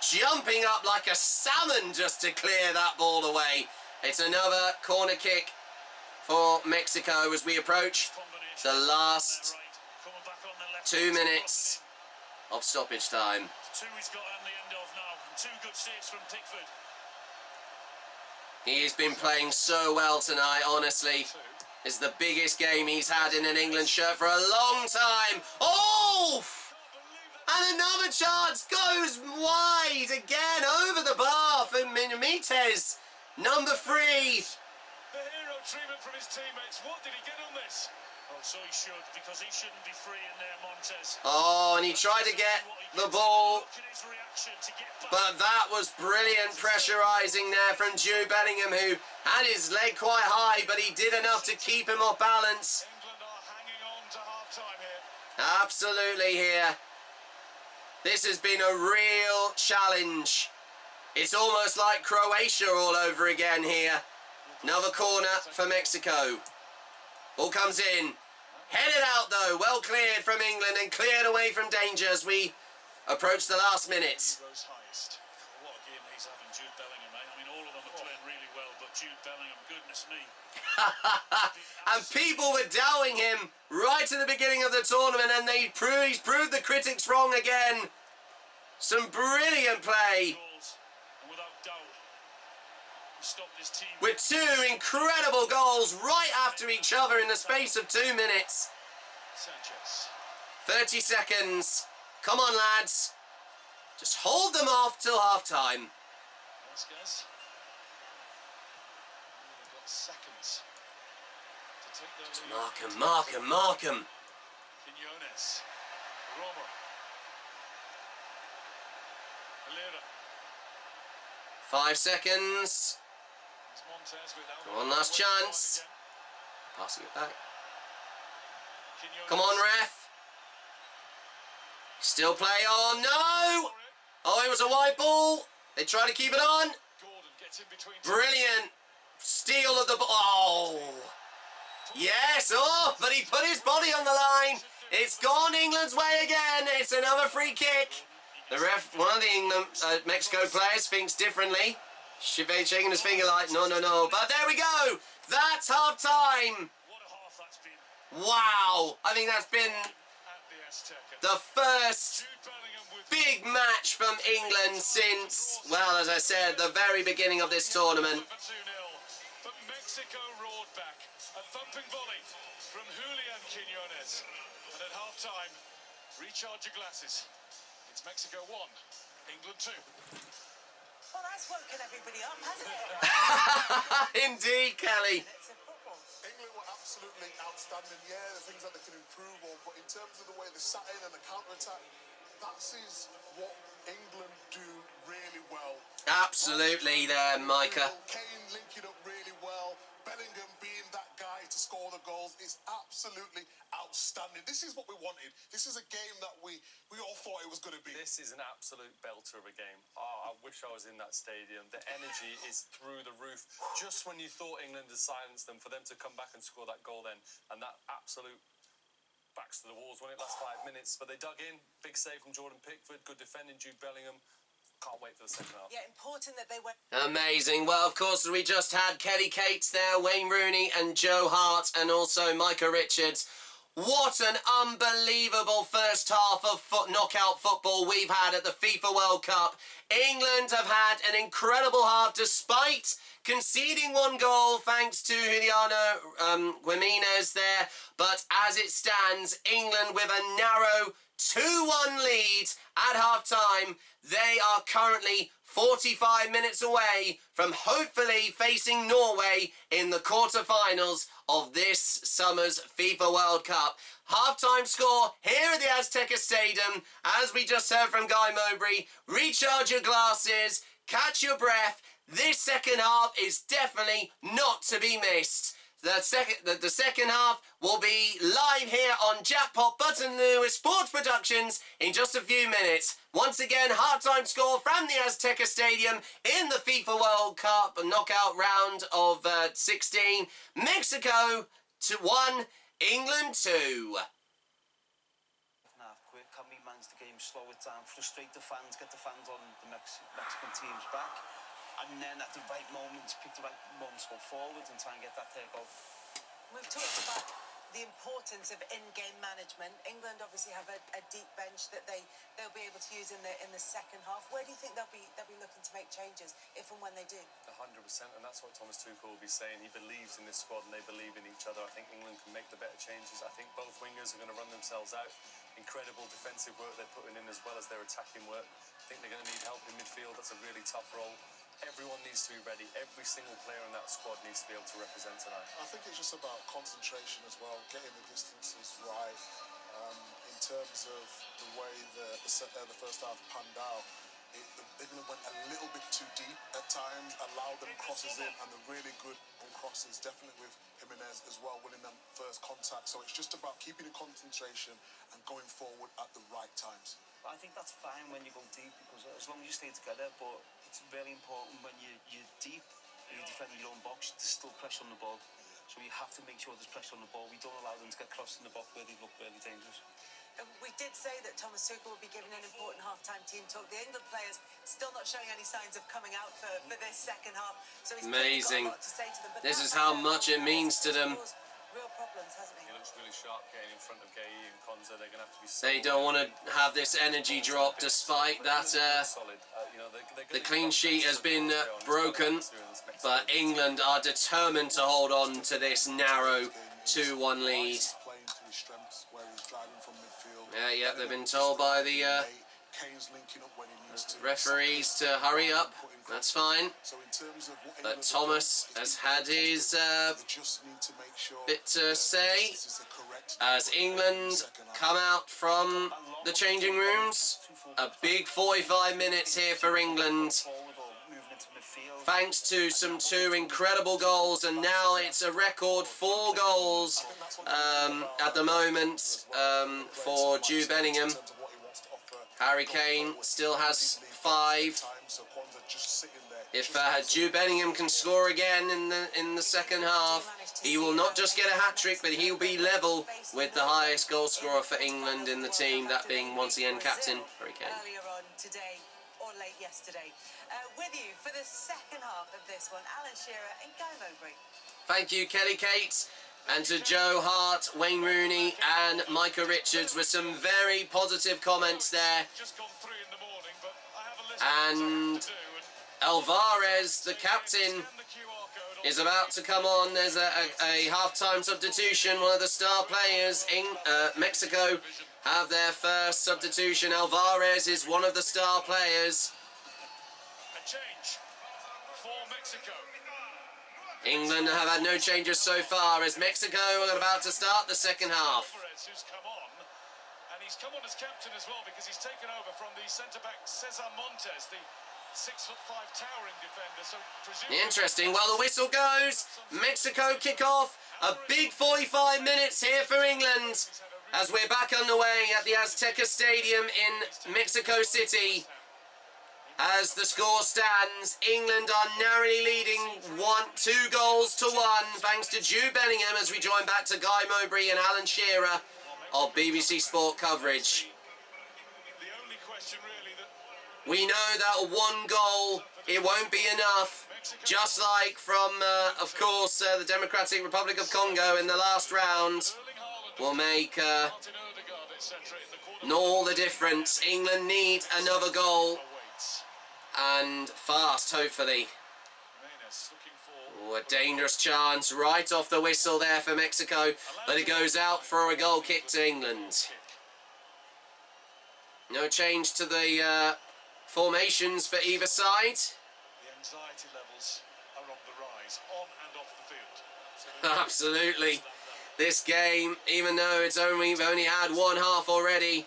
[SPEAKER 9] jumping up like a salmon just to clear that ball away. It's another corner kick for Mexico as we approach the last 2 minutes of stoppage time.
[SPEAKER 6] 2 he's got on the end of now, and 2 good saves from Pickford.
[SPEAKER 9] He's been playing so well tonight, honestly. It's the biggest game he's had in an England shirt for a long time. Oh! And another chance goes wide again over the bar for Benitez. Number 3.
[SPEAKER 6] The hero treatment from his teammates. What did he get on this? Well, so he should, because he shouldn't be free in there, Montez.
[SPEAKER 9] Oh, and he tried to get the ball, but that was brilliant pressurising there from Jude Bellingham, who had his leg quite high, but he did enough to keep him off balance.
[SPEAKER 6] England are hanging on to half-time here.
[SPEAKER 9] Absolutely here. This has been a real challenge. It's almost like Croatia all over again here. Another corner for Mexico. Ball comes in. Headed out though, well cleared from England and cleared away from danger as we approach the last minute.
[SPEAKER 6] What a game he's having, Jude Bellingham, eh? I mean, all of them are playing really well, but Jude Bellingham, goodness me.
[SPEAKER 9] And people were doubting him right at the beginning of the tournament, and he's proved the critics wrong again. Some brilliant play.
[SPEAKER 6] And without doubt, he stopped his team.
[SPEAKER 9] With 2 incredible goals right after each other in the space of 2 minutes.
[SPEAKER 6] Sanchez.
[SPEAKER 9] 30 seconds. Come on, lads. Just hold them off till half-time.
[SPEAKER 6] Vasquez. We've got seconds to take their lead.
[SPEAKER 9] Mark him.
[SPEAKER 6] Quinones. Romo. Alera.
[SPEAKER 9] 5 seconds. One last chance. Passing it back. Come on, ref. Still play on. No! Oh, it was a wide ball. They try to keep it on. Brilliant. Steal of the ball. Oh! Yes, oh, but he put his body on the line. It's gone England's way again. It's another free kick. The ref, one of the Mexico players thinks differently. Shaking his finger like, no, no, no. But there we go. That's half time. Wow. I think that's been the first big match from England since, well, as I said, the very beginning of this tournament.
[SPEAKER 6] But Mexico roared back. A thumping volley from Julian Quiñones. And at half-time, recharge your glasses. It's Mexico 1, England 2.
[SPEAKER 1] Well, that's woken everybody up, hasn't it?
[SPEAKER 9] Indeed, Kelly.
[SPEAKER 12] England were absolutely outstanding. Yeah, the things that they can improve on, but in terms of the way they sat in and the counter-attack, that is what England do really well.
[SPEAKER 9] Absolutely there, Micah.
[SPEAKER 12] Kane linking up really well. Bellingham being that guy to score the goals is absolutely outstanding. This is what we wanted. This is a game that we all thought it was going to be.
[SPEAKER 11] This is an absolute belter of a game. Oh, I wish I was in that stadium. The energy is through the roof. Just when you thought England had silenced them, for them to come back and score that goal then, and that absolute backs to the walls when it last 5 minutes. But they dug in. Big save from Jordan Pickford. Good defending, Jude Bellingham. Can't wait for the second half.
[SPEAKER 1] Yeah, important that they went.
[SPEAKER 9] Amazing. Well, of course, we just had Kelly Cates there, Wayne Rooney and Joe Hart, and also Micah Richards. What an unbelievable first half of knockout football we've had at the FIFA World Cup. England have had an incredible half despite conceding one goal thanks to Juliano Jimenez there. But as it stands, England with a narrow 2-1 lead at half-time. They are currently 45 minutes away from hopefully facing Norway in the quarter-finals of this summer's FIFA World Cup. Half-time score here at the Azteca Stadium, as we just heard from Guy Mowbray. Recharge your glasses, catch your breath. This second half is definitely not to be missed. The second half will be live here on JackpotButtonLewis Sports Productions in just a few minutes. Once again, half-time score from the Azteca Stadium in the FIFA World Cup knockout round of 16. Mexico 1, England 2.
[SPEAKER 10] Half quick, can we manage the game, slow it down, frustrate the fans, get the fans on the Mexican team's back, and then at the right moments, pick the right moments, go forward and try and get that third goal.
[SPEAKER 1] We've talked about the importance of in-game management. England obviously have a deep bench that they'll be able to use in the second half. Where do you think they'll be looking to make changes if and when they do?
[SPEAKER 11] 100%, and that's what Thomas Tuchel will be saying. He believes in this squad and they believe in each other. I think England can make the better changes. I think both wingers are going to run themselves out. Incredible defensive work they're putting in as well as their attacking work. I think they're going to need help in midfield. That's a really tough role. Everyone needs to be ready. Every single player in that squad needs to be able to represent tonight.
[SPEAKER 12] I think it's just about concentration as well, getting the distances right. In terms of the way the first half panned out, England went a little bit too deep at times, allowed them crosses in, and they're really good on crosses, definitely with Jimenez as well, winning them first contact. So it's just about keeping the concentration and going forward at the right times.
[SPEAKER 10] I think that's fine when you go deep, because as long as you stay together, but it's very important when you're deep and you're defending your own box, there's still pressure on the ball. So you have to make sure there's pressure on the ball. We don't allow them to get crossed in the box where they look really dangerous.
[SPEAKER 1] We did say that Thomas Tuchel will be giving an important half-time team talk. The England players still not showing any signs of coming out for this second half. So he's
[SPEAKER 9] amazing.
[SPEAKER 1] got a lot to say to them. But
[SPEAKER 9] this is how much it means to them.
[SPEAKER 1] Real problems, hasn't he?
[SPEAKER 11] He looks really sharp getting in front of Gay and Konza. They're going to have to be
[SPEAKER 9] They don't want to have this energy drop despite that the clean sheet has been broken, but England are determined to hold on to this narrow 2-1 lead. Yeah, they've been told by the referees to hurry up. That's fine. But Thomas has had his bit to say as England come out from the changing rooms. A big 45 minutes here for England, thanks to some 2 incredible goals, and now it's a record 4 goals at the moment for Jude Bellingham. Harry Kane still has 5. If Jude Bellingham can score again in the second half, he will not just get a hat-trick, but he'll be level with the highest goal scorer for England in the team, that being once again Captain Harry Kane.
[SPEAKER 1] Earlier on today or late yesterday. With you for the second half of this one, Alan Shearer and Guy Mowbray.
[SPEAKER 9] Thank you, Kelly Kate, and to Joe Hart, Wayne Rooney and Micah Richards with some very positive comments there. And Alvarez, the captain, is about to come on. There's a half-time substitution. One of the star players in Mexico have their first substitution. Alvarez is one of the star players.
[SPEAKER 6] A change for Mexico.
[SPEAKER 9] England have had no changes so far as Mexico are about to start the second half.
[SPEAKER 6] Who's come on, and he's come on as captain as well because he's taken over from the centre-back Cesar Montes, the 6'5" towering defender. So
[SPEAKER 9] interesting. Well, the whistle goes. Mexico kick off. A big 45 minutes here for England as we're back underway at the Azteca Stadium in Mexico City. As the score stands, England are narrowly leading 2 goals to 1 thanks to Jude Bellingham as we join back to Guy Mowbray and Alan Shearer of BBC Sport coverage. We know that 1 goal, it won't be enough, just like from, of course, the Democratic Republic of Congo in the last round will make all the difference. England need another goal. And fast, hopefully. Oh, a dangerous chance right off the whistle there for Mexico, but it goes out for a goal kick to England. No change to the formations for either side.
[SPEAKER 6] The anxiety levels are on the rise, on and off the field.
[SPEAKER 9] Absolutely. This game, even though we've only had one half already,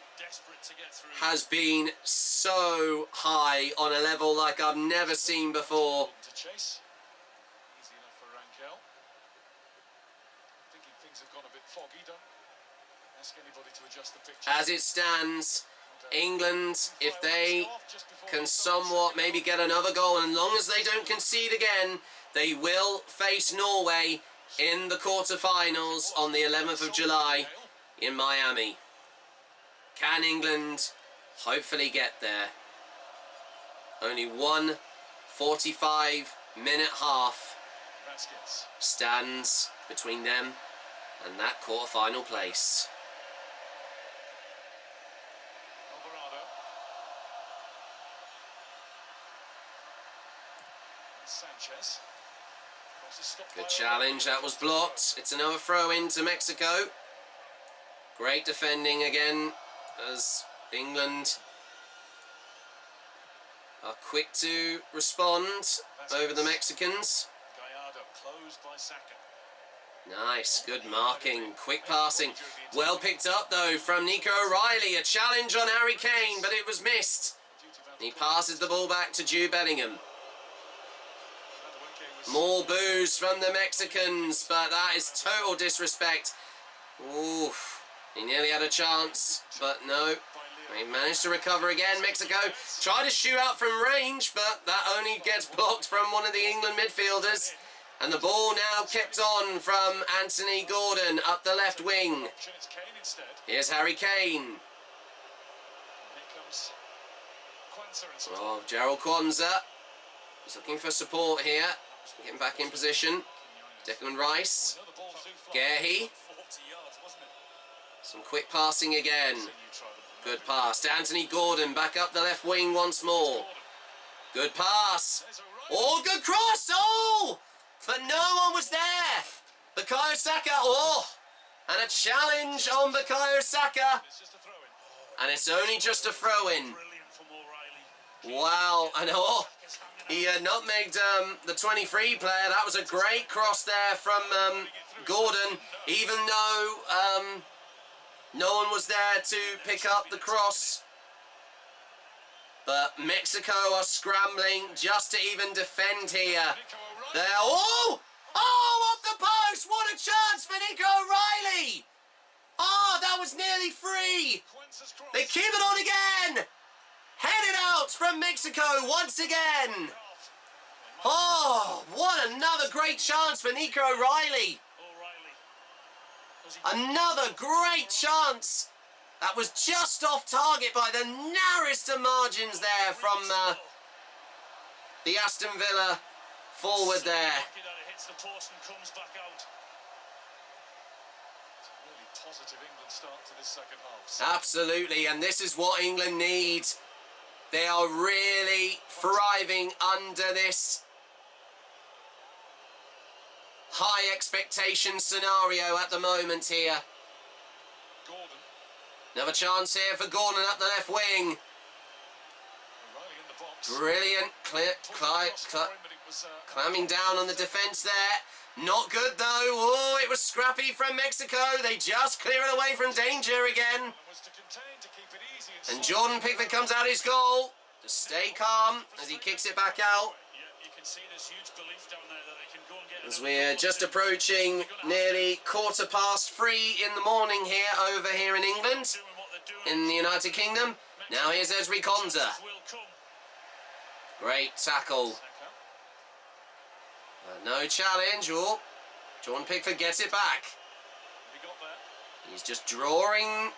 [SPEAKER 9] has been so high on a level like I've never seen before.
[SPEAKER 6] Easy enough for Rankel. Thinking things have gone a bit foggy. Don't ask anybody to adjust the picture.
[SPEAKER 9] As it stands, England, if they can somewhat maybe get another goal, and as long as they don't concede again, they will face Norway in the quarterfinals on the 11th of July in Miami. Can England hopefully get there? Only 1 45-minute half stands between them and that quarter-final place.
[SPEAKER 6] Alvarado. Sanchez.
[SPEAKER 9] Good challenge, that was blocked. It's another throw into Mexico. Great defending again as England are quick to respond over the Mexicans.
[SPEAKER 6] Gallardo closed by Saka.
[SPEAKER 9] Nice, good marking, quick passing. Well picked up though from Nico O'Reilly. A challenge on Harry Kane, but it was missed. He passes the ball back to Jude Bellingham. More boos from the Mexicans, but that is total disrespect. Oof. He nearly had a chance, but no. He managed to recover again. Mexico tried to shoot out from range, but that only gets blocked from one of the England midfielders. And the ball now kept on from Anthony Gordon up the left wing. Here's Harry Kane. Oh, Gerald Kwanzaa is looking for support here. Getting back in position. Declan Rice. Gehi. Some quick passing again. Good pass to Anthony Gordon. Back up the left wing once more. Good pass. Oh, good cross. Oh! But no one was there. Bukayo Saka. Oh! And a challenge on Bukayo Saka. And it's only just a throw-in. Wow. And oh, he nutmegged the 23 player. That was a great cross there from Gordon. Even though no one was there to pick up the cross. But Mexico are scrambling just to even defend here. There. Oh! Oh, off the post! What a chance for Nico O'Reilly! Oh, that was nearly free. They keep it on again. Headed out from Mexico once again. Oh, what another great chance for Nico O'Reilly. Another great chance. That was just off target by the narrowest of margins there from the Aston Villa forward there.
[SPEAKER 6] Positive England start to this second half.
[SPEAKER 9] Absolutely, and this is what England need. They are really thriving under this high expectation scenario at the moment here.
[SPEAKER 6] Gordon.
[SPEAKER 9] Another chance here for Gordon up the left wing. Brilliant, clamming down on the defence there. Not good though. Oh, it was scrappy from Mexico. They just clear it away from danger again. And Jordan Pickford comes out his goal to stay calm as he kicks it back out. As we're just approaching nearly 3:15 in the morning here over here in England, in the United Kingdom. Now here's Ezri Konsa. Great tackle. No challenge. Oh, Jordan Pickford gets it back. He's just drawing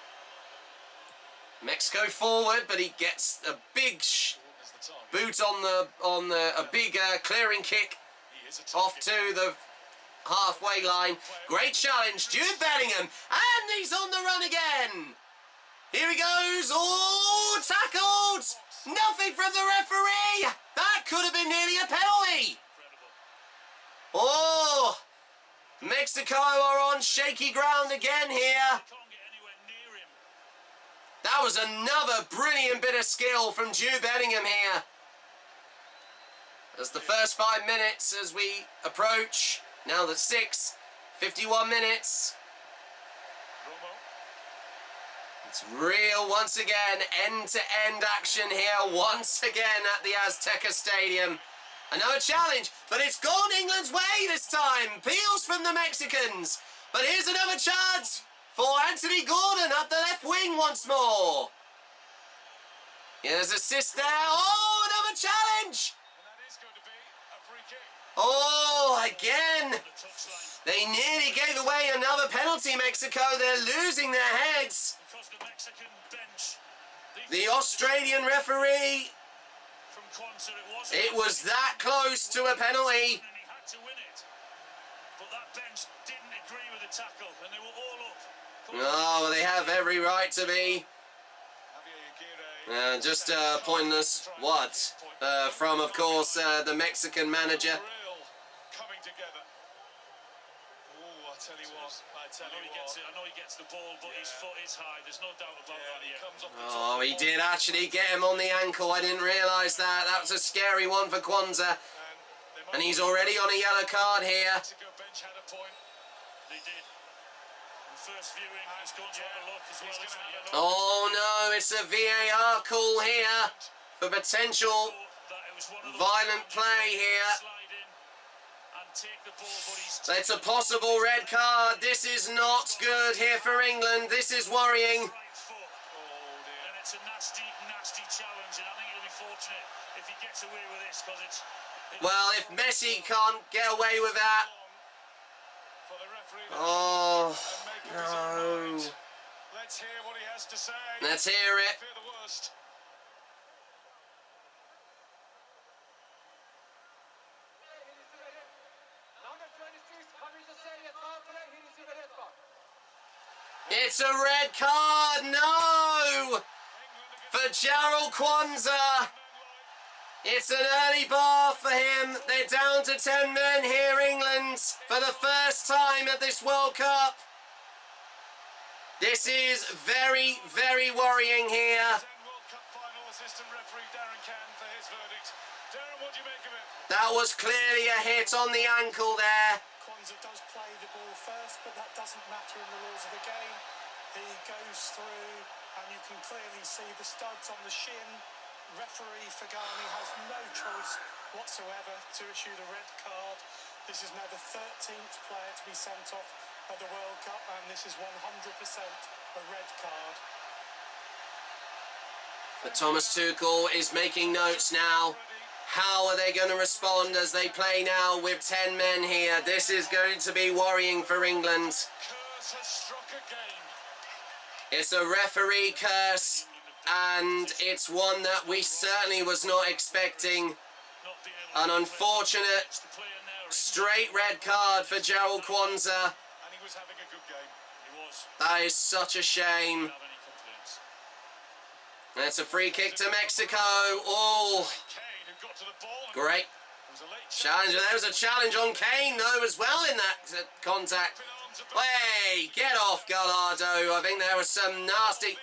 [SPEAKER 9] Mexico forward, but he gets a big boot on a big clearing kick off to the halfway line. Great challenge, Jude Bellingham, and he's on the run again. Here he goes. Oh, tackled. Nothing from the referee. That could have been nearly a penalty. Oh, Mexico are on shaky ground again here. That was another brilliant bit of skill from Jude Bellingham here. As the first 5 minutes as we approach, now that's 51 minutes. It's real once again, end-to-end action here once again at the Azteca Stadium. Another challenge, but it's gone England's way this time. Peels from the Mexicans. But here's another chance for Anthony Gordon up the left wing once more. Here's assist there. Oh, another challenge. Oh, again. They nearly gave away another penalty, Mexico. They're losing their heads. The Australian referee, it was that close to a penalty. Oh, they have every right to be. Just a pointless what? From, of course, the Mexican manager.
[SPEAKER 6] I know he gets the ball, but his foot is high. There's no doubt about that yet.
[SPEAKER 9] Oh, he did actually get him on the ankle. I didn't realise that. That was a scary one for Kwanzaa. And he's already on a yellow card here. Oh no, it's a VAR call here for potential violent play here. It's a possible red card. This is not good here for England. This is worrying.
[SPEAKER 6] And it's a nasty, nasty challenge, and I think he'll be fortunate if he gets away with this, because it's...
[SPEAKER 9] Well, if Messi can't get away with that... Oh, no.
[SPEAKER 6] Let's hear what he has to say.
[SPEAKER 9] Let's hear it. It's a red card, no! For Jarrell Kwanzaa. It's an early bar for him. They're down to 10 men here, England, for the first time at this World Cup. This is very, very worrying here. That was clearly a hit on the ankle there.
[SPEAKER 13] Kwanzaa does play the ball first, but that doesn't matter in the rules of the game. He goes through, and you can clearly see the studs on the shin. Referee Fagani has no choice whatsoever to issue the red card. This is now the 13th player to be sent off at the World Cup, and this is 100% a red card.
[SPEAKER 9] But Thomas Tuchel is making notes now. How are they going to respond as they play now with 10 men here? This is going to be worrying for England. It's a referee curse, and it's one that we certainly was not expecting. An unfortunate straight red card for Gerald Kwanzaa. That is such a shame. It's a free kick to Mexico. Oh, great challenge. There was a challenge on Kane though as well in that contact. Hey, get off Gallardo. I think there was some nasty...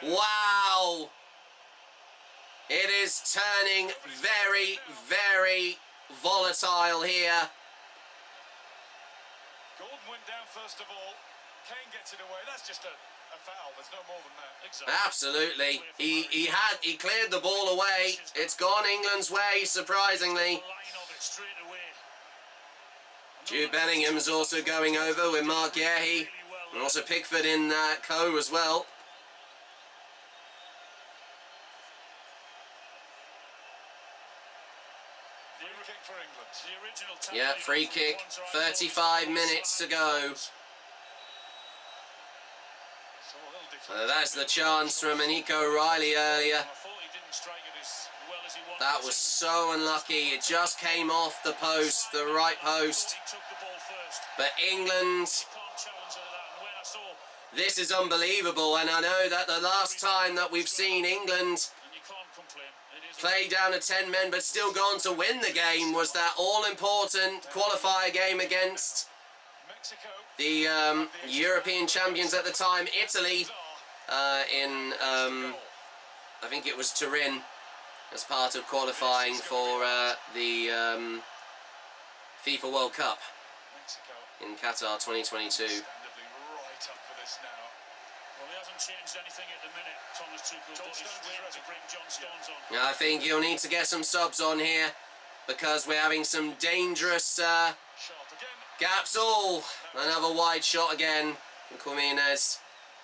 [SPEAKER 9] Wow. It is turning very, very volatile here.
[SPEAKER 6] Gordon went down first of all. Kane gets it away. That's just a foul. There's no more than that. Exactly.
[SPEAKER 9] Absolutely. He cleared the ball away. It's gone England's way, surprisingly. Jude Bellingham's also going over with Mark Yehi. And also Pickford in co as well. Yeah, free kick, 35 minutes to go. That's the chance from Nico Riley earlier. That was so unlucky. It just came off the post, the right post. But England, this is unbelievable. And I know that the last time that we've seen England play down to 10 men but still go on to win the game was that all-important qualifier game against the European champions at the time, Italy, in I think it was Turin, as part of qualifying for the FIFA World Cup in Qatar 2022.
[SPEAKER 6] Well, he hasn't changed anything at the minute, Thomas Tuchel, but he's waiting to bring John Stones on.
[SPEAKER 9] I think you'll need to get some subs on here because we're having some dangerous gaps. Oh, another wide shot again from Jimenez.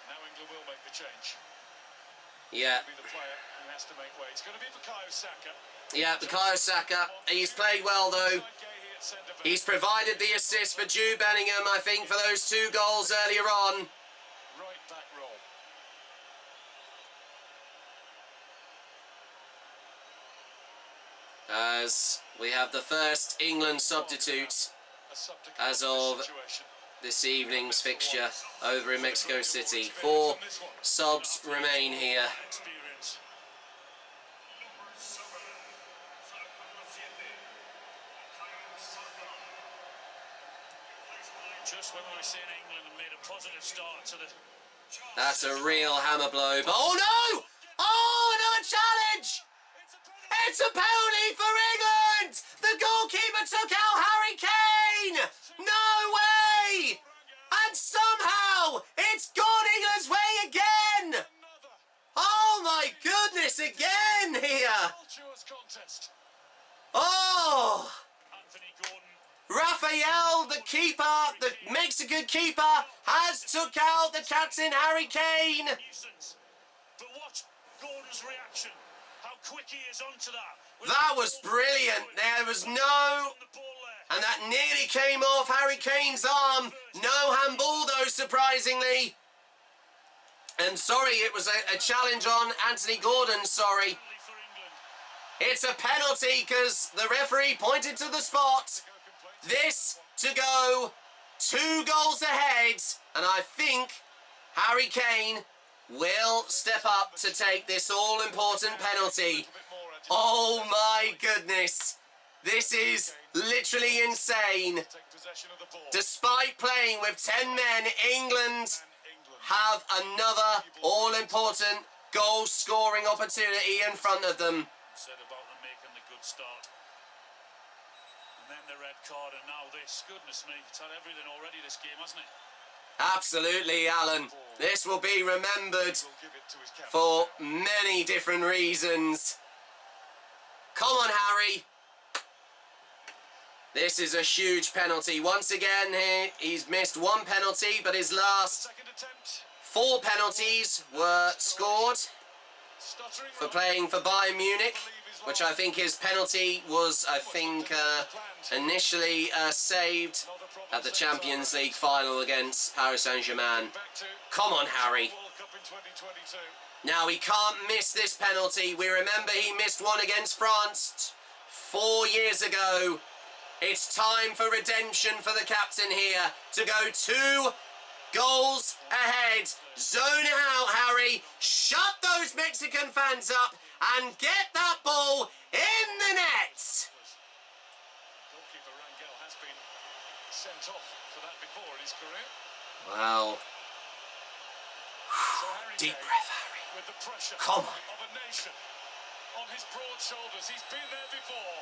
[SPEAKER 6] Now England will make the change.
[SPEAKER 9] Yeah.
[SPEAKER 6] Be the player who has to make way. It's going to be Bukayo Saka.
[SPEAKER 9] Yeah, Bukayo Saka. He's played well though. He's provided the assist for Jude Bellingham, I think, for those 2 goals earlier on.
[SPEAKER 6] Right back roll.
[SPEAKER 9] As we have the first England substitute as of this evening's fixture over in Mexico City. 4 subs remain here.
[SPEAKER 6] Just when we were seeing England and made a positive start to the...
[SPEAKER 9] That's a real hammer blow. But oh no! Oh, another challenge! It's a penalty for England! The goalkeeper took out Harry Kane! No way! And somehow it's gone England's way again! Oh my goodness, again here! Oh! Rafael, the keeper, the Mexican keeper, has took out the captain Harry Kane.
[SPEAKER 6] But watch Gordon's reaction. How quick he is onto that.
[SPEAKER 9] That was brilliant. There was no... And that nearly came off Harry Kane's arm. No handball though, surprisingly. And sorry, it was a challenge on Anthony Gordon, sorry. It's a penalty because the referee pointed to the spot. This to go 2 goals ahead. And I think Harry Kane will step up to take this all-important penalty. Oh my goodness. This is literally insane. Despite playing with 10 men, England have another all-important goal-scoring opportunity in front of them.
[SPEAKER 6] Said about them making the good start. And then the red card and now this. Goodness me, it's had everything already this game, hasn't it?
[SPEAKER 9] Absolutely, Alan. This will be remembered for many different reasons. Come on, Harry. This is a huge penalty. Once again, he's missed 1 penalty, but his last 4 penalties were scored for playing for Bayern Munich. which I think his penalty was, initially saved at the Champions League final against Paris Saint-Germain. Come on, Harry. Now, he can't miss this penalty. We remember he missed one against France 4 years ago. It's time for redemption for the captain here to go 2 goals ahead. Zone it out, Harry. Shut those Mexican fans up and get that ball in the net.
[SPEAKER 6] Goalkeeper Rangel has been sent off for that before in his career.
[SPEAKER 9] Wow.
[SPEAKER 6] So Harry
[SPEAKER 9] Deep
[SPEAKER 6] Kane,
[SPEAKER 9] breath, Harry.
[SPEAKER 6] with the pressure
[SPEAKER 9] Come on.
[SPEAKER 6] of a nation on his broad shoulders. He's been there before.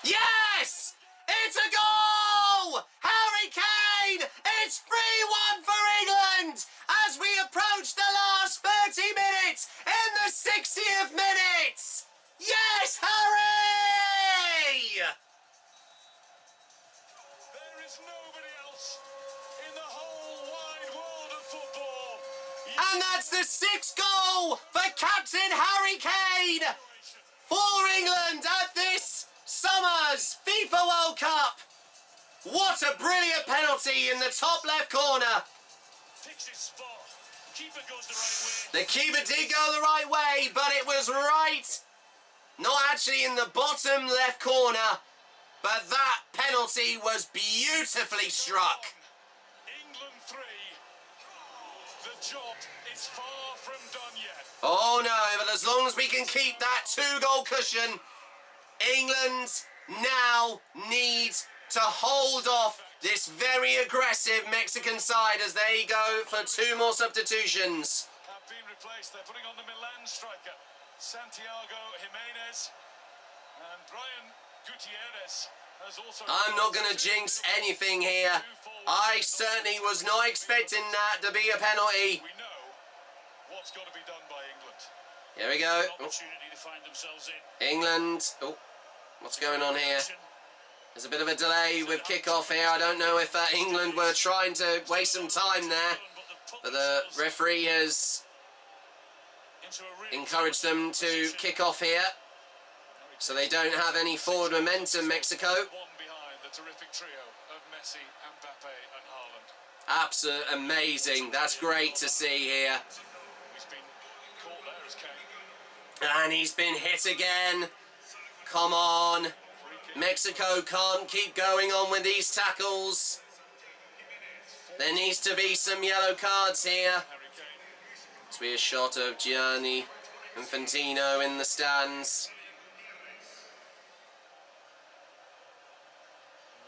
[SPEAKER 9] Yes! It's a goal! Harry Kane! It's 3-1 for England as we approach the last 30 minutes in the 60th minute! Yes, Harry!
[SPEAKER 6] There is nobody else in the whole wide world of football.
[SPEAKER 9] And that's the 6th goal for Captain Harry Kane for England at this summer's FIFA World Cup. What a brilliant penalty in the top left corner.
[SPEAKER 6] Picks his spot. Keeper goes the right way.
[SPEAKER 9] The keeper did go the right way, but it was right. Not actually in the bottom left corner, but that penalty was beautifully struck.
[SPEAKER 6] England 3. The job is far from done yet.
[SPEAKER 9] Oh no, but as long as we can keep that 2-goal cushion, England now need to hold off this very aggressive Mexican side as they go for 2 more substitutions.
[SPEAKER 6] Have been replaced. They're putting on the Milan striker, Santiago Jimenez, and Brian Gutierrez has also...
[SPEAKER 9] I'm not going to jinx anything here. I certainly was not expecting that to be a penalty.
[SPEAKER 6] We know what's got to be done by England.
[SPEAKER 9] Here we go.
[SPEAKER 6] Opportunity to find themselves in.
[SPEAKER 9] England. Oh, what's going on here? There's a bit of a delay with kick-off here. I don't know if England were trying to waste some time there, but the referee has encouraged them to kick off here, so they don't have any forward momentum, Mexico.
[SPEAKER 6] One behind the terrific trio of Messi, Mbappe and Haaland.
[SPEAKER 9] Absolutely amazing. That's great to see here.
[SPEAKER 6] He's been caught there as Kane.
[SPEAKER 9] And he's been hit again. Come on. Mexico can't keep going on with these tackles. There needs to be some yellow cards here. This will be a shot of Gianni Infantino in the stands.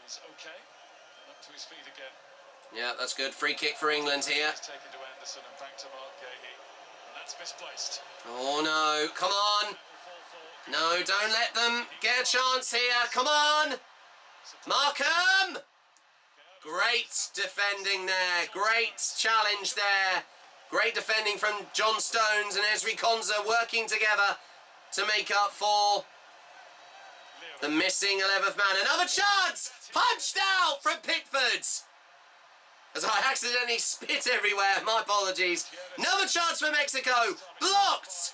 [SPEAKER 6] He's okay. And up to his feet again.
[SPEAKER 9] Yeah, that's good. Free kick for England here.
[SPEAKER 6] He's taken to Anderson and back to Mark Gahey. And that's misplaced.
[SPEAKER 9] Oh no, come on. No, don't let them get a chance here. Come on. Markham. Great defending there. Great challenge there. Great defending from John Stones and Ezri Konza working together to make up for the missing 11th man. Another chance. Punched out from Pickford. As I accidentally spit everywhere. My apologies. Another chance for Mexico. Blocked.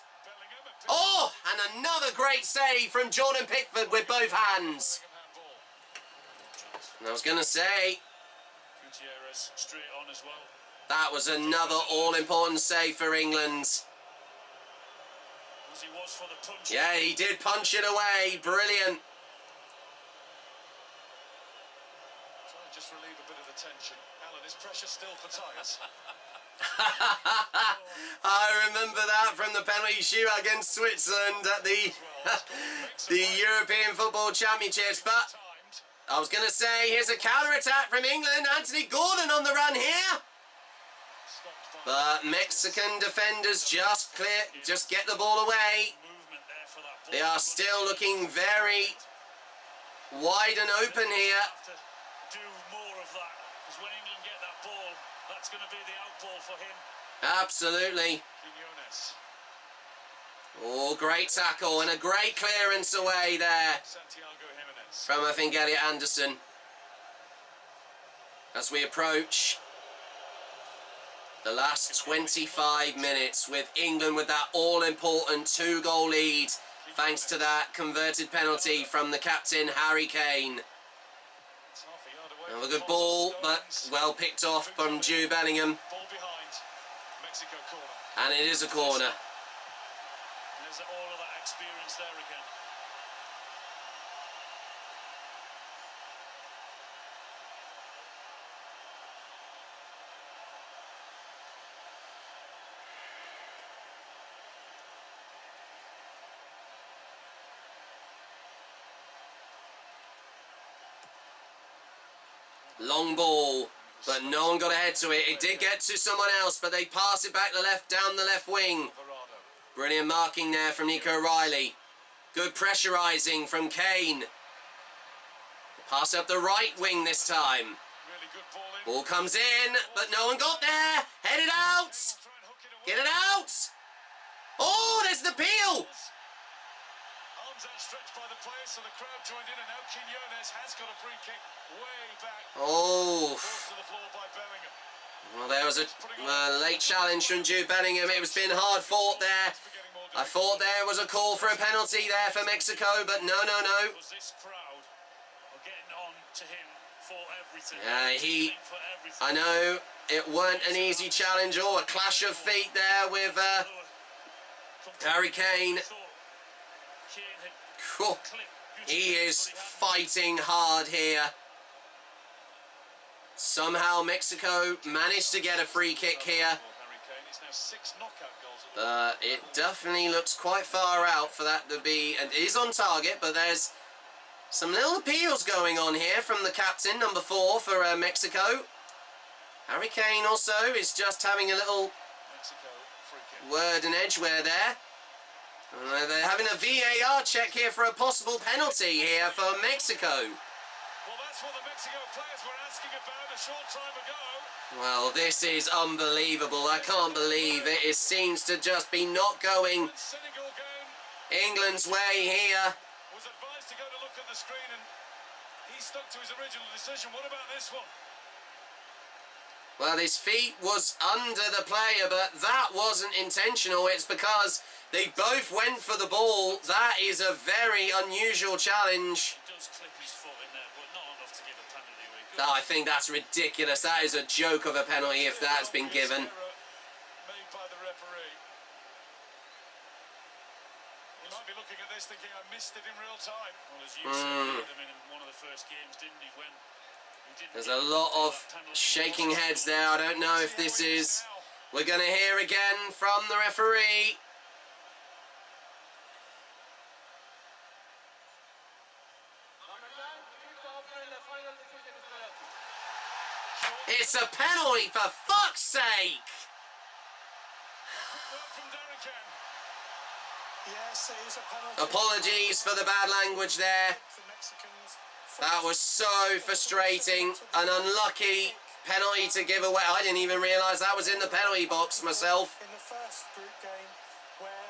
[SPEAKER 9] Oh, and another great save from Jordan Pickford with both hands. And I was going to say,
[SPEAKER 6] Gutierrez straight on as well.
[SPEAKER 9] that was another all-important save for England.
[SPEAKER 6] As he was for the punch.
[SPEAKER 9] Yeah, he did punch it away. Brilliant.
[SPEAKER 6] Try and just relieve a bit of the tension. Alan, is pressure still for tyres?
[SPEAKER 9] I remember that from the penalty shootout against Switzerland at the European Football Championships. But I was going to say, here's a counter-attack from England. Anthony Gordon on the run here. But Mexican defenders just get the ball away. They are still looking very wide and open here.
[SPEAKER 6] Do more of that, because when England get that ball, that's going to be the outball for him.
[SPEAKER 9] Absolutely.
[SPEAKER 6] Quinones.
[SPEAKER 9] Oh, great tackle and a great clearance away there
[SPEAKER 6] Santiago Jimenez.
[SPEAKER 9] from, I think, Elliot Anderson. As we approach The last 25 minutes with England with that all-important 2-goal lead, thanks to that converted penalty from the captain, Harry Kane. A good ball, but well picked off from Jude Bellingham. And it is a corner.
[SPEAKER 6] There's all of that experience there again.
[SPEAKER 9] Long ball, but no one got ahead to it. It did get to someone else, but they pass it back down the left wing. Brilliant marking there from Nico Riley. Good pressurising from Kane. Pass up the right wing this time. Ball comes in, but no one got there. Head it out. Get it out. Oh, there's the peel.
[SPEAKER 6] Arms outstretched by the players, so the crowd joined in, and now Quinones has got a free kick way back.
[SPEAKER 9] Oh.
[SPEAKER 6] To the floor by Bellingham.
[SPEAKER 9] Well, there was a late challenge from Jude Bellingham. It was been hard fought there. I thought there was a call for a penalty there for Mexico, but no.
[SPEAKER 6] This crowd are getting on to him for everything.
[SPEAKER 9] I know it weren't an easy challenge or a clash of feet there with Harry Kane. Cool. He is fighting hard here. Somehow Mexico managed to get a free kick here. It definitely looks quite far out for that to be, and it is on target, but there's some little appeals going on here from the captain, number 4 for Mexico. Harry Kane also is just having a little word and edgeware there. They're having a VAR check here for a possible penalty here for Mexico.
[SPEAKER 6] Well, that's what the Mexico players were asking about a short time ago.
[SPEAKER 9] Well, this is unbelievable. I can't believe it. It seems to just be not going England's way here.
[SPEAKER 6] Was advised to go to look at the screen, and he stuck to his original decision. What about this one?
[SPEAKER 9] Well, his feet was under the player, but that wasn't intentional. It's because they both went for the ball. That is a very unusual challenge.
[SPEAKER 6] He does clip his foot in there, but not enough to give a penalty.
[SPEAKER 9] Oh, I think that's ridiculous. That is a joke of a penalty if that's been given.
[SPEAKER 6] Made by the referee. He might be looking at this thinking, I missed it in real time. Well, as you said, he hit him in one of the first games, didn't he? When
[SPEAKER 9] there's a lot of shaking heads there. I don't know if this is... We're going to hear again from the referee. It's a penalty, for fuck's sake!
[SPEAKER 13] Yes, it is a penalty.
[SPEAKER 9] Apologies for the bad language there. That was so frustrating. An unlucky penalty to give away. I didn't even realise that was in the penalty box myself.
[SPEAKER 13] In the first group game, where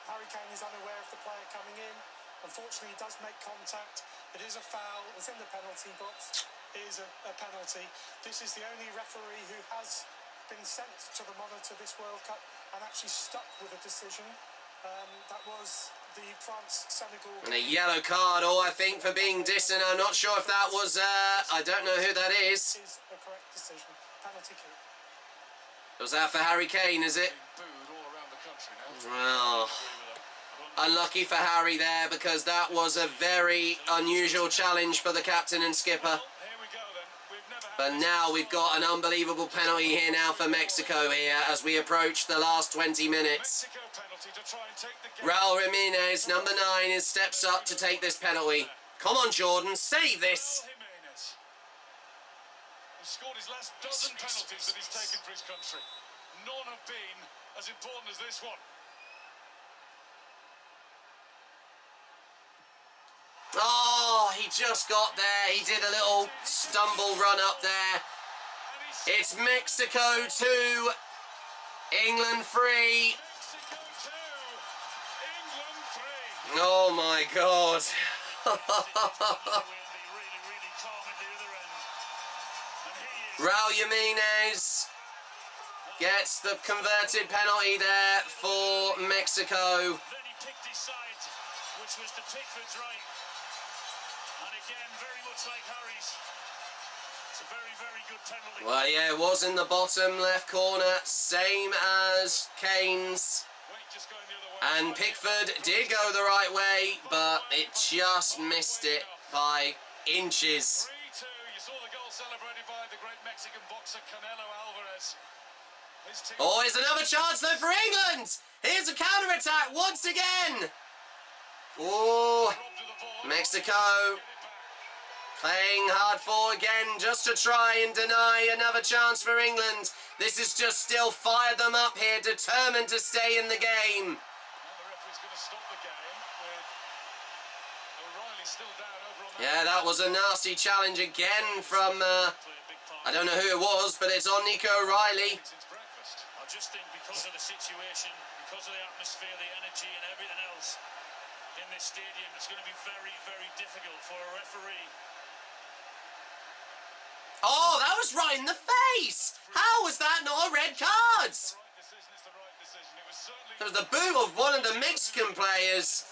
[SPEAKER 13] Harry Kane is unaware of the player coming in, unfortunately he does make contact. It is a foul. It's in the penalty box. It is a penalty. This is the only referee who has been sent to the monitor this World Cup and actually stuck with a decision. That was the France-Senegal.
[SPEAKER 9] And a yellow card, I think, for being dissing. I'm not sure if that was, I don't know who that is.
[SPEAKER 13] Is a correct decision. Penalty kick.
[SPEAKER 9] Was that for Harry Kane, is it? Well, unlucky for Harry there, because that was a very unusual challenge for the captain and skipper. But now we've got an unbelievable penalty here now for Mexico here as we approach the last 20 minutes. Raul Jimenez, number 9, steps up to take this penalty. Come on, Jordan, save this.
[SPEAKER 6] He's scored his last dozen penalties that he's taken for his country. None have been as important as this one.
[SPEAKER 9] Oh, he just got there. He did a little stumble run up there. It's Mexico 2, England 3. Oh my God. Raul Jimenez gets the converted penalty there for Mexico.
[SPEAKER 6] Then he picked his side, which was to Pickford's right. And again, very much like Harry's. It's a very, very good penalty.
[SPEAKER 9] Well, yeah, it was in the bottom left corner, same as Kane's. And Pickford did go the right way, but it just missed it by inches.
[SPEAKER 6] 3-2. You saw the goal celebrated by the great Mexican boxer Canelo Alvarez.
[SPEAKER 9] Oh, here's another chance though for England. Here's a counter-attack once again. Oh, Mexico playing hard forward again just to try and deny another chance for England. This is just still fired them up here, determined to stay in the game. Yeah, that was a nasty challenge again from, I don't know who it was, but it's on Nico O'Reilly.
[SPEAKER 6] I just think because of the situation, because of the atmosphere, the energy and everything else in this stadium, it's going to be very, very difficult for a referee.
[SPEAKER 9] Oh, that was right in the face! How was that not a red card? It was the boot of one of the Mexican players.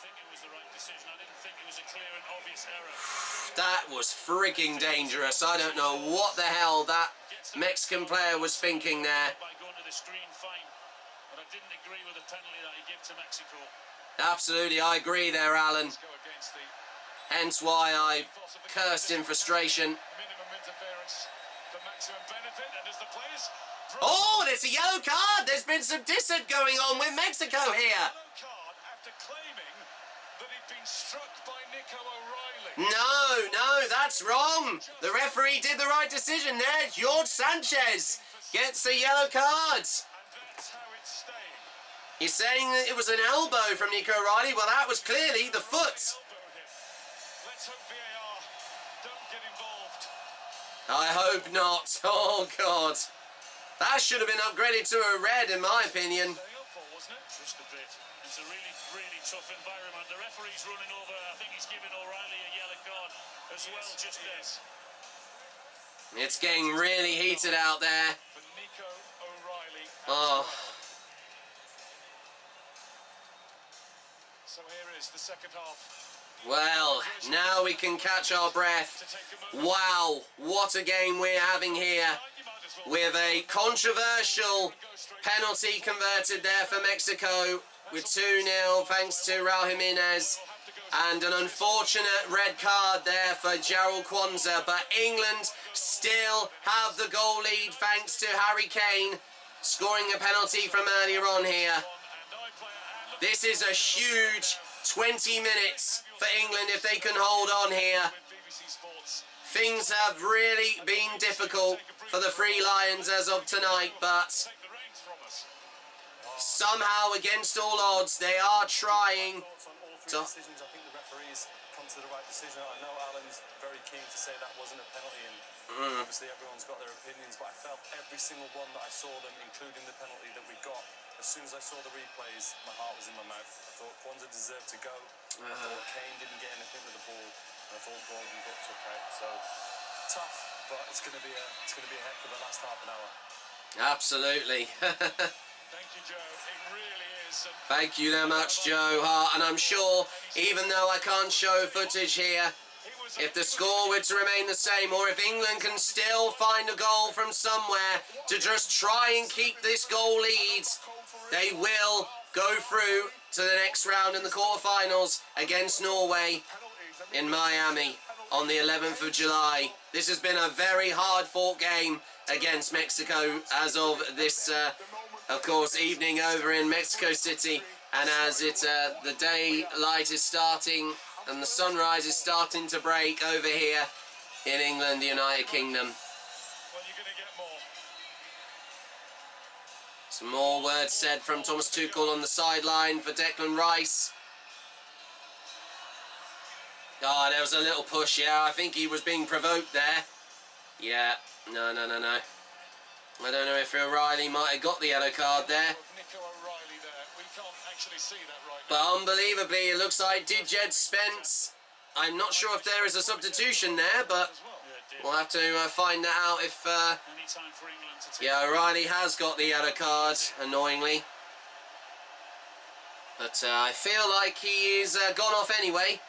[SPEAKER 9] That was freaking dangerous. I don't know what the hell that Mexican player was thinking there. Absolutely, I agree there, Alan. Hence why I cursed in frustration. Oh, there's a yellow card. There's been some dissent going on with Mexico here. No, that's wrong. The referee did the right decision there. George Sanchez gets a yellow card. He's saying that it was an elbow from Nico O'Reilly. Well, that was clearly the foot. I hope not. Oh, God. That should have been upgraded to a red, in my opinion.
[SPEAKER 6] Just a bit. It's a really, really tough environment. The referee's running over. I think he's giving O'Reilly a yellow card as well, just this.
[SPEAKER 9] It's getting really heated out there. Oh.
[SPEAKER 6] So here is the second half.
[SPEAKER 9] Well, now we can catch our breath. Wow, what a game we're having here. With a controversial penalty converted there for Mexico with 2-0 thanks to Raul Jimenez. And an unfortunate red card there for Gerald Kwanzaa. But England still have the goal lead thanks to Harry Kane scoring a penalty from earlier on here. This is a huge 20 minutes for England if they can hold on here. Things have really been difficult for the Three Lions as of tonight, but somehow, against all odds, they are trying to...
[SPEAKER 11] I think the referees come to the right decision. I know Alan's very keen to say that wasn't a penalty, and obviously everyone's got their opinions, but I felt every single one that I saw them, including the penalty that we got, as soon as I saw the replays, my heart was in my mouth. I thought Kwanzaa deserved to go. I thought Kane didn't get anything with the ball, and I thought Gordon got took out. So tough, but it's going to be a heck of a last half an hour.
[SPEAKER 9] Absolutely.
[SPEAKER 6] Thank you, Joe. It really is.
[SPEAKER 9] Thank you very much, Joe Hart. And I'm sure, even though I can't show footage here, if the score were to remain the same, or if England can still find a goal from somewhere to just try and keep this goal lead, they will go through to the next round in the quarterfinals against Norway in Miami on the 11th of July. This has been a very hard-fought game against Mexico as of this, of course, evening over in Mexico City. And as the daylight is starting and the sunrise is starting to break over here in England, the United Kingdom.
[SPEAKER 6] Well, you're going to get more.
[SPEAKER 9] Some more words said from Thomas Tuchel on the sideline for Declan Rice. Oh, there was a little push, yeah. I think he was being provoked there. Yeah, no. I don't know if O'Reilly might have got the yellow card there.
[SPEAKER 6] We can't actually see that right
[SPEAKER 9] now. But unbelievably, it looks like Djed Spence I'm not sure if there is a substitution there, but we'll have to find that out if... yeah, O'Reilly has got the yellow card, annoyingly. But I feel like he is gone off anyway.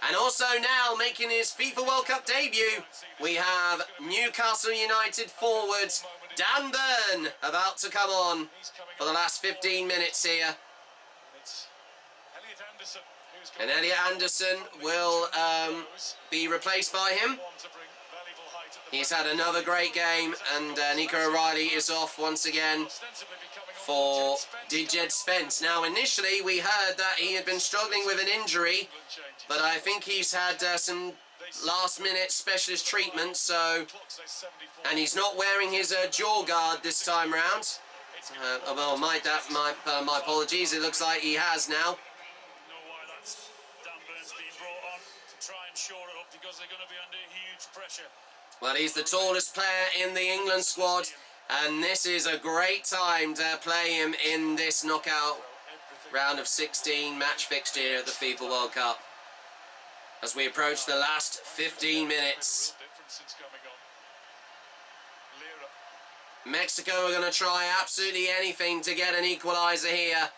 [SPEAKER 9] And also now making his FIFA World Cup debut, we have Newcastle United forward Dan Burn about to come on for the last 15 minutes here. And Elliot Anderson will be replaced by him. He's had another great game, and Nico O'Reilly is off once again for Dijed Spence. Now, initially we heard that he had been struggling with an injury, but I think he's had some last-minute specialist treatment, so... and he's not wearing his jaw guard this time round. Well, my apologies, it looks like he has now. Well, he's the tallest player in the England squad, and this is a great time to play him in this knockout round of 16 match fixture here at the FIFA World Cup, as we approach the last 15 minutes. Mexico are going to try absolutely anything to get an equaliser here.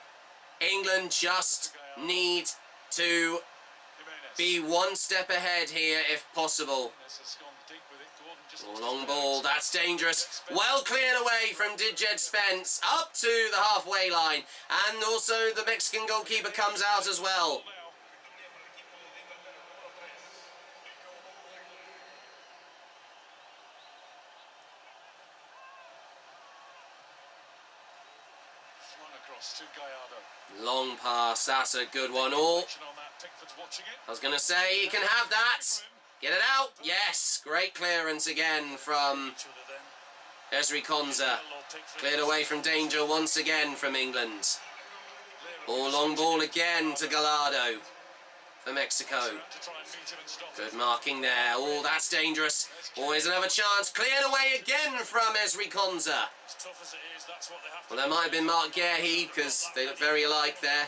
[SPEAKER 9] England just need to be one step ahead here if possible. Long ball, that's dangerous. Well cleared away from Dijed Spence, up to the halfway line. And also the Mexican goalkeeper comes out as well. Long pass, that's a good one. Oh, I was going to say, he can have that. Get it out. Yes, great clearance again from Ezri Konsa. Cleared away from danger once again from England. Long ball again to Gallardo for Mexico. Good marking there. Oh, that's dangerous. Always another chance. Cleared away again from Ezri Konsa. Well, there might have been Mark Gearheed because they look very alike there.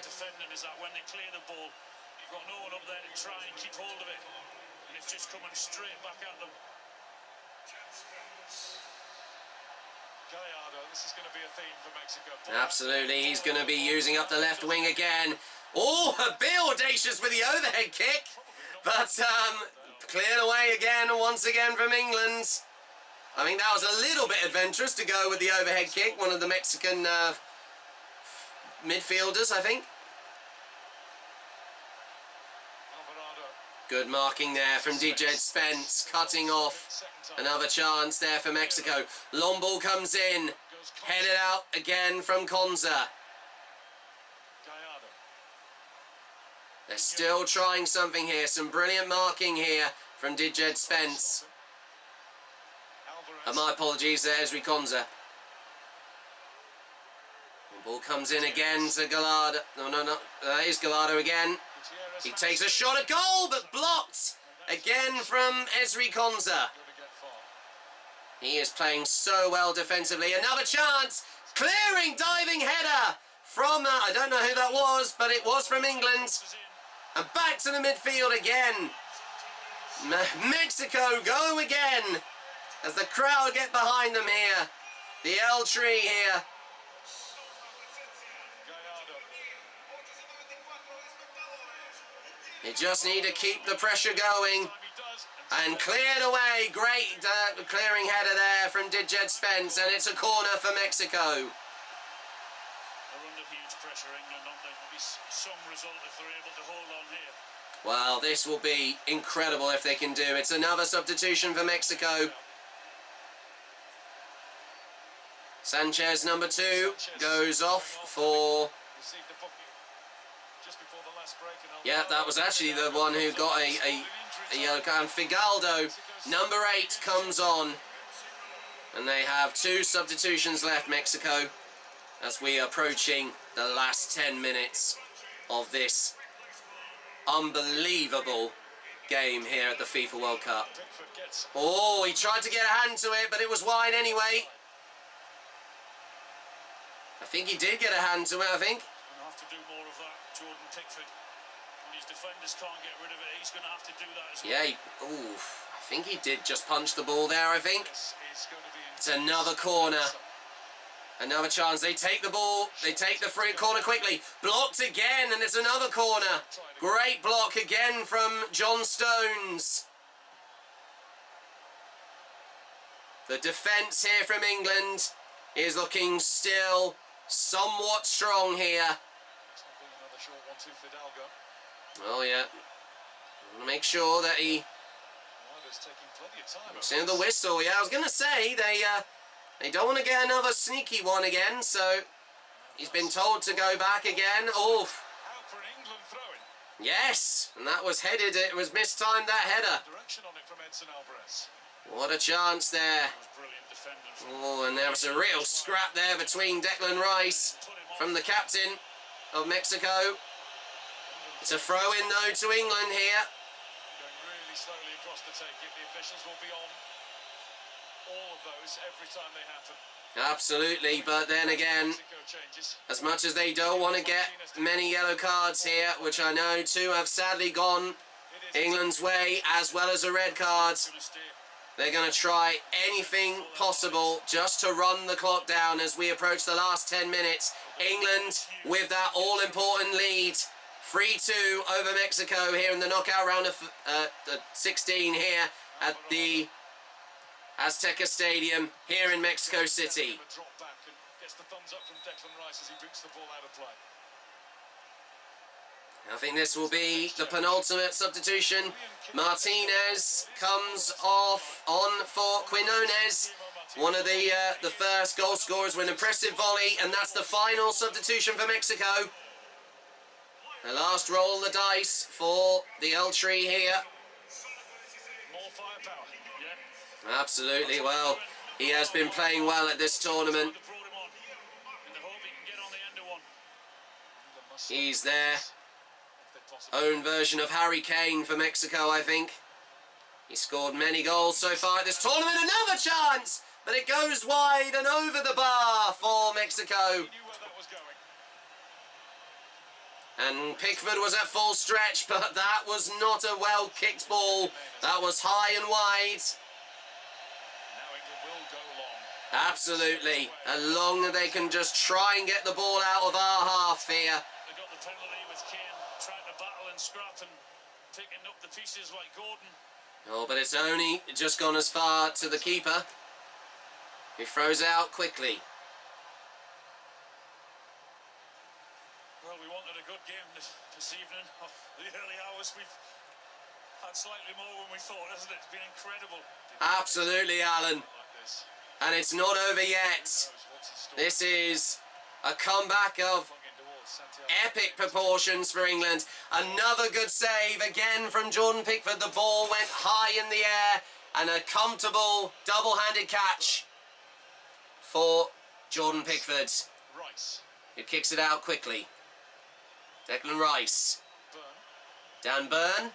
[SPEAKER 9] It's just coming straight back at them. Gallardo, this is going to be a theme for Mexico. Absolutely, he's going to be using up the left wing again. Oh, a bit audacious with the overhead kick, but cleared away again, once again from England. I think that was a little bit adventurous to go with the overhead kick, one of the Mexican midfielders, I think. Good marking there from Dijed Spence, cutting off another chance there for Mexico. Long ball comes in, headed out again from Konsa. They're still trying something here, some brilliant marking here from Dijed Spence. And my apologies there, Ezri Konsa. The ball comes in again to Gallardo. No, that is Gallardo again. He takes a shot at goal, but blocked again from Ezri Konsa. He is playing so well defensively. Another chance, clearing diving header from, I don't know who that was, but it was from England. And back to the midfield again. Mexico go again as the crowd get behind them here. The L tree here. They just need to keep the pressure going. And cleared away. Great clearing header there from Dijed Spence. And it's a corner for Mexico.
[SPEAKER 6] They're under huge pressure, England, aren't they? There'll be some result if they're able to hold on here.
[SPEAKER 9] Well, this will be incredible if they can do. It's another substitution for Mexico. Sanchez, number 2, goes off for... Yeah, that was actually the one who got a yellow card. And Figaldo, number 8, comes on. And they have 2 substitutions left, Mexico, as we are approaching the last 10 minutes of this unbelievable game here at the FIFA World Cup. Oh, he tried to get a hand to it, but it was wide anyway. I think he did get a hand to it, I think.
[SPEAKER 6] We'll have to do more of that, Jordan Pickford. These defenders can't get rid of it. He's going to have to do that as well.
[SPEAKER 9] Yeah, I think he did just punch the ball there, I think.
[SPEAKER 6] This is going to be
[SPEAKER 9] It's another corner. Another chance. They take the ball. They take the free corner quickly. Blocked again, and it's another corner. Great block again from John Stones. The defence here from England is looking still somewhat strong here.
[SPEAKER 6] Another short one to Fidalgo.
[SPEAKER 9] Oh yeah. Make sure that he
[SPEAKER 6] Taking plenty of time.
[SPEAKER 9] looks in the whistle. Yeah, I was gonna say they don't want to get another sneaky one again, so he's been told to go back again. Oh.
[SPEAKER 6] Out for an England throw-in.
[SPEAKER 9] Yes, and that was headed. It was mistimed, that header.
[SPEAKER 6] Direction on it from Edson Alvarez.
[SPEAKER 9] What a chance there.
[SPEAKER 6] That was brilliant defending.
[SPEAKER 9] Oh, and there was a real scrap there between Declan Rice from the captain of Mexico. It's a throw-in though to England here.
[SPEAKER 6] Going really slowly across the take. The officials will be on all of those every time they happen.
[SPEAKER 9] Absolutely, but then again, as much as they don't want to get many yellow cards here, which I know two have sadly gone England's way, as well as a red card, they're going to try anything possible just to run the clock down as we approach the last 10 minutes. England with that all-important lead. 3-2 over Mexico here in the knockout round of 16 here at the Azteca Stadium here in Mexico City.
[SPEAKER 6] Drop back and gets the thumbs up from Declan Rice as he boots the ball out of play.
[SPEAKER 9] I think this will be the penultimate substitution. Martinez comes off on for Quinones, one of the first goal scorers with an impressive volley, and that's the final substitution for Mexico. The last roll of the dice for the El Tri here.
[SPEAKER 6] More firepower. Yeah.
[SPEAKER 9] Absolutely, well, he has been playing well at this tournament. He's their own version of Harry Kane for Mexico, I think. He scored many goals so far at this tournament. Another chance! But it goes wide and over the bar for Mexico. And Pickford was at full stretch, but that was not a well-kicked ball. That was high and wide. Absolutely. As long as they can just try and get the ball out of our half here.
[SPEAKER 6] They got the penalty with Kane trying to battle and scrap and picking up the pieces like Gordon.
[SPEAKER 9] Oh, but it's only just gone as far to the keeper. He throws out quickly.
[SPEAKER 6] Well, we wanted a good game this evening. Oh, the early hours, we've had slightly more than we thought, hasn't it? It's been incredible.
[SPEAKER 9] Absolutely, Alan. And it's not over yet. This is a comeback of epic proportions for England. Another good save again from Jordan Pickford. The ball went high in the air and a comfortable double-handed catch for Jordan Pickford. Who kicks it out quickly. Declan Rice. Dan Burn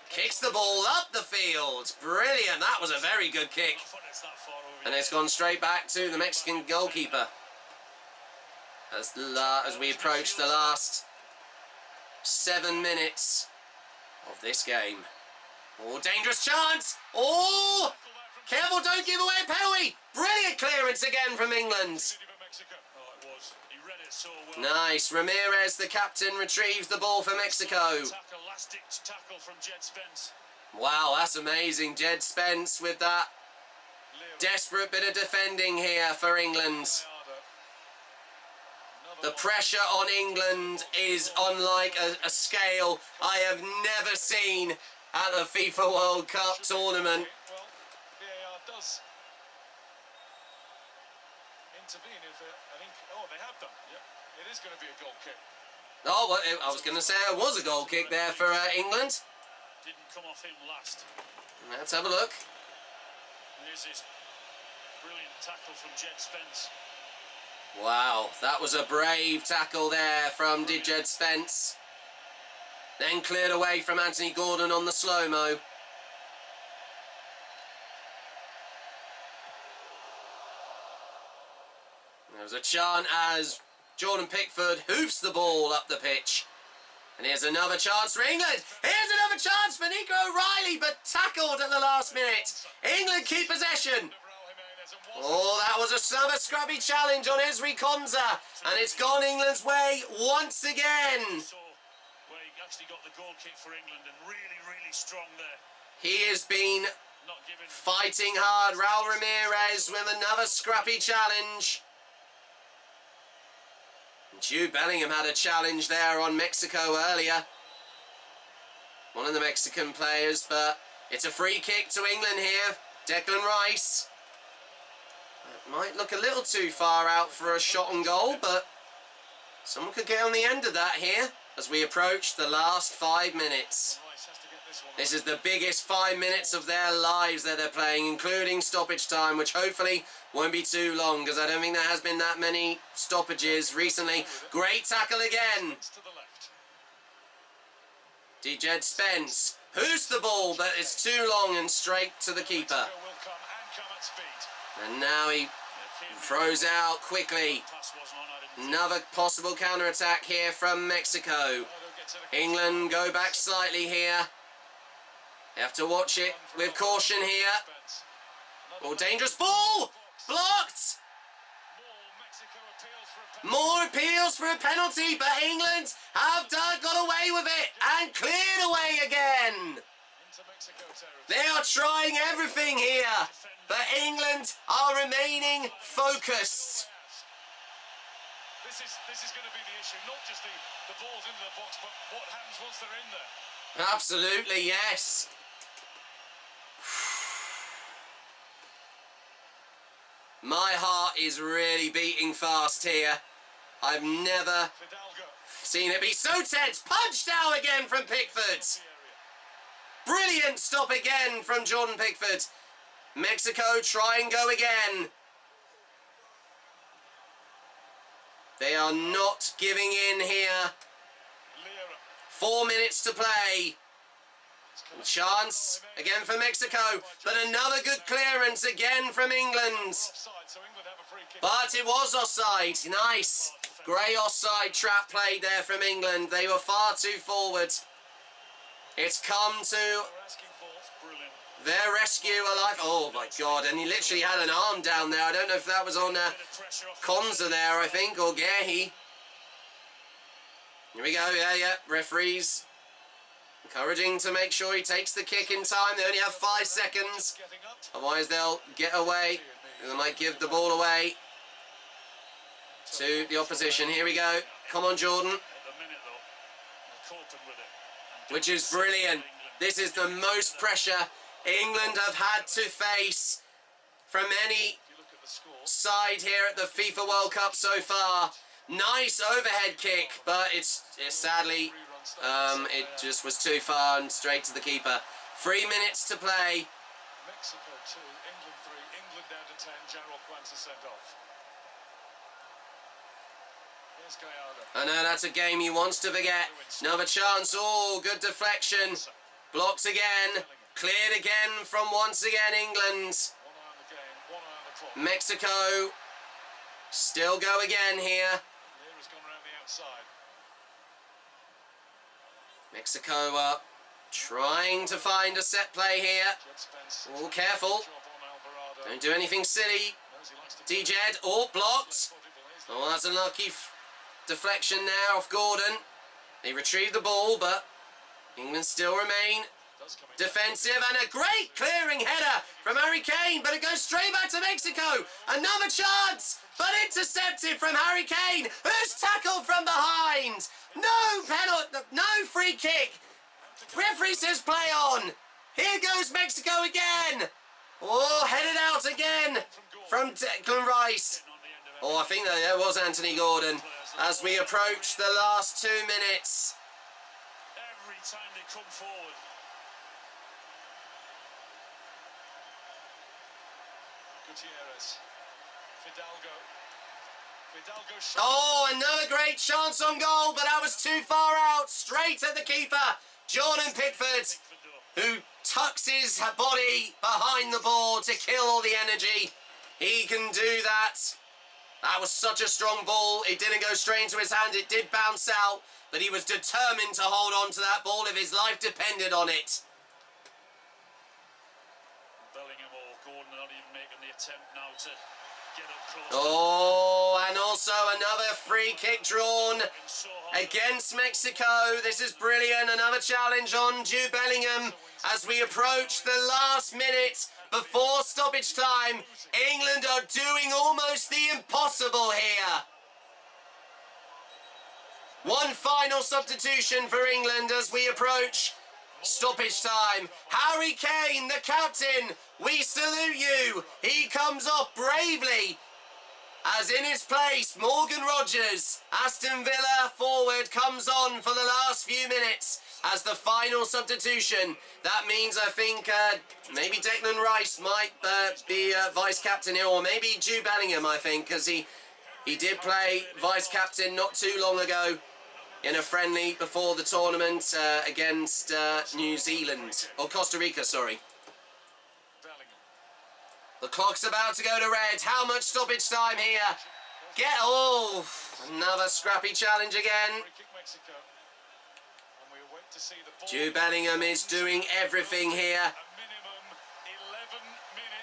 [SPEAKER 9] kicks the ball up the field. Brilliant. That was a very good kick. And it's gone straight back to the Mexican goalkeeper. As we approach the last 7 minutes of this game. Oh, dangerous chance. Oh, careful, don't give away a penalty. Brilliant clearance again from England. Nice. Ramirez, the captain, retrieves the ball for Mexico.
[SPEAKER 6] Tackle from Jed Spence.
[SPEAKER 9] Wow, that's amazing. Jed Spence with that desperate bit of defending here for England. The pressure on England is unlike a scale I have never seen at the FIFA World Cup tournament.
[SPEAKER 6] Well, VAR does intervene if they have done. Yep, it is going to be a goal kick.
[SPEAKER 9] Oh, well, I was going to say it was a goal kick there for England.
[SPEAKER 6] Didn't come off him last.
[SPEAKER 9] Let's have a look.
[SPEAKER 6] Here's his brilliant tackle from Jed Spence.
[SPEAKER 9] Wow, that was a brave tackle there from Jed Spence. Then cleared away from Anthony Gordon on the slow-mo. There was a chant as Jordan Pickford hoofs the ball up the pitch. And here's another chance for England. Here's another chance for Nico O'Reilly, but tackled at the last minute. England keep possession. Oh, that was another scrubby challenge on Ezri Konsa. And it's gone England's way once again.
[SPEAKER 6] Where he actually got the goal kick for England and really, really strong there.
[SPEAKER 9] He has been fighting hard. Raul Ramirez with another scrappy challenge. Jude Bellingham had a challenge there on Mexico earlier. One of the Mexican players, but it's a free kick to England here. Declan Rice. It might look a little too far out for a shot on goal, but someone could get on the end of that here as we approach the last 5 minutes. This is the biggest 5 minutes of their lives that they're playing, including stoppage time, which hopefully won't be too long, because I don't think there has been that many stoppages recently. Great tackle again. DJ Spence. Who's the ball, but it's too long and straight to the keeper. And now he throws out quickly. Another possible counter-attack here from Mexico. England go back slightly here. They have to watch it with caution here. Oh, dangerous ball! Blocked! More appeals for a penalty, but England have got away with it and cleared away again. They are trying everything here, but England are remaining focused.
[SPEAKER 6] This is going to be the issue, not just the balls into the box, but what happens once they're in there.
[SPEAKER 9] Absolutely, yes. My heart is really beating fast here. I've never seen it be so tense. Punched out again from Pickford. Brilliant stop again from Jordan Pickford. Mexico try and go again. They are not giving in here. 4 minutes to play. Chance again for Mexico, but another good clearance again from England. But it was offside. Nice. Grey offside trap played there from England. They were far too forward. It's come to their rescue alive. Oh my God, and he literally had an arm down there. I don't know if that was on Konsa there, I think, or Gehi. Here we go, yeah. Referees encouraging to make sure he takes the kick in time. They only have 5 seconds. Otherwise they'll get away. They might give the ball away to the opposition. Here we go. Come on, Jordan. Which is brilliant. This is the most pressure England have had to face from any side here at the FIFA World Cup so far. Nice overhead kick, but it's sadly it just was too far and straight to the keeper. 3 minutes to play.
[SPEAKER 6] Mexico 2, England 3, England down to 10, General Quanta sent off. Here's Gallardo.
[SPEAKER 9] I know that's a game he wants to forget. Another chance. Oh, good deflection. Blocked again. Cleared again from once again England. Mexico still go again here. Mexico up, trying to find a set play here. Oh, careful. Don't do anything silly. D-Jed, oh, blocked. Oh, that's a lucky deflection there off Gordon. They retrieve the ball, but England still remain defensive, and a great clearing header from Harry Kane, but it goes straight back to Mexico. Another chance, but intercepted from Harry Kane, who's tackled from behind. No penalty, no free kick. Referee says play on. Here goes Mexico again. Oh, headed out again from Declan Rice. Oh, I think that there was Anthony Gordon as we approach the last 2 minutes.
[SPEAKER 6] Every time they come forward. Gutierrez. Fidalgo.
[SPEAKER 9] Oh, another great chance on goal, but that was too far out. Straight at the keeper, Jordan Pickford, who tucks his body behind the ball to kill all the energy. He can do that. That was such a strong ball. It didn't go straight into his hand. It did bounce out, but he was determined to hold on to that ball if his life depended on it.
[SPEAKER 6] Bellingham or Gordon not even making the attempt now to get up close.
[SPEAKER 9] Oh, and also another free kick drawn against Mexico. This is brilliant. Another challenge on Jude Bellingham as we approach the last minute before stoppage time. England are doing almost the impossible here. One final substitution for England as we approach stoppage time. Harry Kane, the captain, we salute you. He comes off bravely. As in his place, Morgan Rogers, Aston Villa forward, comes on for the last few minutes as the final substitution. That means I think maybe Declan Rice might be vice-captain here, or maybe Jude Bellingham, I think, because he did play vice-captain not too long ago in a friendly before the tournament against New Zealand, or Costa Rica, sorry. The clock's about to go to red. How much stoppage time here? Another scrappy challenge again. Jude Bellingham is doing everything here.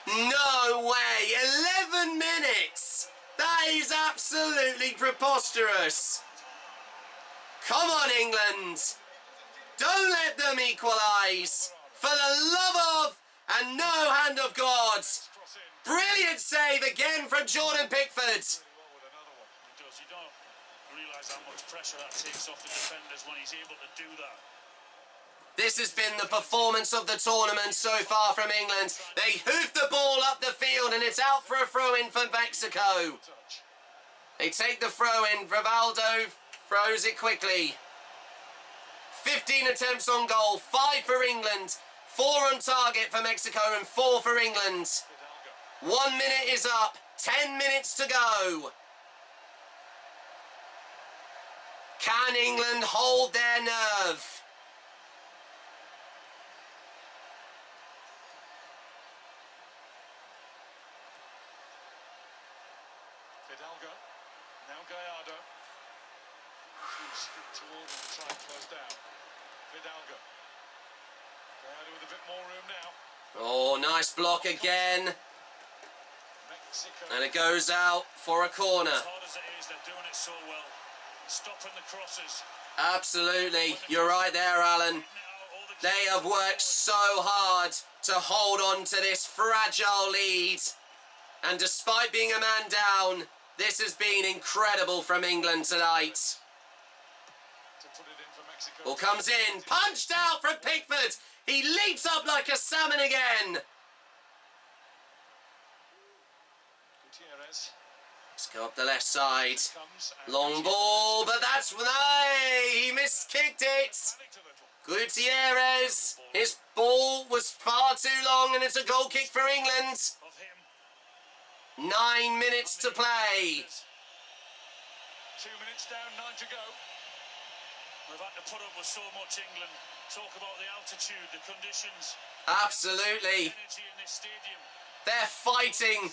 [SPEAKER 9] No way! 11 minutes! That is absolutely preposterous. Come on, England. Don't let them equalise. For the love of and no hand of God. Brilliant save again from Jordan Pickford.
[SPEAKER 6] You don't realise how much pressure that takes off the defenders when he's able to do that.
[SPEAKER 9] This has been the performance of the tournament so far from England. They hoof the ball up the field and it's out for a throw-in for Mexico. They take the throw-in. Rivaldo throws it quickly. 15 attempts on goal, 5 for England, 4 on target for Mexico and 4 for England. 1 minute is up, 10 minutes to go. Can England hold their nerve?
[SPEAKER 6] Fidalgo, now Gallardo. Stick toward him to try and close down. Fidalgo. Gallardo with a bit more room now.
[SPEAKER 9] Oh, nice block again. And it goes out for a corner.
[SPEAKER 6] As hard as it is, they're doing it so well. Stopping the crosses.
[SPEAKER 9] Absolutely. You're right there, Alan. They have worked so hard to hold on to this fragile lead. And despite being a man down, this has been incredible from England tonight. Ball comes in, punched out from Pickford. He leaps up like a salmon again. Let's go up the left side. Long ball, but that's he miskicked it. Gutierrez, his ball was far too long and it's a goal kick for England. 9 minutes to play.
[SPEAKER 6] 2 minutes down, 9 to go. We've had to put up with so much England. Talk about the altitude, the conditions.
[SPEAKER 9] Absolutely.
[SPEAKER 6] Energy in this stadium.
[SPEAKER 9] They're fighting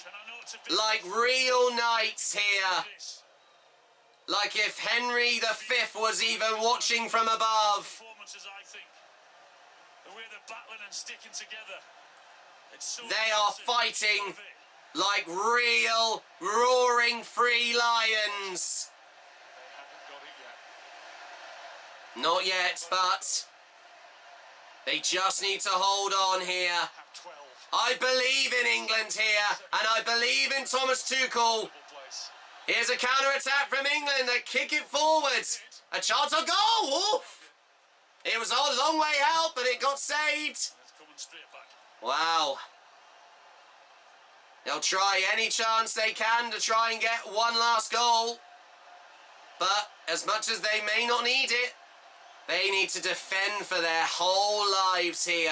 [SPEAKER 9] like real knights here. Like if Henry V was even watching from above.
[SPEAKER 6] Performances, I think. The way they're battling and sticking together.
[SPEAKER 9] They are fighting like real roaring free lions. Not yet, but they just need to hold on here. I believe in England here, and I believe in Thomas Tuchel. Here's a counter-attack from England. They kick it forward. A chance of goal. Oof. It was a long way out, but it got saved. Wow. They'll try any chance they can to try and get one last goal. But as much as they may not need it, they need to defend for their whole lives here.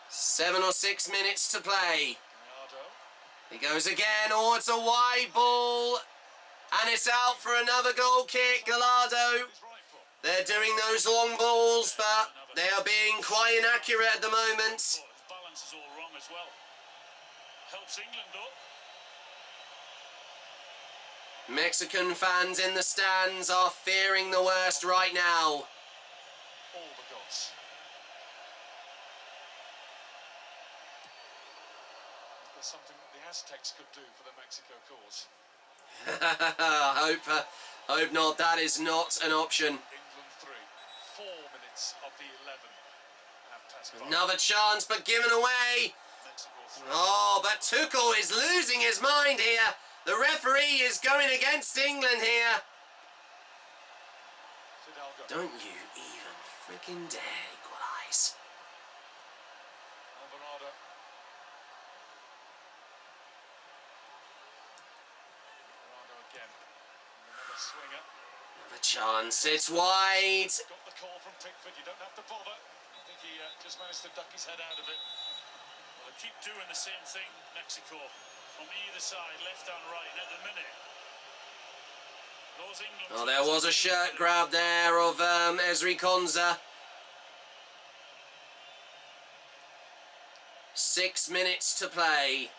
[SPEAKER 9] 7 or 6 minutes to play. He goes again. Oh, it's a wide ball. And it's out for another goal kick. Gallardo. They're doing those long balls, but they are being quite inaccurate at the moment.
[SPEAKER 6] Balance is all wrong as well. Helps England, though.
[SPEAKER 9] Mexican fans in the stands are fearing the worst right now.
[SPEAKER 6] All the gods. There's something that the Aztecs could do for the Mexico cause.
[SPEAKER 9] Hope not. That is not an option.
[SPEAKER 6] England 3. 4 minutes of the 11 have passed by.
[SPEAKER 9] Another chance, but given away.
[SPEAKER 6] Mexico 3.
[SPEAKER 9] Oh, but Tuchel is losing his mind here. The referee is going against England here.
[SPEAKER 6] Fidalgo.
[SPEAKER 9] Don't you even freaking dare equalise.
[SPEAKER 6] Alvarado. Alvarado again. Another swinger.
[SPEAKER 9] Another chance. It's wide.
[SPEAKER 6] Got the call from Pickford. You don't have to bother. I think he just managed to duck his head out of it. Well, they keep doing the same thing, Mexico. From either side, left and right, and at the minute. Those England
[SPEAKER 9] Oh, there was a shirt grab there of Ezri Konsa. 6 minutes to play.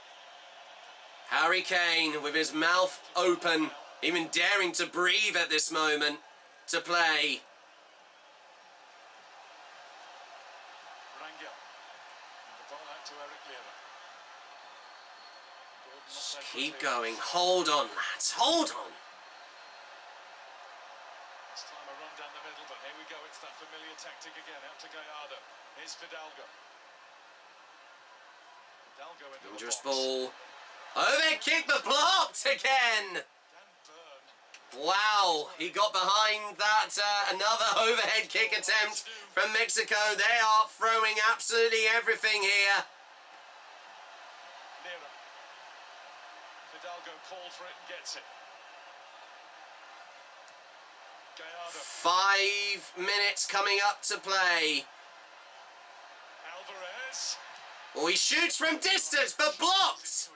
[SPEAKER 9] Harry Kane with his mouth open, even daring to breathe at this moment, to play.
[SPEAKER 6] Rangel. And the ball out to Eric Lira.
[SPEAKER 9] Just keep going. Hold on, lads. Hold on.
[SPEAKER 6] This time a run down the middle, but here we go. It's that familiar tactic again. Out to Gallardo. Here's Fidalgo. Fidalgo into
[SPEAKER 9] Dangerous
[SPEAKER 6] the box.
[SPEAKER 9] ball. Overhead kick, but blocked again. Wow, he got behind that. Another overhead kick attempt from Mexico. They are throwing absolutely everything here.
[SPEAKER 6] Lira. Fidalgo called for it and gets it. Gallardo.
[SPEAKER 9] 5 minutes coming up to play.
[SPEAKER 6] Alvarez.
[SPEAKER 9] Oh, he shoots from distance, but blocked.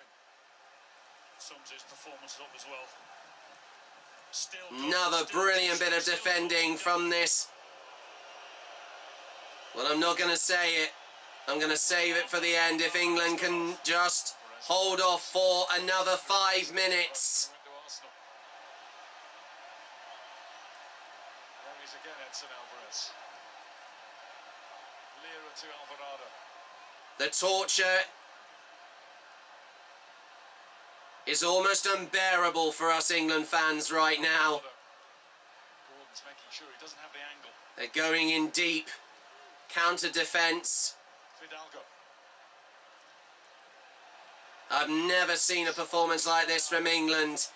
[SPEAKER 6] Sums his performance up as well. Still
[SPEAKER 9] Another brilliant bit of defending from this. Well, I'm not going to say it. I'm going to save it for the end. If England can just hold off for another 5 minutes.
[SPEAKER 6] There he's again, Edson Alvarez. Lira to Alvarado.
[SPEAKER 9] The torture is almost unbearable for us England fans right now.
[SPEAKER 6] Gordon's making sure he doesn't have the angle.
[SPEAKER 9] They're going in deep. Counter defence.
[SPEAKER 6] Fidalgo.
[SPEAKER 9] I've never seen a performance like this from England.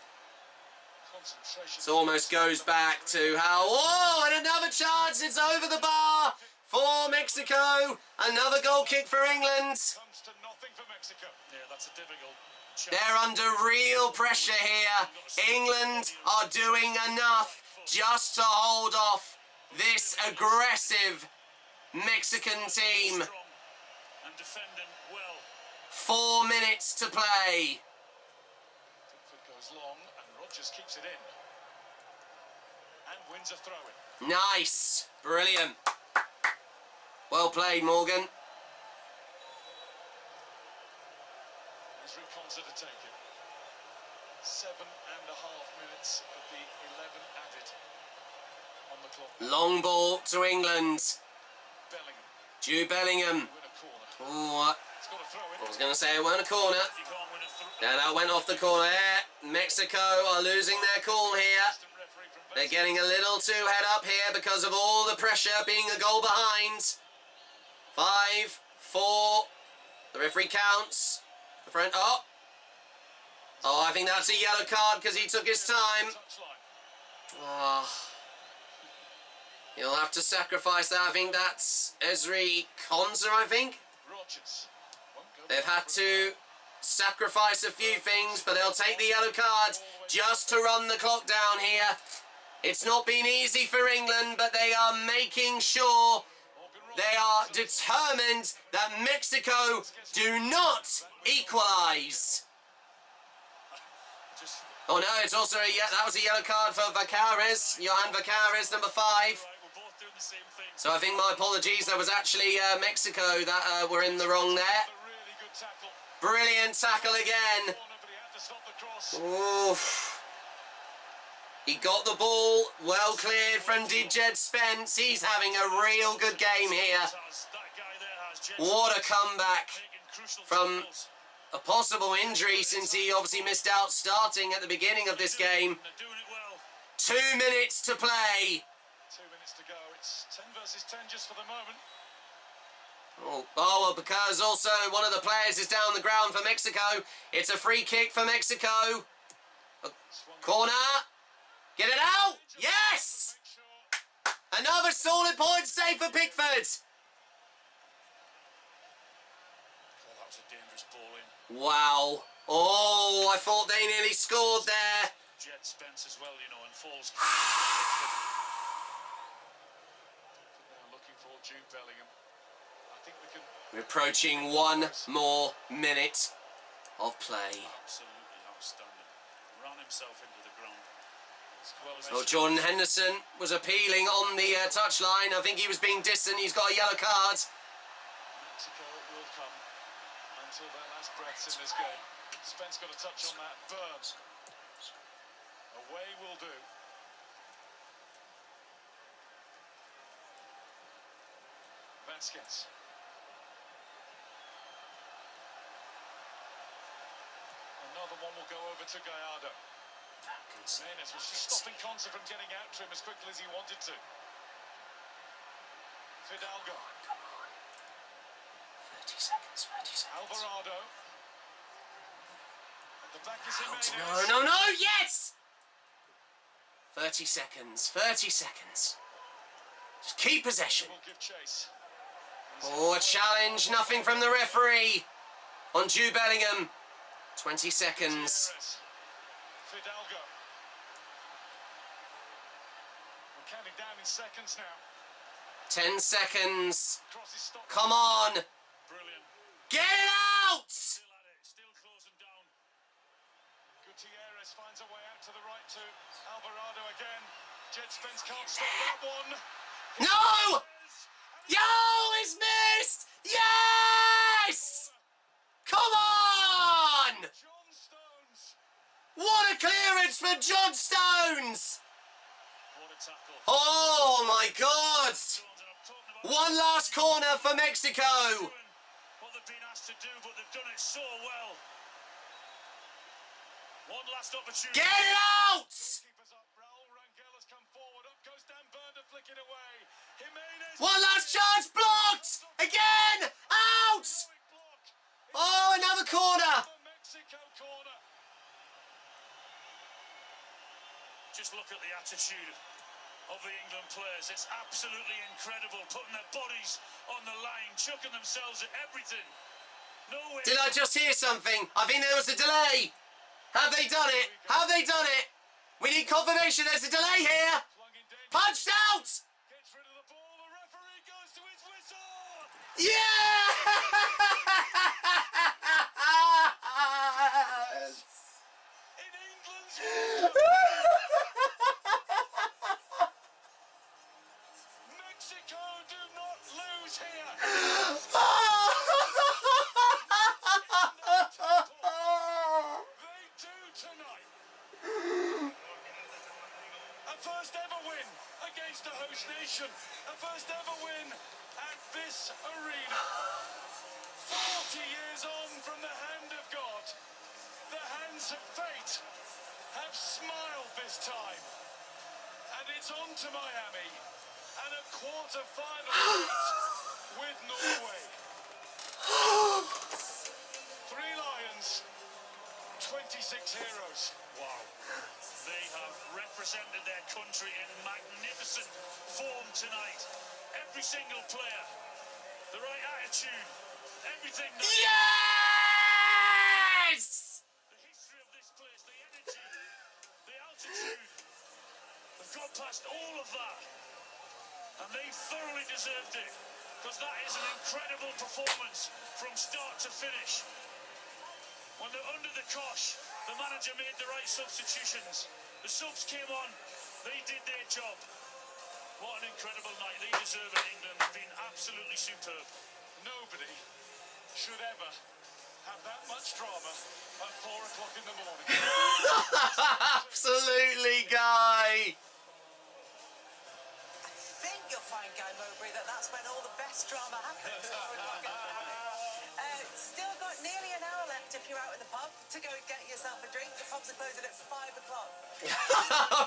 [SPEAKER 6] Concentration.
[SPEAKER 9] It almost goes back to how... Oh, and another chance. It's over the bar for Mexico. Another goal kick for England.
[SPEAKER 6] Comes to nothing for Mexico. Yeah, that's a difficult chance.
[SPEAKER 9] They're under real pressure here. England are doing enough just to hold off this aggressive Mexican team.
[SPEAKER 6] And defending well.
[SPEAKER 9] 4 minutes to play.
[SPEAKER 6] Pickford goes long and Rodgers keeps it in. And wins a throw-in.
[SPEAKER 9] Nice. Brilliant. Well played, Morgan.
[SPEAKER 6] Ezri Konsa to take it. 7.5 minutes of the 11 added on the clock.
[SPEAKER 9] Long ball to England.
[SPEAKER 6] Bellingham.
[SPEAKER 9] Jude Bellingham.
[SPEAKER 6] Win a corner.
[SPEAKER 9] Oh,
[SPEAKER 6] He's got a throw-in.
[SPEAKER 9] I was going to say it weren't a corner.
[SPEAKER 6] You can't win a
[SPEAKER 9] Yeah, that went off the corner there. Mexico are losing their cool here. They're getting a little too head up here because of all the pressure being a goal behind. 5, 4. The referee counts. The front. Oh, I think that's a yellow card because he took his time. Oh. He'll have to sacrifice that. I think that's Ezri Konsa, I think.
[SPEAKER 6] Rodgers.
[SPEAKER 9] They've had to sacrifice a few things, but they'll take the yellow card just to run the clock down here. It's not been easy for England, but they are making sure, they are determined that Mexico do not equalise. Oh no, it's also that was a yellow card for Vacares, Johan Vacares, number 5. So I think my apologies, there was actually Mexico that were in the wrong there. Brilliant tackle again. Oof. He got the ball well cleared from Jed Spence. He's having a real good game here. What a comeback from a possible injury, since he obviously missed out starting at the beginning of this game. 2 minutes to play.
[SPEAKER 6] 2 minutes to go. It's 10 versus 10 just for the moment.
[SPEAKER 9] Oh, well, because also one of the players is down the ground for Mexico. It's a free kick for Mexico. Corner. Get it out. Yes! Another solid point save for Pickford.
[SPEAKER 6] Oh, that was a dangerous ball in.
[SPEAKER 9] Wow. Oh, I thought they nearly scored there.
[SPEAKER 6] Jed Spence as well, you know, and falls. Now looking for Jude Bellingham. I think we can.
[SPEAKER 9] We're approaching 1 more minute of play.
[SPEAKER 6] Absolutely outstanding. Ran himself into the ground.
[SPEAKER 9] Well, Jordan Henderson was appealing on the touchline. I think he was being distant. He's got a yellow card.
[SPEAKER 6] Mexico will come until their last breaths in this game. Spence got a touch on that. Burns. Away will do. Vasquez. Another one will go over to Gallardo. Maynes was just stopping Conza from getting out to him as quickly as he wanted to. Fidalgo.
[SPEAKER 9] 30 seconds, 30 seconds.
[SPEAKER 6] Alvarado. At the back is Jimenez.
[SPEAKER 9] No, no, no, yes! 30 seconds, 30 seconds. Just keep possession.
[SPEAKER 6] Will give chase.
[SPEAKER 9] Oh, a challenge, nothing from the referee on Jude Bellingham. 20 seconds.
[SPEAKER 6] Fidalgo. We're counting down in seconds now.
[SPEAKER 9] 10 seconds. Come on.
[SPEAKER 6] Brilliant.
[SPEAKER 9] Get it out!
[SPEAKER 6] Still at it. Still closing down. Gutierrez finds a way out to the right to Alvarado again. Jed Spence can't stop that one.
[SPEAKER 9] No! Yo, it's missed! Yes! Come on!
[SPEAKER 6] John Stones.
[SPEAKER 9] What a clearance for John Stones!
[SPEAKER 6] What a tackle.
[SPEAKER 9] Oh my God! One last corner for Mexico.
[SPEAKER 6] What they've been asked to do, but they've done it so well. One last opportunity.
[SPEAKER 9] Get it out!
[SPEAKER 6] Keepers up. Raul Rangel has come forward. Up goes Dan Burn to flick it away. Jimenez.
[SPEAKER 9] One last chance, blocked! Again! Out! Oh, another corner!
[SPEAKER 6] Mexico corner. Just look at the attitude of the England players. It's absolutely incredible, putting their bodies on the line, chucking themselves at everything. No way.
[SPEAKER 9] Did I just hear something? I think there was a delay. Have they done it? Have they done it? We need confirmation there's a delay here. Punched out!
[SPEAKER 6] Gets rid of the ball, the referee goes to his whistle!
[SPEAKER 9] Yes!
[SPEAKER 6] In England's Mexico do not lose here! They do tonight! A first ever win against a host nation. A first ever win at this arena. 40 years on from the hand of God. The hands of fate have smiled this time. And it's on to Miami. And a quarter-final meet with Norway. 3 Lions, 26 heroes. Wow. They have represented their country in magnificent form tonight. Every single player, the right attitude, everything.
[SPEAKER 9] Yes!
[SPEAKER 6] The history of this place, the energy, the altitude. They've got past all of that. And they thoroughly deserved it. Because that is an incredible performance from start to finish. When they're under the cosh, the manager made the right substitutions. The subs came on, they did their job. What an incredible night. They deserve it, England. They've been absolutely superb.
[SPEAKER 10] Nobody should ever
[SPEAKER 6] have that much drama at 4 o'clock in the morning.
[SPEAKER 9] Absolutely, Guy.
[SPEAKER 1] I think you'll find, Guy Mowbray, that's when all the best drama happens. Still got nearly an hour left if you're out in the pub to go and get yourself a drink. The pubs are closing at 5 o'clock.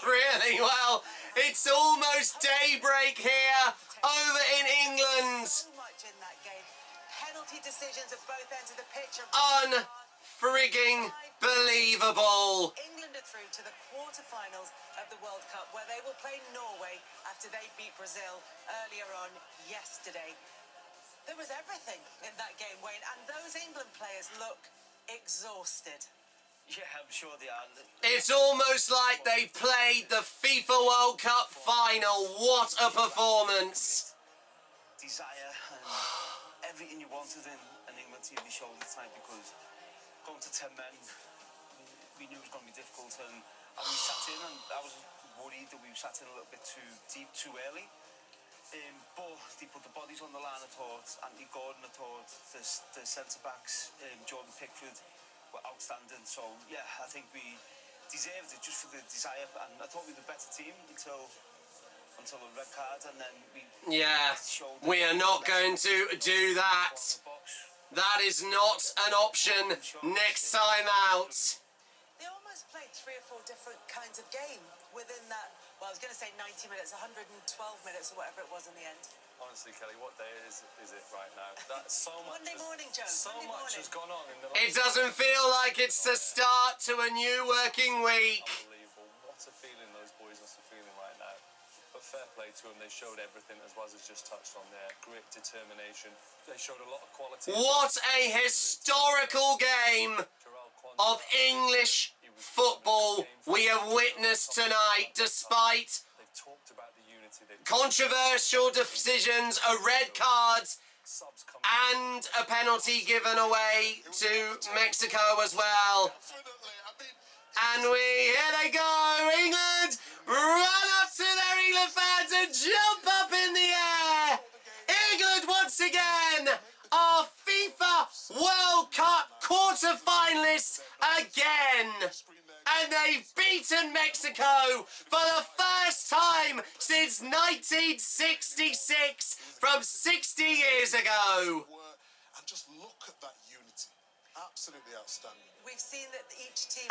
[SPEAKER 9] Really? Well, it's almost daybreak here over in England.
[SPEAKER 1] So much in that game. Penalty decisions at both ends of the pitch are
[SPEAKER 9] Unfrigging believable.
[SPEAKER 1] England are through to the quarterfinals of the World Cup, where they will play Norway after they beat Brazil earlier on yesterday. There was everything in that game, Wayne, and those England players look exhausted.
[SPEAKER 10] Yeah, I'm sure they are.
[SPEAKER 9] It's almost like they played the FIFA World Cup final. What a performance.
[SPEAKER 10] Desire and everything you wanted in an England team, they showed the time, because going to 10 men, we knew it was going to be difficult, and we sat in, and I was worried that we sat in a little bit too deep, too early. But they put the bodies on the line, I thought. Anthony Gordon, I thought. The centre-backs, Jordan Pickford, were outstanding. So, yeah, I think we deserved it just for the desire. And I thought we were the better team until a red card. And then
[SPEAKER 9] we are not going to do that. That is not an option next time out.
[SPEAKER 1] They almost played 3 or 4 different kinds of game within that. Well, I was going to say 90 minutes, 112 minutes or whatever it was in the end.
[SPEAKER 11] Honestly, Kelly, what day is it right now? That's so much.
[SPEAKER 1] Monday morning, Joe.
[SPEAKER 11] So much has gone on in the
[SPEAKER 9] It doesn't feel like it's the start to a new working week.
[SPEAKER 11] Unbelievable. What a feeling those boys must be feeling right now. But fair play to them. They showed everything, as Waz has just touched on there. Grit, determination. They showed a lot of quality.
[SPEAKER 9] What a historical game of English football we have witnessed tonight, despite controversial decisions, a red card and a penalty given away to Mexico as well. And here they go, England run up to their England fans and jump up in the air. England once again are FIFA World Cup quarter-finalists again. And they've beaten Mexico for the first time since 1966, from 60 years ago.
[SPEAKER 12] And just look at that unity. Absolutely outstanding.
[SPEAKER 1] We've seen that each team...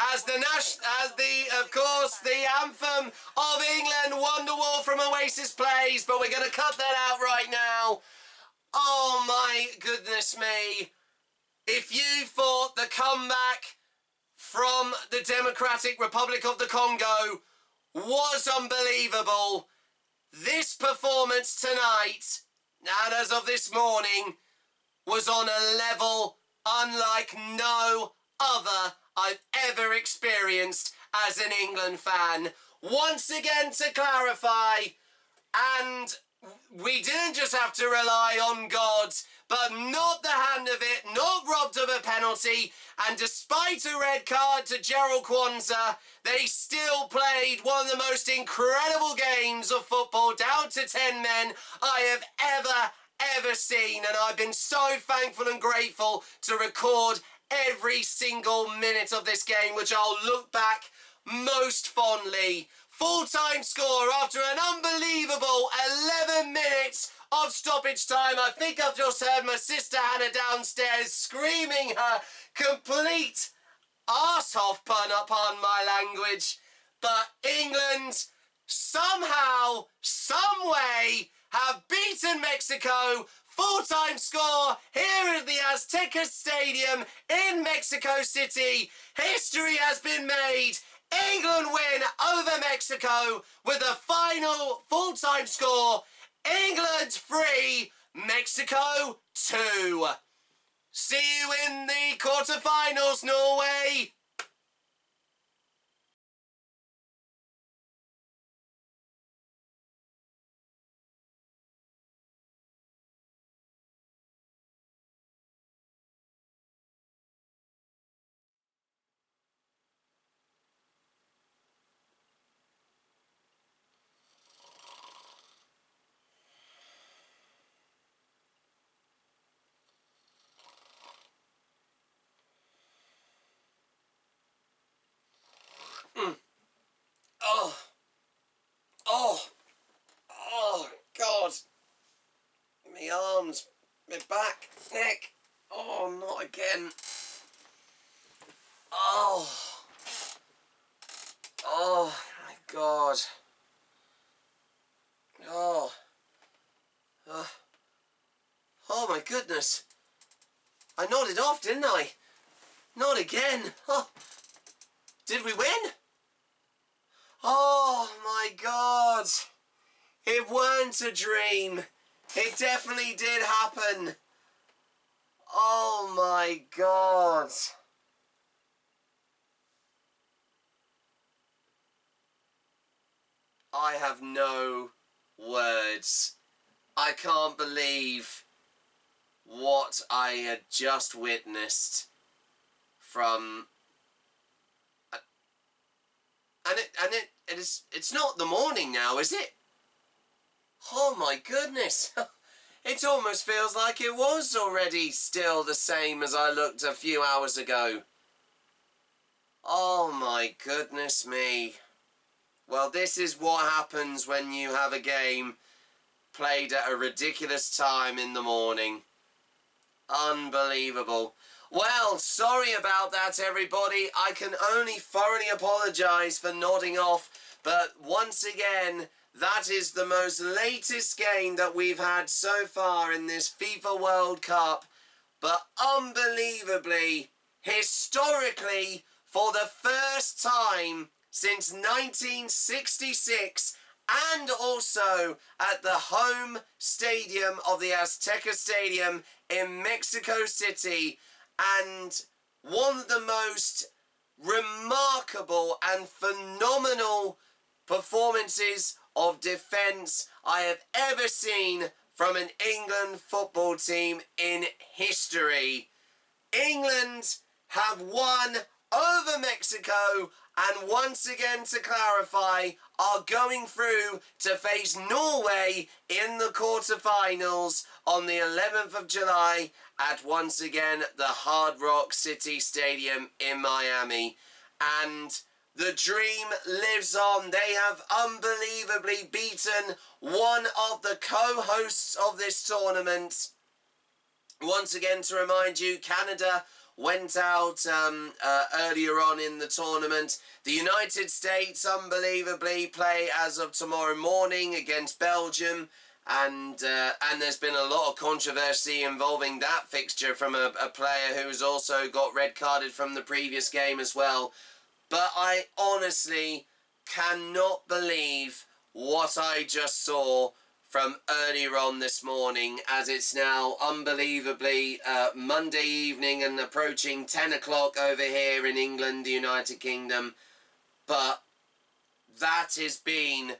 [SPEAKER 9] Of course, the anthem of England, Wonderwall from Oasis plays, but we're going to cut that out right now. Oh my goodness me. If you thought the comeback from the Democratic Republic of the Congo was unbelievable, this performance tonight, and as of this morning, was on a level unlike no other I've ever experienced as an England fan. Once again, to clarify, and we didn't just have to rely on God, but not the hand of it, not robbed of a penalty, and despite a red card to Gerald Kwanzaa, they still played one of the most incredible games of football, down to 10 men, I have ever seen, and I've been so thankful and grateful to record every single minute of this game, which I'll look back most fondly. Full-time score after an unbelievable 11 minutes of stoppage time. I think I've just heard my sister Hannah downstairs screaming her complete arse off, pardon my language. But England somehow, someway, have beaten Mexico. Full-time score here at the Azteca Stadium in Mexico City. History has been made. England win over Mexico with a final full-time score. England 3, Mexico 2. See you in the quarterfinals, Norway. Oh. Oh. Oh, God. My arms, my back, neck. Oh, not again. Oh. Oh, my God. Oh. Oh, my goodness. I nodded off, didn't I? Not again. Oh. Did we win? Oh, my God. It weren't a dream. It definitely did happen. Oh, my God. I have no words. I can't believe what I had just witnessed from... It's not the morning now, is it? Oh my goodness. It almost feels like it was already still the same as I looked a few hours ago. Oh my goodness me. Well, this is what happens when you have a game played at a ridiculous time in the morning. Unbelievable. Well, sorry about that, everybody. I can only thoroughly apologise for nodding off, but once again, that is the most latest game that we've had so far in this FIFA World Cup. But unbelievably, historically, for the first time since 1966, and also at the home stadium of the Azteca Stadium in Mexico City, and one of the most remarkable and phenomenal performances of defence I have ever seen from an England football team in history. England have won over Mexico, and once again, to clarify, are going through to face Norway in the quarterfinals on the 11th of July at once again the Hard Rock City Stadium in Miami. And the dream lives on. They have unbelievably beaten one of the co-hosts of this tournament. Once again, to remind you, Canada went out earlier on in the tournament. The United States, unbelievably, play as of tomorrow morning against Belgium. And there's been a lot of controversy involving that fixture from a player who's also got red carded from the previous game as well. But I honestly cannot believe what I just saw from earlier on this morning, as it's now unbelievably Monday evening and approaching 10 o'clock over here in England, the United Kingdom. But that has been,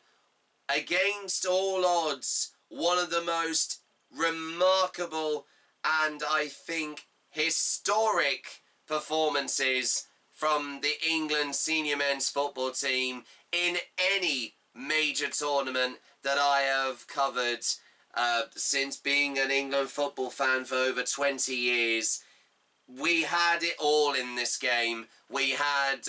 [SPEAKER 9] against all odds, one of the most remarkable and, I think, historic performances from the England senior men's football team in any major tournament that I have covered since being an England football fan for over 20 years. We had it all in this game. We had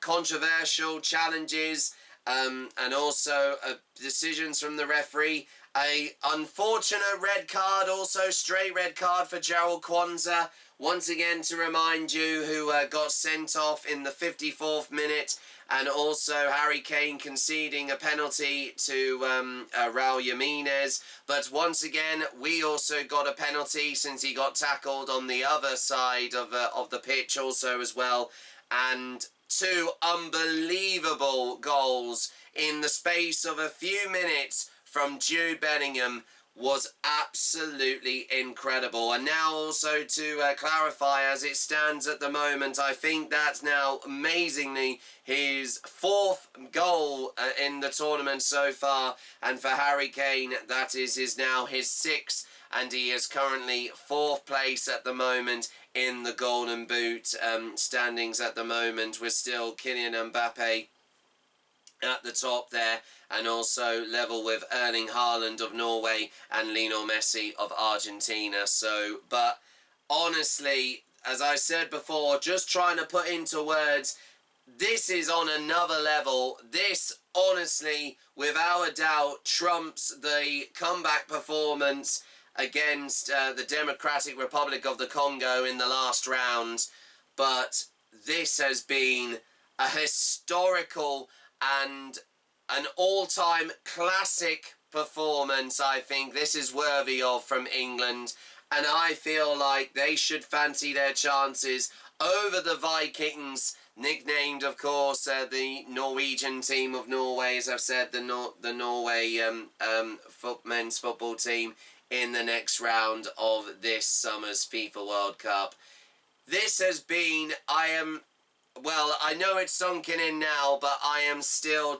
[SPEAKER 9] controversial challenges and also decisions from the referee. A unfortunate red card, also straight red card for Gerald Kwanzaa. Once again, to remind you, who got sent off in the 54th minute. And also Harry Kane conceding a penalty to Raul Jimenez. But once again, we also got a penalty since he got tackled on the other side of the pitch also as well. And two unbelievable goals in the space of a few minutes from Jude Bellingham was absolutely incredible. And now also to clarify, as it stands at the moment, I think that's now amazingly his fourth goal in the tournament so far, and for Harry Kane that is now his sixth, and he is currently fourth place at the moment in the Golden Boot standings at the moment, with still Kylian Mbappe at the top there, and also level with Erling Haaland of Norway and Lionel Messi of Argentina. So, but honestly, as I said before, just trying to put into words this is on another level. This, honestly, without a doubt, trumps the comeback performance against the Democratic Republic of the Congo in the last round. But this has been a historical and an all-time classic performance, I think. This is worthy of from England. And I feel like they should fancy their chances over the Vikings, nicknamed, of course, the Norwegian team of Norway, as I've said, the Norway men's football team in the next round of this summer's FIFA World Cup. This has been, well, I know it's sunken in now, but I am still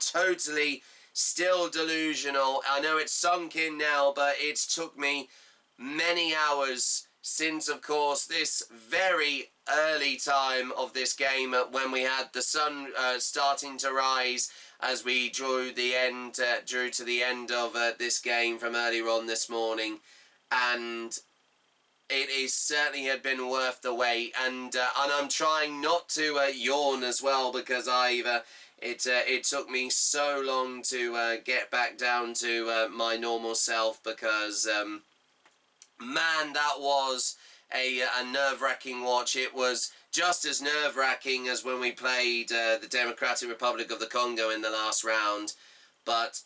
[SPEAKER 9] delusional. I know it's sunk in now, but it's took me many hours since, of course, this very early time of this game when we had the sun starting to rise as we drew to the end of this game from earlier on this morning. And it is certainly had been worth the wait, and I'm trying not to yawn as well, because it took me so long to get back down to my normal self, because man, that was a nerve-wracking watch. It was just as nerve-wracking as when we played the Democratic Republic of the Congo in the last round, but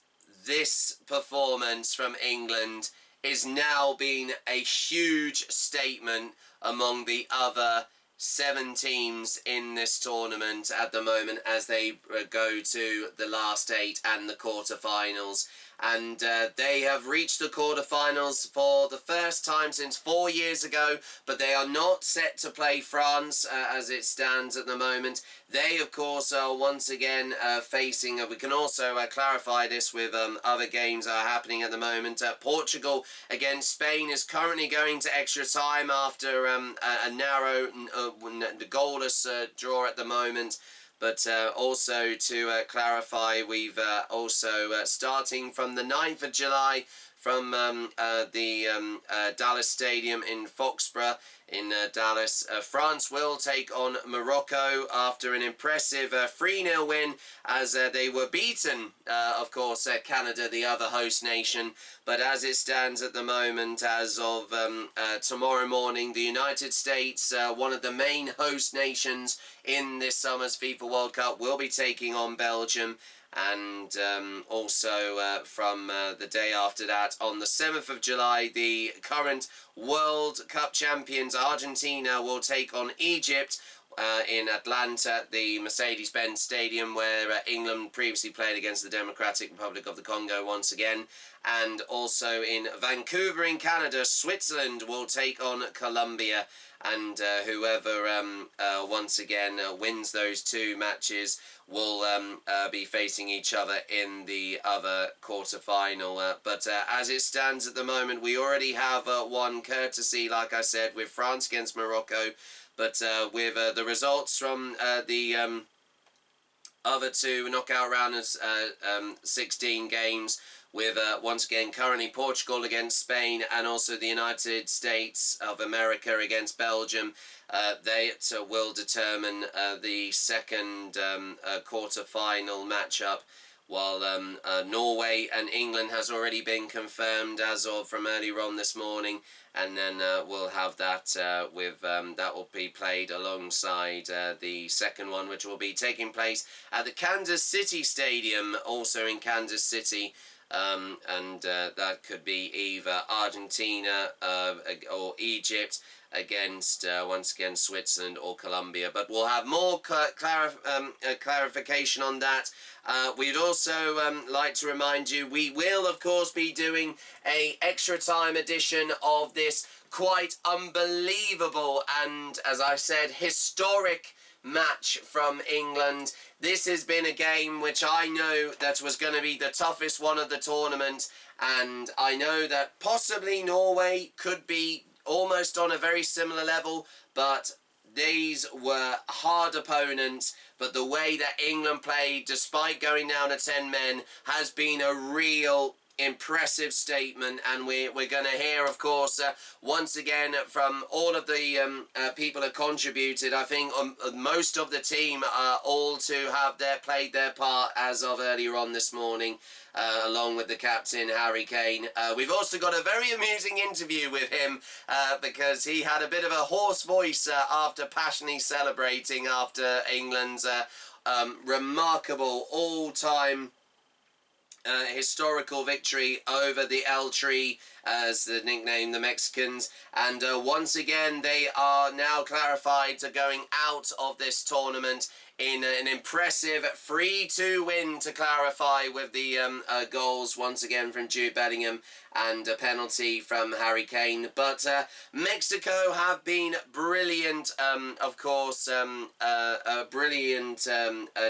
[SPEAKER 9] this performance from England is now being a huge statement among the other 7 teams in this tournament at the moment, as they go to the last 8 and the quarterfinals. And they have reached the quarterfinals for the first time since 4 years ago, but they are not set to play France as it stands at the moment. They, of course, are once again facing, we can also clarify this with other games that are happening at the moment. Portugal against Spain is currently going to extra time after a narrow, goalless draw at the moment. But also to clarify, we've also, starting from the 9th of July, from the Dallas Stadium in Foxborough in Dallas, France will take on Morocco after an impressive 3-0 win, as they were beaten, of course, Canada, the other host nation. But as it stands at the moment, as of tomorrow morning, the United States, one of the main host nations in this summer's FIFA World Cup, will be taking on Belgium. And also from the day after that, on the 7th of July, the current World Cup champions Argentina will take on Egypt in Atlanta, the Mercedes-Benz Stadium, where England previously played against the Democratic Republic of the Congo once again. And also in Vancouver in Canada, Switzerland will take on Colombia. And whoever once again wins those 2 matches will be facing each other in the other quarter-final. But as it stands at the moment, we already have one courtesy, like I said, with France against Morocco. But with the results from the other 2 knockout round of 16 games, with once again currently Portugal against Spain and also the United States of America against Belgium, they will determine the second quarter-final matchup, while Norway and England has already been confirmed as of from earlier on this morning. And then we'll have that that will be played alongside the second one, which will be taking place at the Kansas City Stadium, also in Kansas City. And that could be either Argentina or Egypt against, once again, Switzerland or Colombia. But we'll have more clarification on that. We'd also like to remind you, we will, of course, be doing a extra time edition of this quite unbelievable and, as I said, historic match from England. This has been a game which I know that was going to be the toughest one of the tournament, and I know that possibly Norway could be almost on a very similar level, but these were hard opponents. But the way that England played, despite going down to 10 men, has been a real impressive statement, and we're going to hear, of course, once again from all of the people who contributed. I think most of the team are all to have played their part as of earlier on this morning, along with the captain, Harry Kane. We've also got a very amusing interview with him because he had a bit of a hoarse voice after passionately celebrating after England's remarkable all-time historical victory over the El Tri, as the nickname the Mexicans, and once again they are now clarified to going out of this tournament in an impressive 3-2 win, to clarify, with the goals once again from Jude Bellingham and a penalty from Harry Kane. But Mexico have been brilliant, of course, a brilliant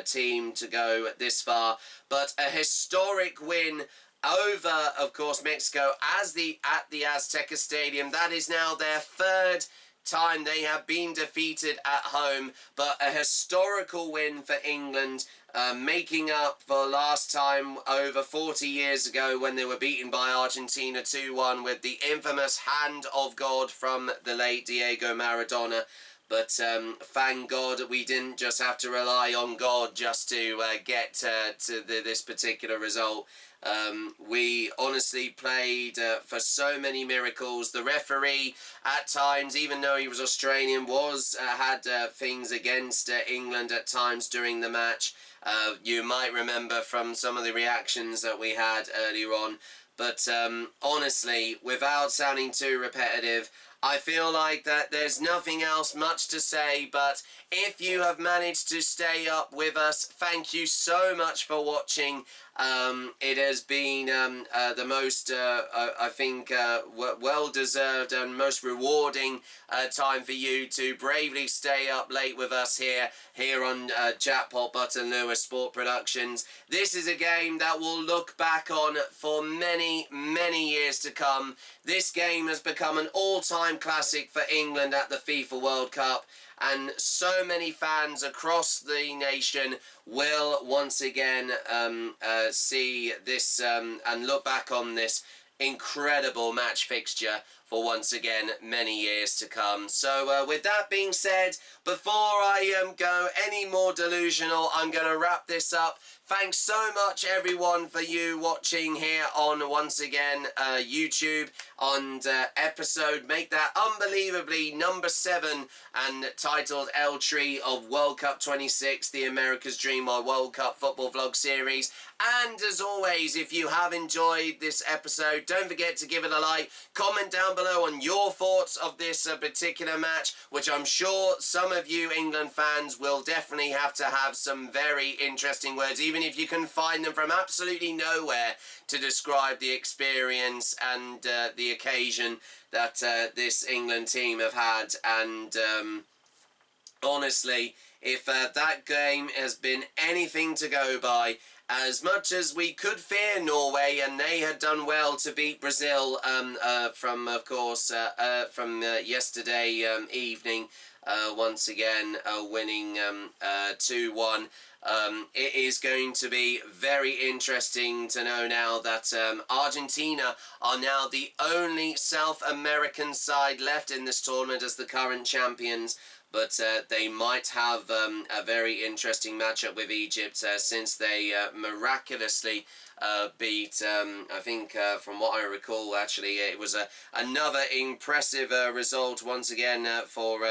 [SPEAKER 9] team to go this far, but a historic win over, of course, Mexico at the Azteca Stadium. That is now their third time they have been defeated at home, but a historical win for England, making up for last time over 40 years ago when they were beaten by Argentina 2-1 with the infamous hand of God from the late Diego Maradona. But thank God we didn't just have to rely on God just to get to this particular result. We honestly played for so many miracles. The referee, at times, even though he was Australian, had things against England at times during the match. You might remember from some of the reactions that we had earlier on. But honestly, without sounding too repetitive, I feel like that there's nothing else much to say, but if you have managed to stay up with us, thank you so much for watching. It has been the most, I think, well-deserved and most rewarding time for you to bravely stay up late with us here on JackpotButtonLewis Sport Productions. This is a game that we'll look back on for many, many years to come. This game has become an all-time classic for England at the FIFA World Cup, and so many fans across the nation will once again see this and look back on this incredible match fixture for once again many years to come. So with that being said, before I go any more delusional, I'm going to wrap this up. Thanks so much everyone for you watching here on, once again, YouTube on episode, make that unbelievably number 7 and titled El Tri of World Cup 26, the America's Dream, my World Cup football vlog series. And as always, if you have enjoyed this episode, don't forget to give it a like, comment down below on your thoughts of this particular match, which I'm sure some of you England fans will definitely have to have some very interesting words, even if you can find them from absolutely nowhere, to describe the experience and the occasion that this England team have had. And honestly, if that game has been anything to go by, as much as we could fear Norway, and they had done well to beat Brazil from, of course, from yesterday evening, once again winning 2-1. It is going to be very interesting to know now that Argentina are now the only South American side left in this tournament as the current champions. But they might have a very interesting matchup with Egypt since they miraculously beat, I think from what I recall, actually, it was another impressive result once again for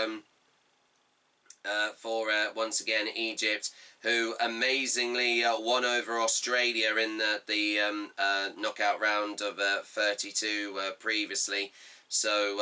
[SPEAKER 9] once again Egypt, who amazingly won over Australia in the knockout round of 32 previously. So,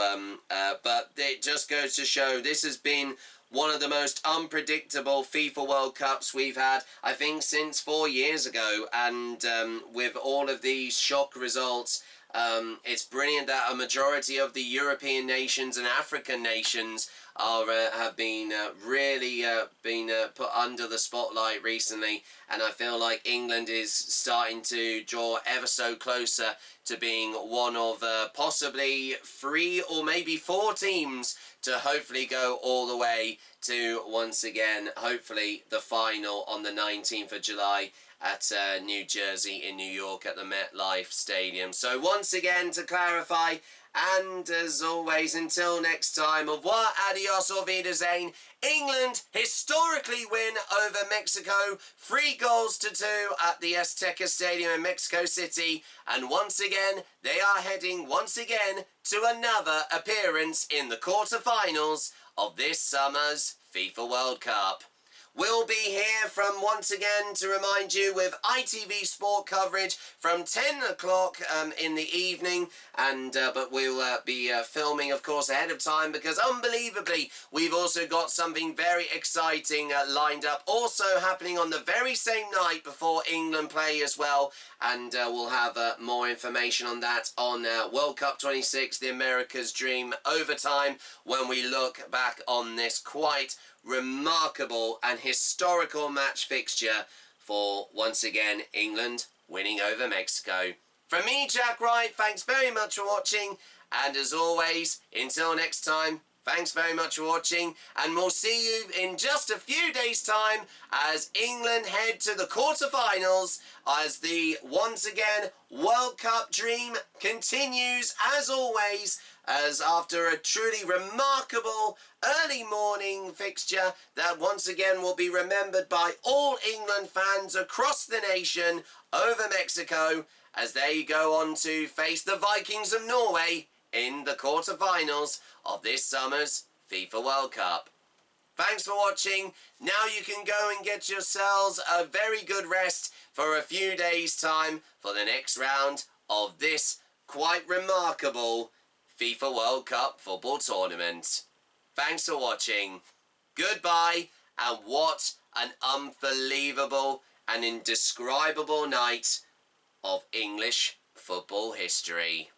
[SPEAKER 9] but it just goes to show this has been one of the most unpredictable FIFA World Cups we've had, I think, since 4 years ago. And with all of these shock results, it's brilliant that a majority of the European nations and African nations have been really been put under the spotlight recently, and I feel like England is starting to draw ever so closer to being one of possibly 3 or maybe 4 teams to hopefully go all the way to, once again, hopefully the final on the 19th of July at New Jersey in New York at the MetLife Stadium. So once again, to clarify, and as always, until next time, au revoir, adios, auf Wiedersehen. England historically win over Mexico, 3-2 at the Azteca Stadium in Mexico City. And once again, they are heading once again to another appearance in the quarterfinals of this summer's FIFA World Cup. We'll be here from, once again, to remind you, with ITV Sport coverage from 10 o'clock in the evening, and but we'll be filming, of course, ahead of time, because unbelievably we've also got something very exciting lined up, also happening on the very same night before England play as well, and we'll have more information on that on World Cup 26, the America's Dream Overtime, when we look back on this quite remarkable and historical match fixture for, once again, England winning over Mexico. From me, Jack Wright, thanks very much for watching, and as always, until next time, thanks very much for watching, and we'll see you in just a few days' time as England head to the quarterfinals, as the, once again, World Cup dream continues, as always, as after a truly remarkable early morning fixture that once again will be remembered by all England fans across the nation over Mexico, as they go on to face the Vikings of Norway in the quarterfinals of this summer's FIFA World Cup. Thanks for watching. Now you can go and get yourselves a very good rest for a few days' time for the next round of this quite remarkable FIFA World Cup football tournament. Thanks for watching. Goodbye, and what an unbelievable and indescribable night of English football history.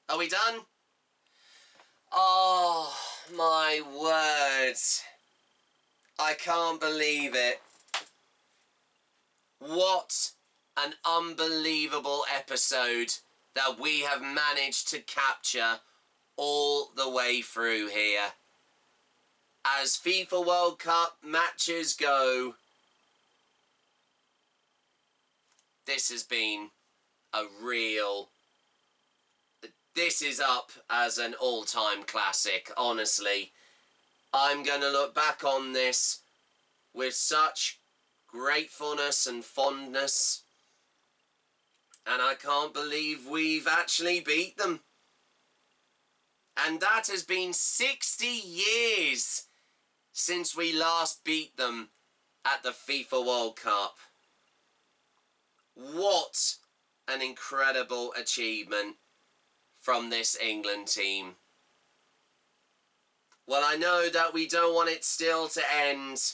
[SPEAKER 9] Are we done? Oh, my words. I can't believe it. What an unbelievable episode that we have managed to capture all the way through here. As FIFA World Cup matches go, this has been a real... This is up as an all-time classic, honestly. I'm going to look back on this with such gratefulness and fondness. And I can't believe we've actually beat them. And that has been 60 years since we last beat them at the FIFA World Cup. What an incredible achievement from this England team. Well, I know that we don't want it still to end.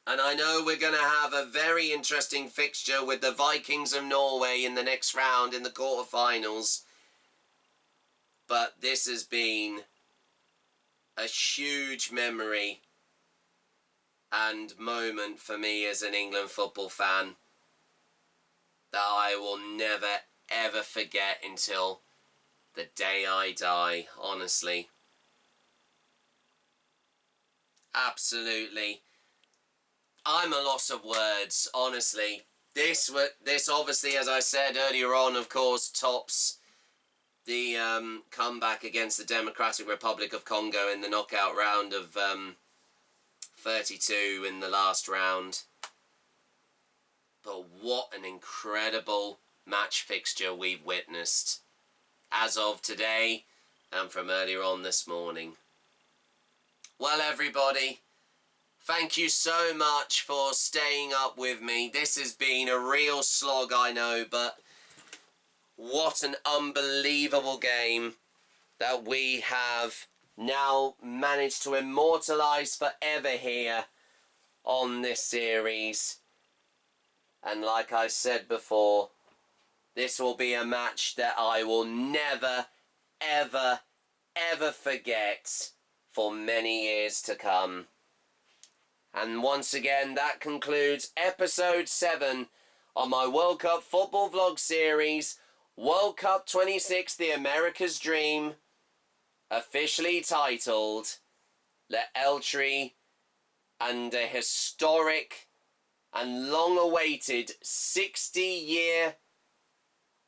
[SPEAKER 9] And I know we're going to have a very interesting fixture with the Vikings of Norway in the next round in the quarterfinals. But this has been a huge memory and moment for me as an England football fan that I will never ever forget until the day I die, honestly. Absolutely. I'm a loss of words, honestly. This obviously, as I said earlier on, of course, tops the comeback against the Democratic Republic of Congo in the knockout round of 32 in the last round. But what an incredible match fixture we've witnessed as of today and from earlier on this morning. Well, everybody, thank you so much for staying up with me. This has been a real slog, I know, but what an unbelievable game that we have now managed to immortalise forever here on this series. And like I said before, this will be a match that I will never, ever, ever forget for many years to come. And once again, that concludes episode 7 of my World Cup football vlog series, World Cup 26, The America's Dream, officially titled Le Eltry, and a historic and long-awaited 60-year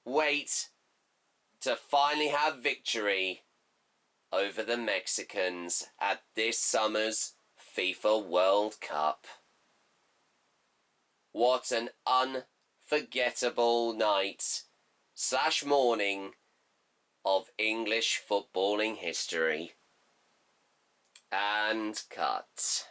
[SPEAKER 9] wait to finally have victory over the Mexicans at this summer's FIFA World Cup. What an unforgettable night / morning of English footballing history. And cut.